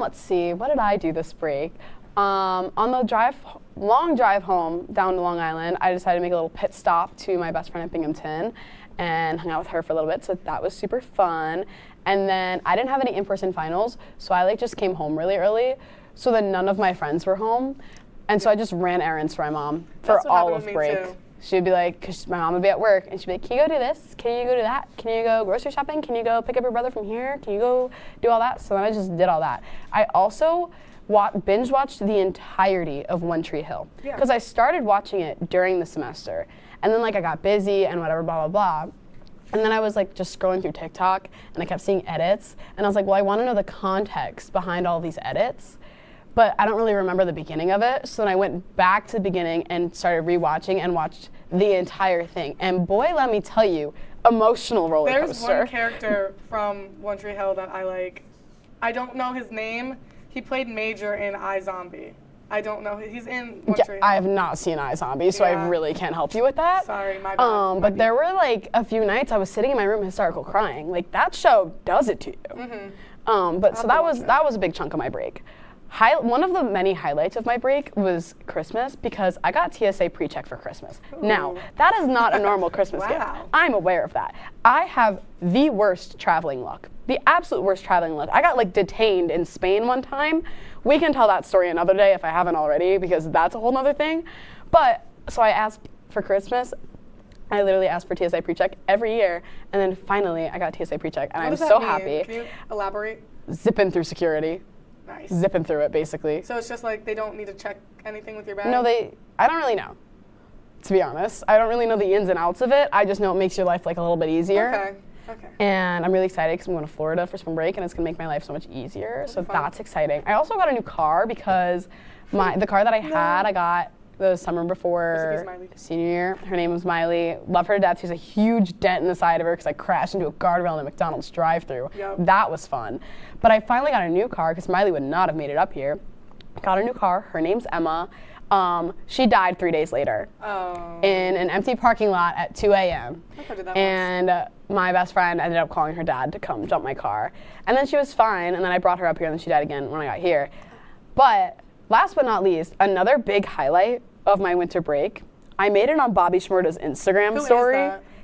Let's see, what did I do this break? On the long drive home down to Long Island, I decided to make a little pit stop to my best friend at Binghamton and hung out with her for a little bit, so that was super fun. And then I didn't have any in-person finals, so I just came home really early, so then none of my friends were home. And so I just ran errands for my mom for all of break. She'd be like, because my mom would be at work, and she'd be like, can you go do this? Can you go do that? Can you go grocery shopping? Can you go pick up your brother from here? Can you go do all that? So then I just did all that. I also binge watched the entirety of One Tree Hill, because I started watching it during the semester, and then I got busy and whatever, blah, blah, blah. And then I was just scrolling through TikTok, and I kept seeing edits, and I was like, well, I want to know the context behind all these edits. But I don't really remember the beginning of it, so then I went back to the beginning and started rewatching and watched the entire thing. And boy, let me tell you, emotional roller coaster. There's one character from One Tree Hill that I like. I don't know his name. He played Major in iZombie. I don't know. He's in One Tree Hill. I have not seen iZombie, so I really can't help you with that. Sorry, my bad. But there were a few nights I was sitting in my room hysterical crying. That show does it to you. Mm-hmm. But so that was a big chunk of my break. One of the many highlights of my break was Christmas, because I got TSA pre-check for Christmas. Ooh. Now, that is not a normal Christmas gift. I'm aware of that. I have the worst traveling luck, the absolute worst traveling luck. I got detained in Spain one time. We can tell that story another day if I haven't already, because that's a whole nother thing. But, so I asked for Christmas. I literally asked for TSA pre-check every year, and then finally I got TSA pre-check, and I'm so happy. Can you elaborate? Zipping through security. Nice. Zipping through it, basically. So it's just they don't need to check anything with your bag? No, I don't really know, to be honest. I don't really know the ins and outs of it. I just know it makes your life a little bit easier. Okay. And I'm really excited because I'm going to Florida for spring break, and it's going to make my life so much easier. So that's exciting. I also got a new car, because the car that I had, I got the summer before senior year. Her name was Miley. Love her to death. She's a huge dent in the side of her because I crashed into a guardrail in a McDonald's drive-thru. That was fun. But I finally got a new car because Miley would not have made it up here. Got a new car. Her name's Emma. She died 3 days later in an empty parking lot at 2 a.m. And my best friend ended up calling her dad to come jump my car. And then she was fine, and then I brought her up here, and then she died again when I got here. But last but not least, another big highlight of my winter break, I made it on Bobby Shmurda's Instagram story.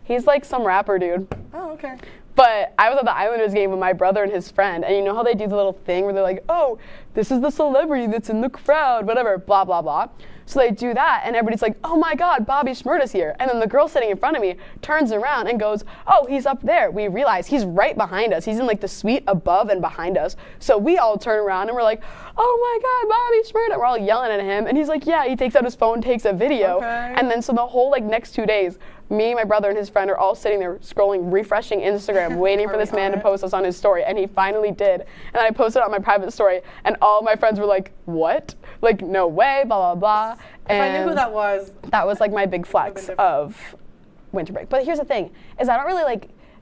Is that? He's some rapper dude. Oh, okay. But I was at the Islanders game with my brother and his friend, and you know how they do the little thing where they're like, oh, this is the celebrity that's in the crowd, whatever, blah, blah, blah. So they do that, and everybody's like, oh my God, Bobby Shmurda's here. And then the girl sitting in front of me turns around and goes, oh, he's up there. We realize he's right behind us. He's in the suite above and behind us. So we all turn around and we're like, oh my God, Bobby Shmurda. We're all yelling at him, and he's like, yeah, he takes out his phone, takes a video. And then so the whole next 2 days, me, my brother, and his friend are all sitting there scrolling, refreshing Instagram, waiting for this man to post us on his story, and he finally did. And I posted it on my private story, and all my friends were like, what? No way, blah, blah, blah. If I knew who that was my big flex of winter break. But here's the thing, is I don't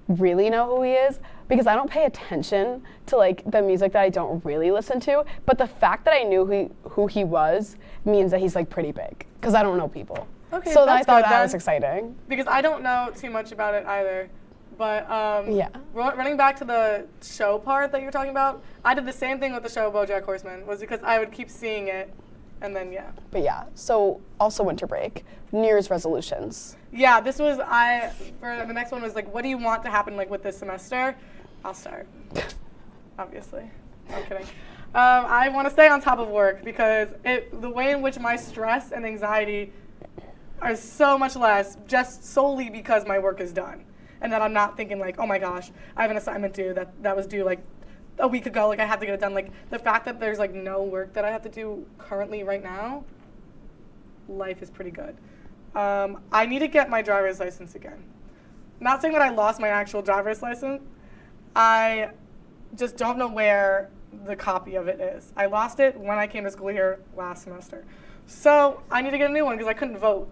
really know who he is, because I don't pay attention to the music that I don't really listen to. But the fact that I knew who he was means that he's pretty big, because I don't know people. Okay, so I thought that was exciting. Because I don't know too much about it either. But running back to the show part that you were talking about, I did the same thing with the show BoJack Horseman, was because I would keep seeing it, and then But so also winter break, New Year's resolutions. Yeah, this was, for the next one was what do you want to happen with this semester? I'll start, obviously. I'm kidding. I want to stay on top of work, because the way in which my stress and anxiety are so much less just solely because my work is done. And that I'm not thinking oh my gosh, I have an assignment due that was due a week ago, I had to get it done. The fact that there's no work that I have to do currently right now, life is pretty good. I need to get my driver's license again. Not saying that I lost my actual driver's license. I just don't know where the copy of it is. I lost it when I came to school here last semester. So I need to get a new one because I couldn't vote.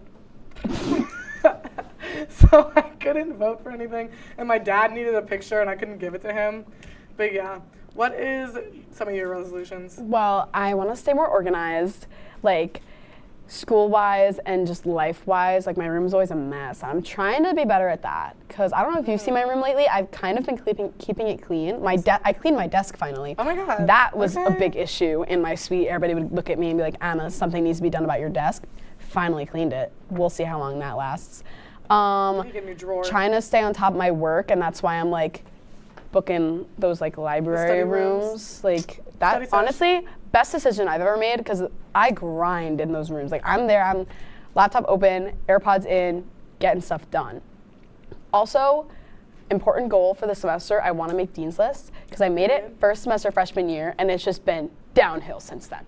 So I couldn't vote for anything, and my dad needed a picture and I couldn't give it to him. But yeah, what is some of your resolutions? Well, I want to stay more organized. school-wise and just life-wise, like my room's always a mess. I'm trying to be better at that because I don't know if you've seen my room lately. I've kind of been keeping it clean. I cleaned my desk finally. Oh my God. That was a big issue in my suite. Everybody would look at me and be like, Anna, something needs to be done about your desk. Finally cleaned it. We'll see how long that lasts. Trying to stay on top of my work, and that's why I'm like booking those like library rooms. Like that, honestly, best decision I've ever made because I grind in those rooms. Like I'm there, I'm laptop open, AirPods in, getting stuff done. Also, important goal for the semester, I want to make Dean's List because I made it first semester freshman year and it's just been downhill since then.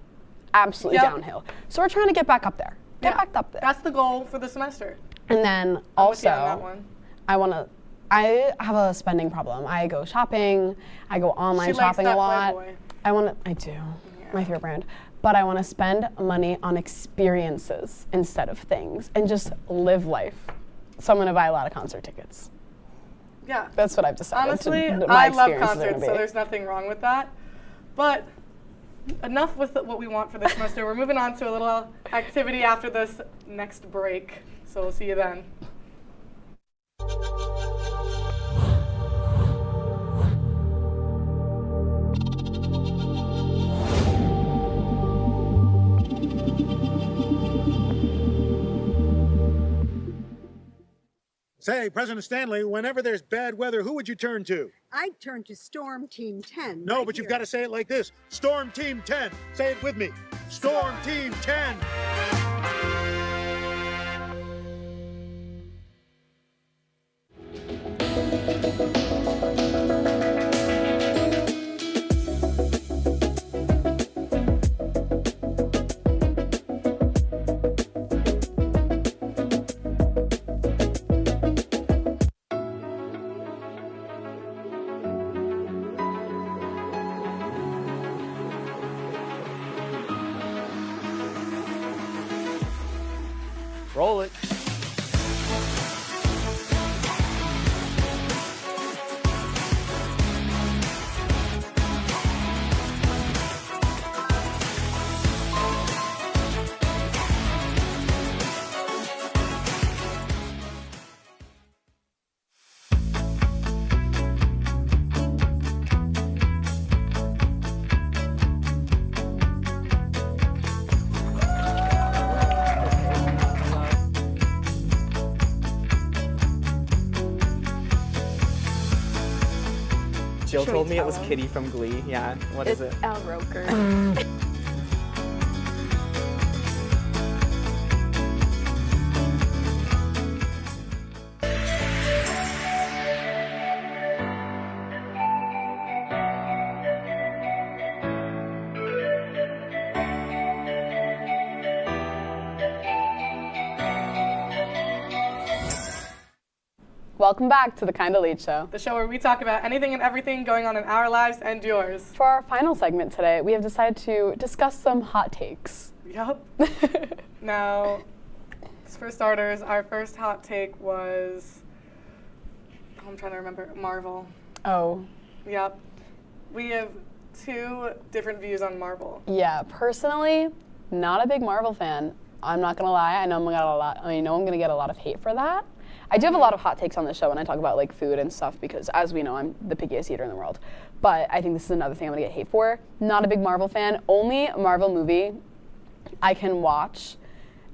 Absolutely downhill. So we're trying to get back up there. Get back up there. That's the goal for the semester. And then also, I have a spending problem. I go shopping, I go online shopping a lot. I do, my favorite brand. But I want to spend money on experiences instead of things and just live life. So I'm going to buy a lot of concert tickets. Yeah. That's what I've decided. Honestly, I love concerts, so there's nothing wrong with that. But enough with what we want for this semester. We're moving on to a little activity after this next break. So we'll see you then. Say, President Stanley, whenever there's bad weather, who would you turn to? I'd turn to Storm Team 10. No, but you've got to say it like this. Storm Team 10. Say it with me. Storm Team 10. Roll it. Jill told me it was Kitty from Glee. Yeah, what is it? It's Al Roker. Welcome back to the Kinda Late Show. The show where we talk about anything and everything going on in our lives and yours. For our final segment today, we have decided to discuss some hot takes. Yep. Now, for starters, our first hot take was, I'm trying to remember, Marvel. Oh. Yep. We have two different views on Marvel. Yeah, personally, not a big Marvel fan. I'm not gonna lie. I know I'm gonna get a lot of hate for that. I do have a lot of hot takes on this show when I talk about like food and stuff because, as we know, I'm the pickiest eater in the world. But I think this is another thing I'm gonna get hate for. Not a big Marvel fan. Only Marvel movie I can watch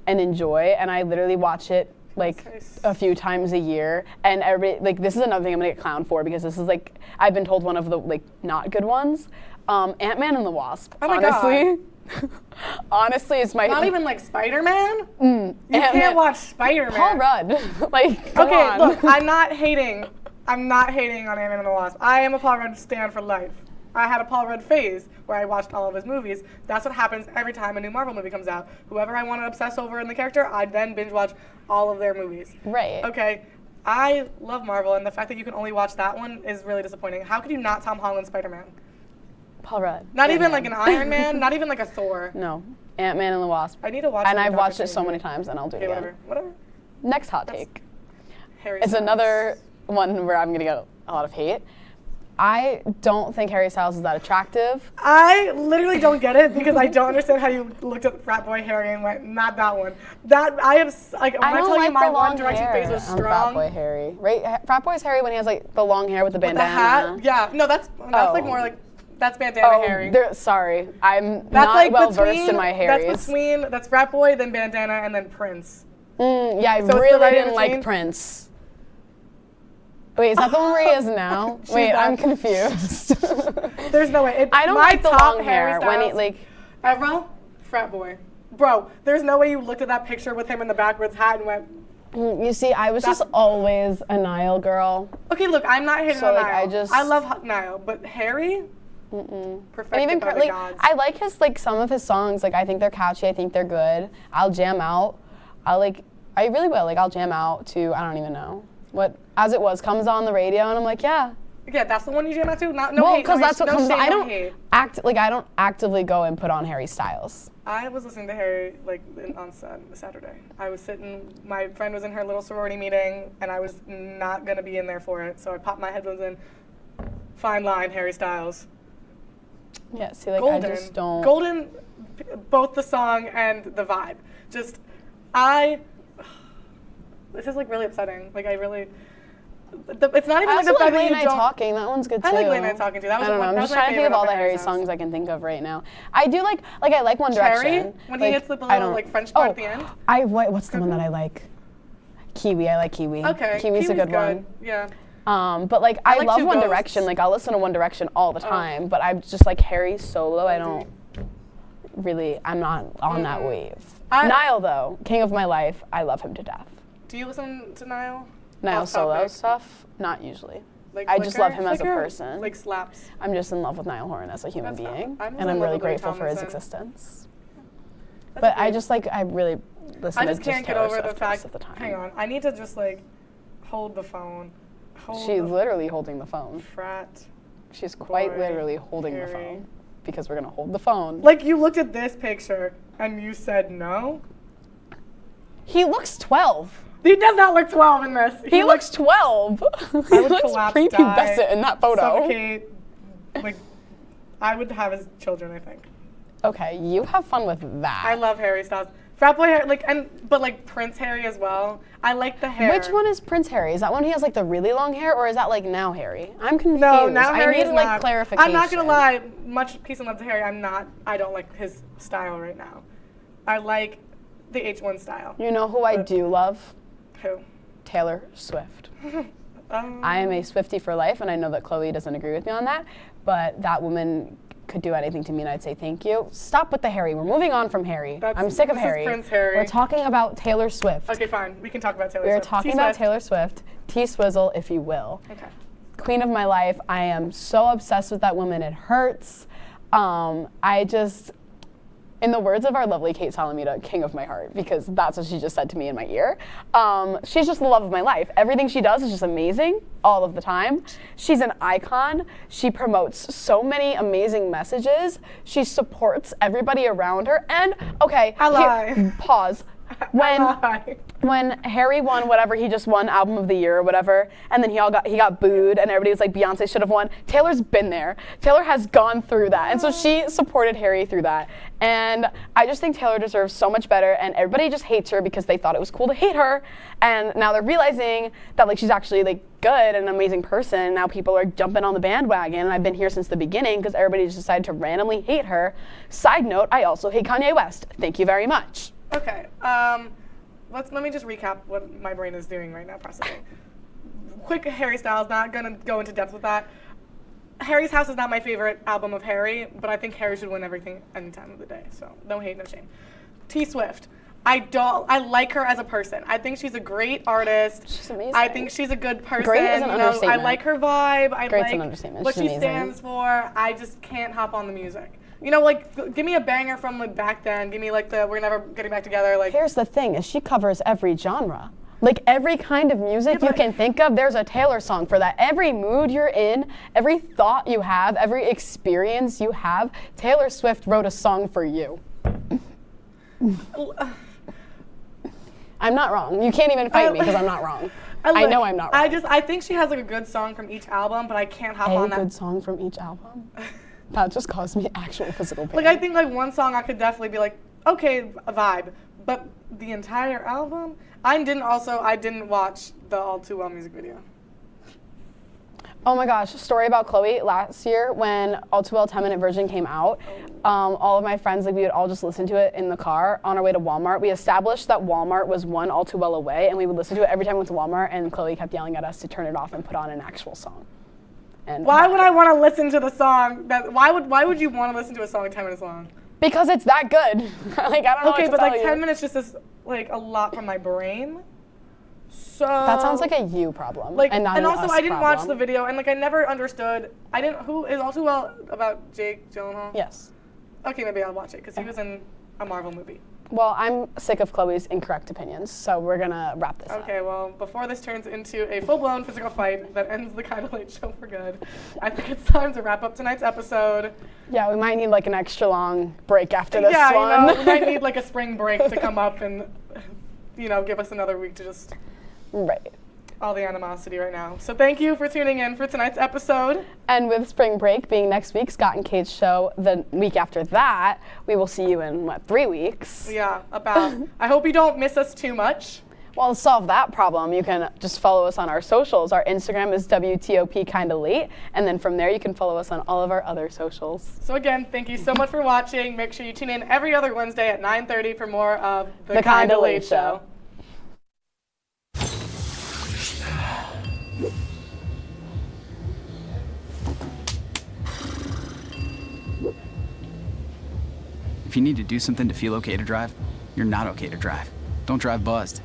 and enjoy, and I literally watch it like a few times a year. And this is another thing I'm gonna get clowned for because this is like I've been told one of the like not good ones. Ant-Man and the Wasp. Oh my honestly. God. Honestly, it's my not even like Spider-Man. You can't watch Spider-Man. Paul Rudd, like come okay, on. look, I'm not hating on Ant-Man and the Wasp. I am a Paul Rudd stan for life. I had a Paul Rudd phase where I watched all of his movies. That's what happens every time a new Marvel movie comes out. Whoever I want to obsess over in the character, I then binge watch all of their movies. Right. Okay. I love Marvel, and the fact that you can only watch that one is really disappointing. How could you not Tom Holland Spider-Man? Paul Rudd. Not even like an Iron Man, not even like a Thor. No. Ant-Man and the Wasp. I need to watch and it. I've watched it so many times, and I'll do it again. Whatever. Next hot take. Harry It's Styles. another one where I'm going to get a lot of hate. I don't think Harry Styles is that attractive. I literally don't get it because I don't understand how you looked at Frat Boy Harry and went, not that one. That I have like when I don't tell like you my the One long Direction hair phase was on strong. Frat Boy Harry, right? Frat Boy's Harry when he has like the long hair with the With bandana. the hat, yeah. No, that's like more like that's bandana Harry. Sorry, I'm That's not like well between, versed in my Harrys. That's Frat Boy, then bandana, and then Prince. Yeah, I So it's the really right in didn't like between? Prince. Wait, is that the one where he is now? Wait, I'm confused. There's no way. I don't my like the top long Harry hair when he Styles like. ever, Frat Boy. Bro, there's no way you looked at that picture with him in the backwards hat and went. You see, I was just always a Niall girl. Okay, look, I'm not hating So, on like, Niall. I love Niall, but Harry. Perfected And even by the like gods. I like his like some of his songs. Like I think they're catchy. I think they're good. I'll jam out. I really will. Like I'll jam out to I don't even know what As It Was comes on the radio and I'm like yeah. Yeah, that's the one you jam out to. No Well, hate, because no that's what hate, comes no on. shade, I no don't hate. I don't actively go and put on Harry Styles. I was listening to Harry on Saturday. I was sitting. My friend was in her little sorority meeting, and I was not gonna be in there for it. So I popped my headphones in. Fine line, Harry Styles. Yeah, see, like Golden. I just don't. Golden, both the song and the vibe. Just, this is like really upsetting. Like I really, it's not even I like also the fact like that Late you Night don't. Talking. That one's good too. I like Late Night Talking too. That was I don't know. one, I'm that just was my trying to think of favorite all the of Harry Harry songs I can think of right now. I do like I like One Cherry, Direction. when he Like, hits the I little don't- like French part at the end. What's the one that I like? Kiwi. I like Kiwi. Okay, Kiwi's a good one. Yeah. But like I I like love Two One Ghosts. Direction. Like I'll listen to One Direction all the time. But I'm just like Harry solo. I don't really. I'm not on that wave. Niall though, king of my life. I love him to death. Do you listen to Niall? Niall Off solo topic. stuff, not usually. Like I just love him as a Flicker? person. Like slaps. I'm just in love with Niall Horan as a human That's being, fine. I'm and in I'm love really with Lily grateful for his Tomlinson. existence. That's But I okay. just like I really listen I to just can't get Taylor over the Swift most fact. of the time. Hang on, I need to just like hold the phone. She's literally holding the phone. Frat. She's quite boy, literally holding the Harry. phone because we're gonna hold the phone. Like you looked at this picture and you said no. He looks 12. He does not look 12 in this. He looks 12. He I would looks collapse, prepubescent in that photo. Suffocate. Like, I would have his children, I think. Okay, you have fun with that. I love Harry Styles. Frat boy hair, but like Prince Harry as well. I like the hair. Which one is Prince Harry? Is that when he has like the really long hair, or is that like now Harry? I'm confused. No, now Harry I need is like not. clarification. I'm not gonna lie. Much peace and love to Harry. I don't like his style right now. I like the H1 style. You know who I do love? Who? Taylor Swift. I am a Swiftie for life, and I know that Chloe doesn't agree with me on that, but that woman could do anything to me, and I'd say thank you. Stop with the Harry. We're moving on from Harry. I'm sick of this is Harry. Prince Harry. We're talking about Taylor Swift. Okay, fine. We can talk about Taylor We're Swift. talking T-Swift. about Taylor Swift, T-Swizzle, if you will. Okay. Queen of my life. I am so obsessed with that woman. It hurts. I just, in the words of our lovely Kate Salamita, king of my heart, because that's what she just said to me in my ear. She's just the love of my life. Everything she does is just amazing all of the time. She's an icon. She promotes so many amazing messages. She supports everybody around her. And, okay, pause. When Harry won whatever he just won, album of the year or whatever, and then he got booed and everybody was like, Beyonce should have won. Taylor's been there. Taylor has gone through that, and so she supported Harry through that. And I just think Taylor deserves so much better, and everybody just hates her because they thought it was cool to hate her, and now they're realizing that like she's actually like good and an amazing person. And now people are jumping on the bandwagon, and I've been here since the beginning because everybody just decided to randomly hate her. Side note, I also hate Kanye West. Thank you very much. Okay. Let me just recap what my brain is doing right now, processing. Quick Harry Styles, not gonna go into depth with that. Harry's House is not my favorite album of Harry, but I think Harry should win everything any time of the day. So no hate, no shame. T Swift. I like her as a person. I think she's a great artist. She's amazing. I think she's a good person. Great is an You know, understatement. I like her vibe. I Great's an like understatement. what She's she amazing. stands for. I just can't hop on the music. You know, like, give me a banger from like back then. Give me like the We're Never Getting Back Together. Like, here's the thing: is she covers every genre. Like every kind of music you can think of, there's a Taylor song for that. Every mood you're in, every thought you have, every experience you have, Taylor Swift wrote a song for you. I'm not wrong. You can't even fight me because I'm not wrong. I know I'm not right. I think she has like a good song from each album, but I can't hop on that. A good song from each album? That just caused me actual physical pain. Like, I think like one song I could definitely be like, okay, a vibe. But the entire album? I didn't watch the All Too Well music video. Oh my gosh, story about Chloe. Last year when All Too Well 10-minute version came out, all of my friends, like we would all just listen to it in the car on our way to Walmart. We established that Walmart was one All Too Well away, and we would listen to it every time we went to Walmart, and Chloe kept yelling at us to turn it off and put on an actual song. And why would I want to listen to the song? Why would you want to listen to a song 10 minutes long? Because it's that good. Like, I don't know what to but tell like you. 10 minutes just is like a lot from my brain. So that sounds like a you problem, like, and not and an also us I didn't problem. watch the video, and like I never understood. Who is All Too Well about Jake Gyllenhaal? Yes. Okay, maybe I'll watch it because he was in a Marvel movie. Well, I'm sick of Chloe's incorrect opinions, so we're gonna wrap this up. Okay, well, before this turns into a full-blown physical fight that ends the Kinda Late show for good, I think it's time to wrap up tonight's episode. Yeah, we might need like an extra long break after this one. one. We might need like a spring break to come up and, give us another week to just all the animosity right now. So thank you for tuning in for tonight's episode. And with spring break being next week, Scott and Kate's show the week after that, we will see you in, 3 weeks? Yeah, about. I hope you don't miss us too much. Well, to solve that problem, you can just follow us on our socials. Our Instagram is WTOP Kinda Late, and then from there you can follow us on all of our other socials. So again, thank you so much for watching. Make sure you tune in every other Wednesday at 9:30 for more of The Kinda Late Show. If you need to do something to feel okay to drive, you're not okay to drive. Don't drive buzzed.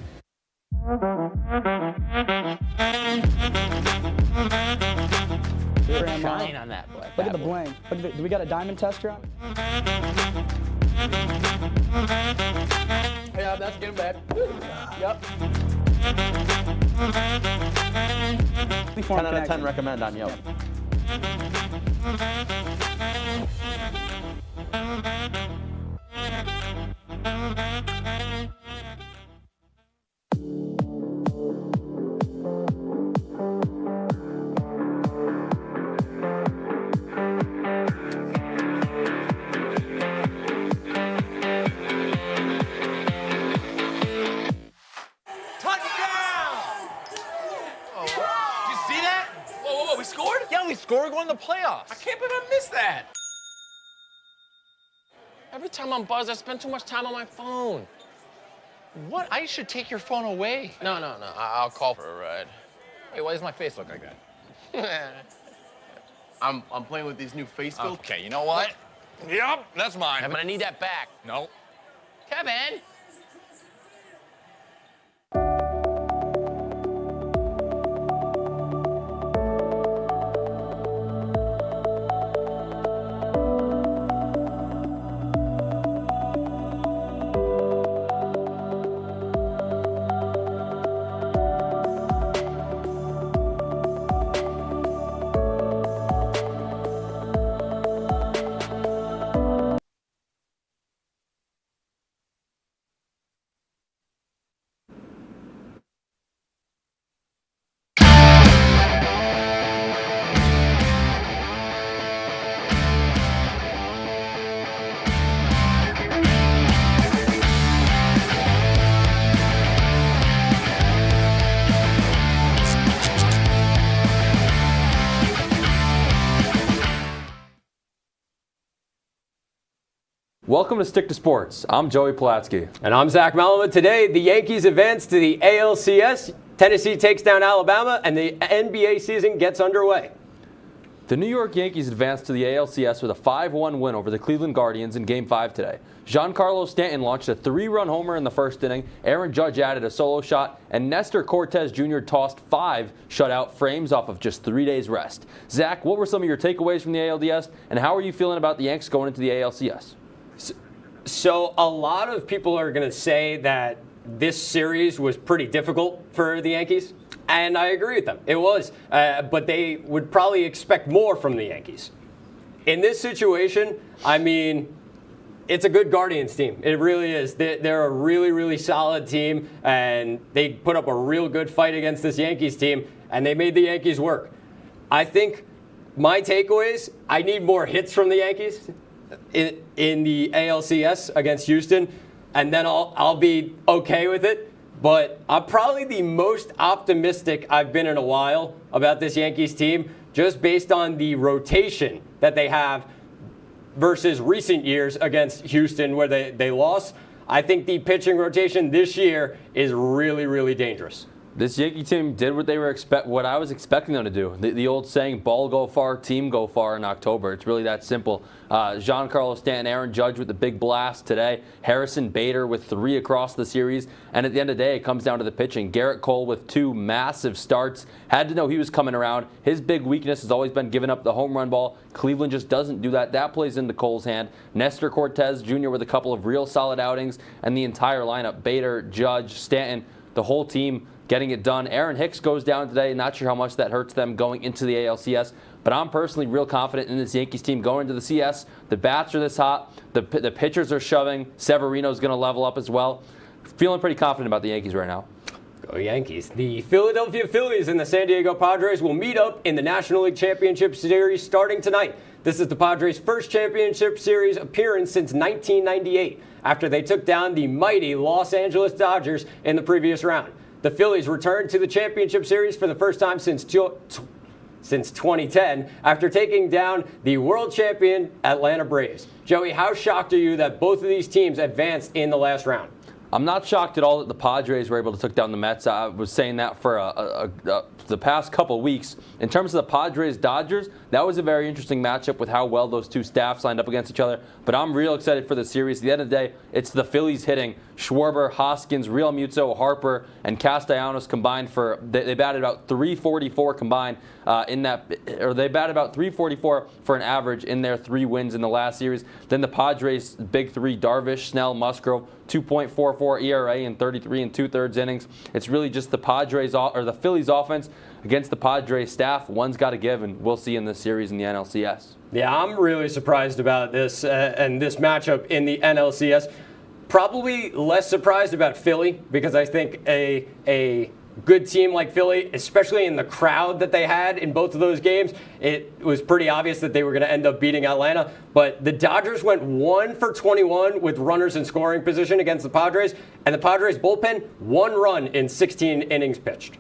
Shine on that boy. Look at the bling. Look at do we got a diamond tester on? Yeah, that's getting bad. Yep. 10 out of 10 recommend on Yelp. We're going to the playoffs. I can't believe I missed that. Every time I'm buzzed, I spend too much time on my phone. What? I should take your phone away. No. I'll call for a ride. Hey, why does my face look like that? I'm playing with these new face filters. Okay, you know what? Yep, that's mine. I'm gonna need that back. No. Kevin! Welcome to Stick to Sports. I'm Joey Pulatsky. And I'm Zach Malamuth. Today, the Yankees advance to the ALCS. Tennessee takes down Alabama, and the NBA season gets underway. The New York Yankees advanced to the ALCS with a 5-1 win over the Cleveland Guardians in Game 5 today. Giancarlo Stanton launched a 3-run homer in the first inning, Aaron Judge added a solo shot, and Nestor Cortez Jr. tossed 5 shutout frames off of just 3 days rest. Zach, what were some of your takeaways from the ALDS, and how are you feeling about the Yanks going into the ALCS? So a lot of people are going to say that this series was pretty difficult for the Yankees, and I agree with them. It was, but they would probably expect more from the Yankees. In this situation, I mean, it's a good Guardians team. It really is. They're a really, really solid team, and they put up a real good fight against this Yankees team, and they made the Yankees work. I think my takeaways, I need more hits from the Yankees in the ALCS against Houston, and then I'll be okay with it. But I'm probably the most optimistic I've been in a while about this Yankees team, just based on the rotation that they have versus recent years against Houston where they lost. I think the pitching rotation this year is really, really dangerous. This Yankee team did what I was expecting them to do. The old saying, ball go far, team go far in October. It's really that simple. Giancarlo Stanton, Aaron Judge with the big blast today. Harrison Bader with 3 across the series. And at the end of the day, it comes down to the pitching. Garrett Cole with 2 massive starts. Had to know he was coming around. His big weakness has always been giving up the home run ball. Cleveland just doesn't do that. That plays into Cole's hand. Nestor Cortez Jr. with a couple of real solid outings. And the entire lineup, Bader, Judge, Stanton, the whole team getting it done. Aaron Hicks goes down today. Not sure how much that hurts them going into the ALCS, but I'm personally real confident in this Yankees team going into the CS. The bats are this hot. The pitchers are shoving. Severino's going to level up as well. Feeling pretty confident about the Yankees right now. Go Yankees. The Philadelphia Phillies and the San Diego Padres will meet up in the National League Championship Series starting tonight. This is the Padres' first championship series appearance since 1998, after they took down the mighty Los Angeles Dodgers in the previous round. The Phillies returned to the championship series for the first time since 2010 after taking down the world champion Atlanta Braves. Joey, how shocked are you that both of these teams advanced in the last round? I'm not shocked at all that the Padres were able to take down the Mets. I was saying that for the past couple weeks. In terms of the Padres-Dodgers, that was a very interesting matchup with how well those two staffs lined up against each other. But I'm real excited for the series. At the end of the day, it's the Phillies hitting. Schwarber, Hoskins, Realmuto, Harper, and Castellanos combined for, they batted about 344 combined they batted about 344 for an average in their 3 wins in the last series. Then the Padres' big 3, Darvish, Snell, Musgrove, 2.44 ERA in 33 2/3 innings. It's really just the Phillies offense against the Padres staff. One's got to give, and we'll see in this series in the NLCS. Yeah, I'm really surprised about this and this matchup in the NLCS. Probably less surprised about Philly, because I think a good team like Philly, especially in the crowd that they had in both of those games, it was pretty obvious that they were going to end up beating Atlanta. But the Dodgers went 1 for 21 with runners in scoring position against the Padres, and the Padres bullpen 1 run in 16 innings pitched.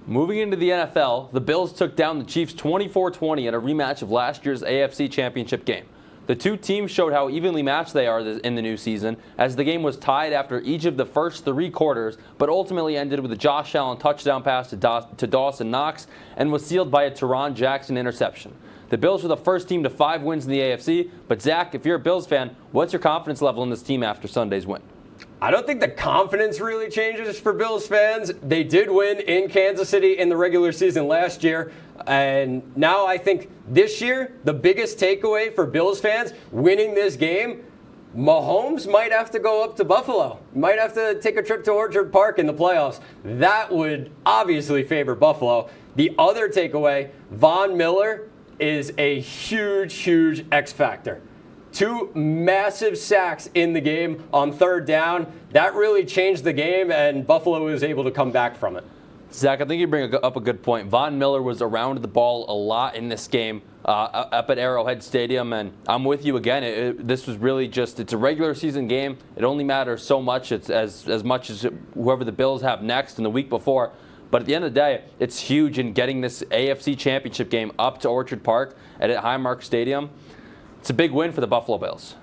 Moving into the NFL, the Bills took down the Chiefs 24-20 in a rematch of last year's AFC Championship game. The two teams showed how evenly matched they are in the new season, as the game was tied after each of the first 3 quarters, but ultimately ended with a Josh Allen touchdown pass to Dawson Knox and was sealed by a Teron Jackson interception. The Bills were the first team to 5 wins in the AFC, but Zach, if you're a Bills fan, what's your confidence level in this team after Sunday's win? I don't think the confidence really changes for Bills fans. They did win in Kansas City in the regular season last year. And now I think this year, the biggest takeaway for Bills fans winning this game, Mahomes might have to go up to Buffalo. Might have to take a trip to Orchard Park in the playoffs. That would obviously favor Buffalo. The other takeaway, Von Miller is a huge, huge X factor. 2 massive sacks in the game on 3rd down. That really changed the game, and Buffalo was able to come back from it. Zach, I think you bring up a good point. Von Miller was around the ball a lot in this game up at Arrowhead Stadium, and I'm with you again. This was really just, it's a regular season game. It only matters so much. It's as much as whoever the Bills have next and the week before. But at the end of the day, it's huge in getting this AFC Championship game up to Orchard Park at Highmark Stadium. It's a big win for the Buffalo Bills.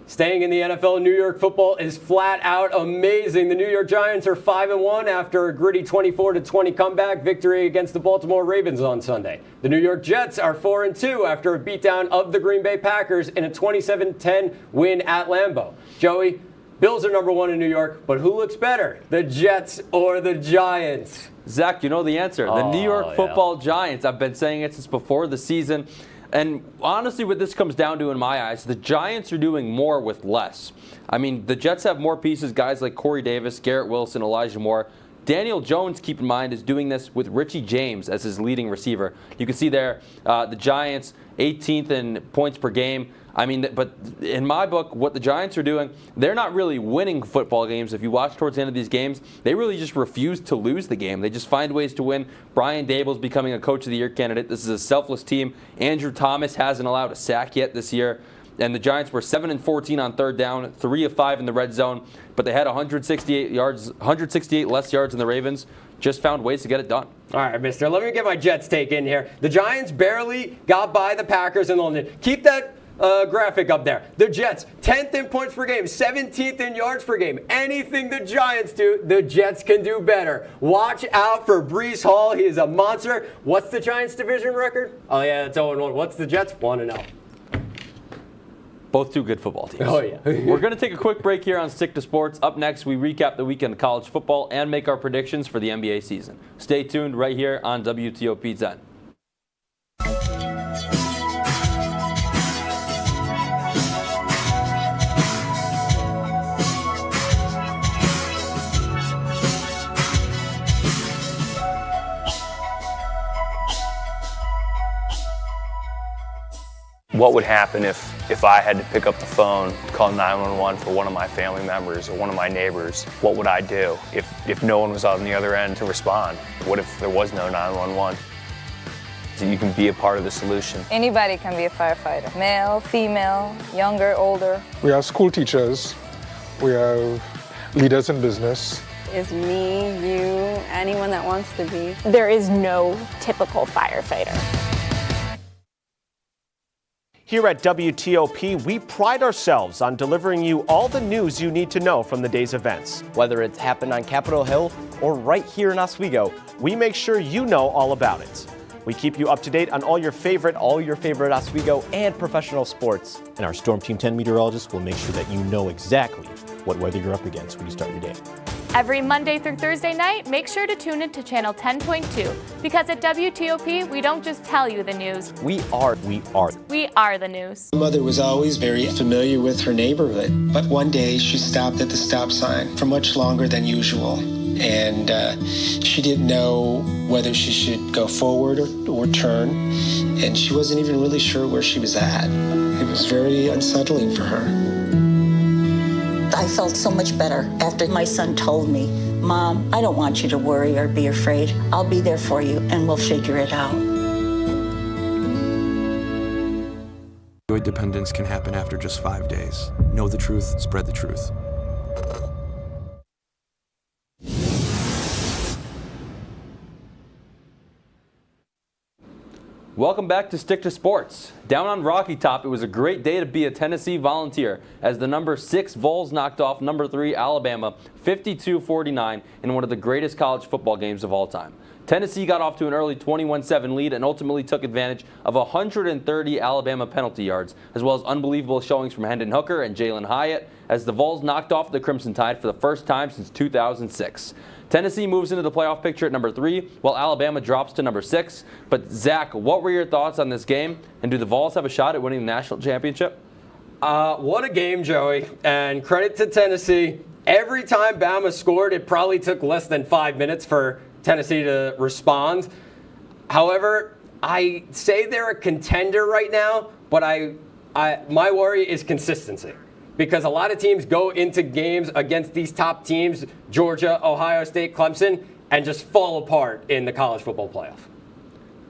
Staying in the NFL, New York football is flat out amazing. The New York Giants are 5-1 after a gritty 24-20 comeback victory against the Baltimore Ravens on Sunday. The New York Jets are 4-2 after a beatdown of the Green Bay Packers in a 27-10 win at Lambeau. Joey, Bills are number 1 in New York, but who looks better, the Jets or the Giants? Zach, you know the answer. The New York football Giants. I've been saying it since before the season. And honestly, what this comes down to in my eyes, the Giants are doing more with less. I mean, the Jets have more pieces, guys like Corey Davis, Garrett Wilson, Elijah Moore. Daniel Jones, keep in mind, is doing this with Richie James as his leading receiver. You can see there the Giants 18th in points per game. I mean, but in my book, what the Giants are doing, they're not really winning football games. If you watch towards the end of these games, they really just refuse to lose the game. They just find ways to win. Brian Daboll's becoming a Coach of the Year candidate. This is a selfless team. Andrew Thomas hasn't allowed a sack yet this year. And the Giants were 7-14 on third down, 3 of 5 in the red zone, but they had 168 less yards than the Ravens. Just found ways to get it done. All right, mister, let me get my Jets take in here. The Giants barely got by the Packers in London. Keep that graphic up there. The Jets, 10th in points per game, 17th in yards per game. Anything the Giants do, the Jets can do better. Watch out for Breece Hall. He is a monster. What's the Giants' division record? Oh, yeah, it's 0-1. What's the Jets? 1-0. Both two good football teams. Oh, yeah. We're going to take a quick break here on Stick to Sports. Up next, we recap the weekend of college football and make our predictions for the NBA season. Stay tuned right here on WTOP 10. What would happen if I had to pick up the phone, call 911 for one of my family members or one of my neighbors? What would I do if no one was on the other end to respond? What if there was no 911? So you can be a part of the solution. Anybody can be a firefighter. Male, female, younger, older. We have school teachers. We have leaders in business. Is me, you, anyone that wants to be. There is no typical firefighter. Here at WTOP, we pride ourselves on delivering you all the news you need to know from the day's events. Whether it's happened on Capitol Hill or right here in Oswego, we make sure you know all about it. We keep you up to date on all your favorite Oswego and professional sports. And our Storm Team 10 meteorologist will make sure that you know exactly what weather you're up against when you start your day. Every Monday through Thursday night, make sure to tune in to Channel 10.2, because at WTOP, we don't just tell you the news. We are the news. My mother was always very familiar with her neighborhood, but one day she stopped at the stop sign for much longer than usual. And she didn't know whether she should go forward or turn, and she wasn't even really sure where she was at. It was very unsettling for her. I felt so much better after my son told me, Mom, I don't want you to worry or be afraid. I'll be there for you and we'll figure it out. Opioid dependence can happen after just 5 days. Know the truth, spread the truth. Welcome back to Stick to Sports. Down on Rocky Top, it was a great day to be a Tennessee Volunteer as the number 6 Vols knocked off number 3 Alabama 52-49 in one of the greatest college football games of all time. Tennessee got off to an early 21-7 lead and ultimately took advantage of 130 Alabama penalty yards, as well as unbelievable showings from Hendon Hooker and Jalen Hyatt, as the Vols knocked off the Crimson Tide for the first time since 2006. Tennessee moves into the playoff picture at number 3, while Alabama drops to number 6. But Zach, what were your thoughts on this game, and do the Vols have a shot at winning the national championship? What a game, Joey, and credit to Tennessee. Every time Bama scored, it probably took less than 5 minutes for Tennessee to respond. However, I say they're a contender right now, but my worry is consistency. Because a lot of teams go into games against these top teams, Georgia, Ohio State, Clemson, and just fall apart in the college football playoff.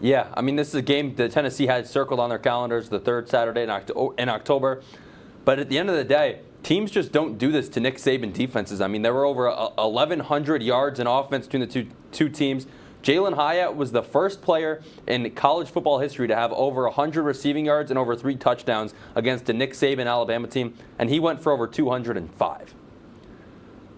Yeah, I mean, this is a game that Tennessee had circled on their calendars the third Saturday in October. But at the end of the day, teams just don't do this to Nick Saban defenses. I mean, there were over 1,100 yards in offense between the two teams. Jalen Hyatt was the first player in college football history to have over 100 receiving yards and over 3 touchdowns against a Nick Saban Alabama team, and he went for over 205.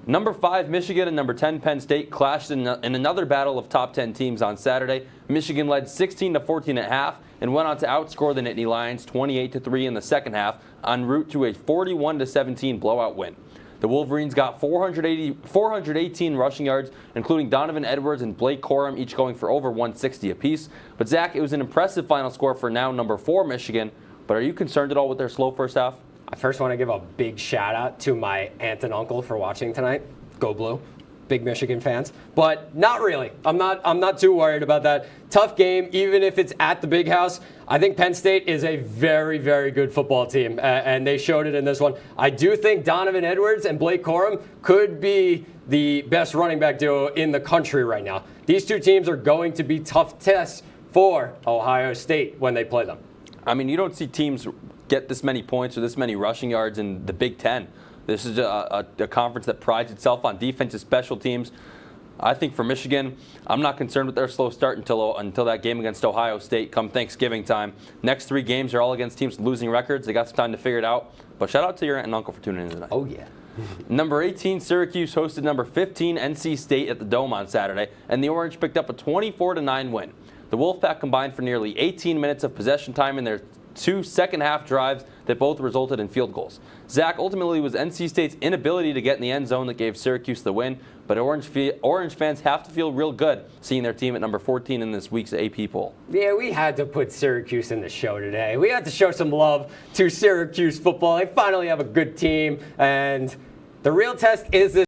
Number 5 Michigan and number 10 Penn State clashed in another battle of top 10 teams on Saturday. Michigan led 16-14 at half and went on to outscore the Nittany Lions 28-3 in the second half, en route to a 41-17 blowout win. The Wolverines got 418 rushing yards, including Donovan Edwards and Blake Corum, each going for over 160 apiece. But Zach, it was an impressive final score for now number 4 Michigan. But are you concerned at all with their slow first half? I first want to give a big shout out to my aunt and uncle for watching tonight. Go Blue. big Michigan fans, but not really. I'm not too worried about that. Tough game, even if it's at the Big House. I think Penn State is a very, very good football team, and they showed it in this one. I do think Donovan Edwards and Blake Corum could be the best running back duo in the country right now. These two teams are going to be tough tests for Ohio State when they play them. I mean, you don't see teams get this many points or this many rushing yards in the Big Ten. This is a conference that prides itself on defensive special teams. I think for Michigan, I'm not concerned with their slow start until that game against Ohio State come Thanksgiving time. Next 3 games are all against teams with losing records. They got some time to figure it out. But shout out to your aunt and uncle for tuning in tonight. Oh, yeah. Number 18, Syracuse hosted number 15, NC State at the Dome on Saturday, and the Orange picked up a 24-9 win. The Wolfpack combined for nearly 18 minutes of possession time in their 2 second-half drives that both resulted in field goals. Zach, ultimately, was NC State's inability to get in the end zone that gave Syracuse the win, but Orange fans have to feel real good seeing their team at number 14 in this week's AP poll. Yeah, we had to put Syracuse in the show today. We had to show some love to Syracuse football. They finally have a good team, and the real test is this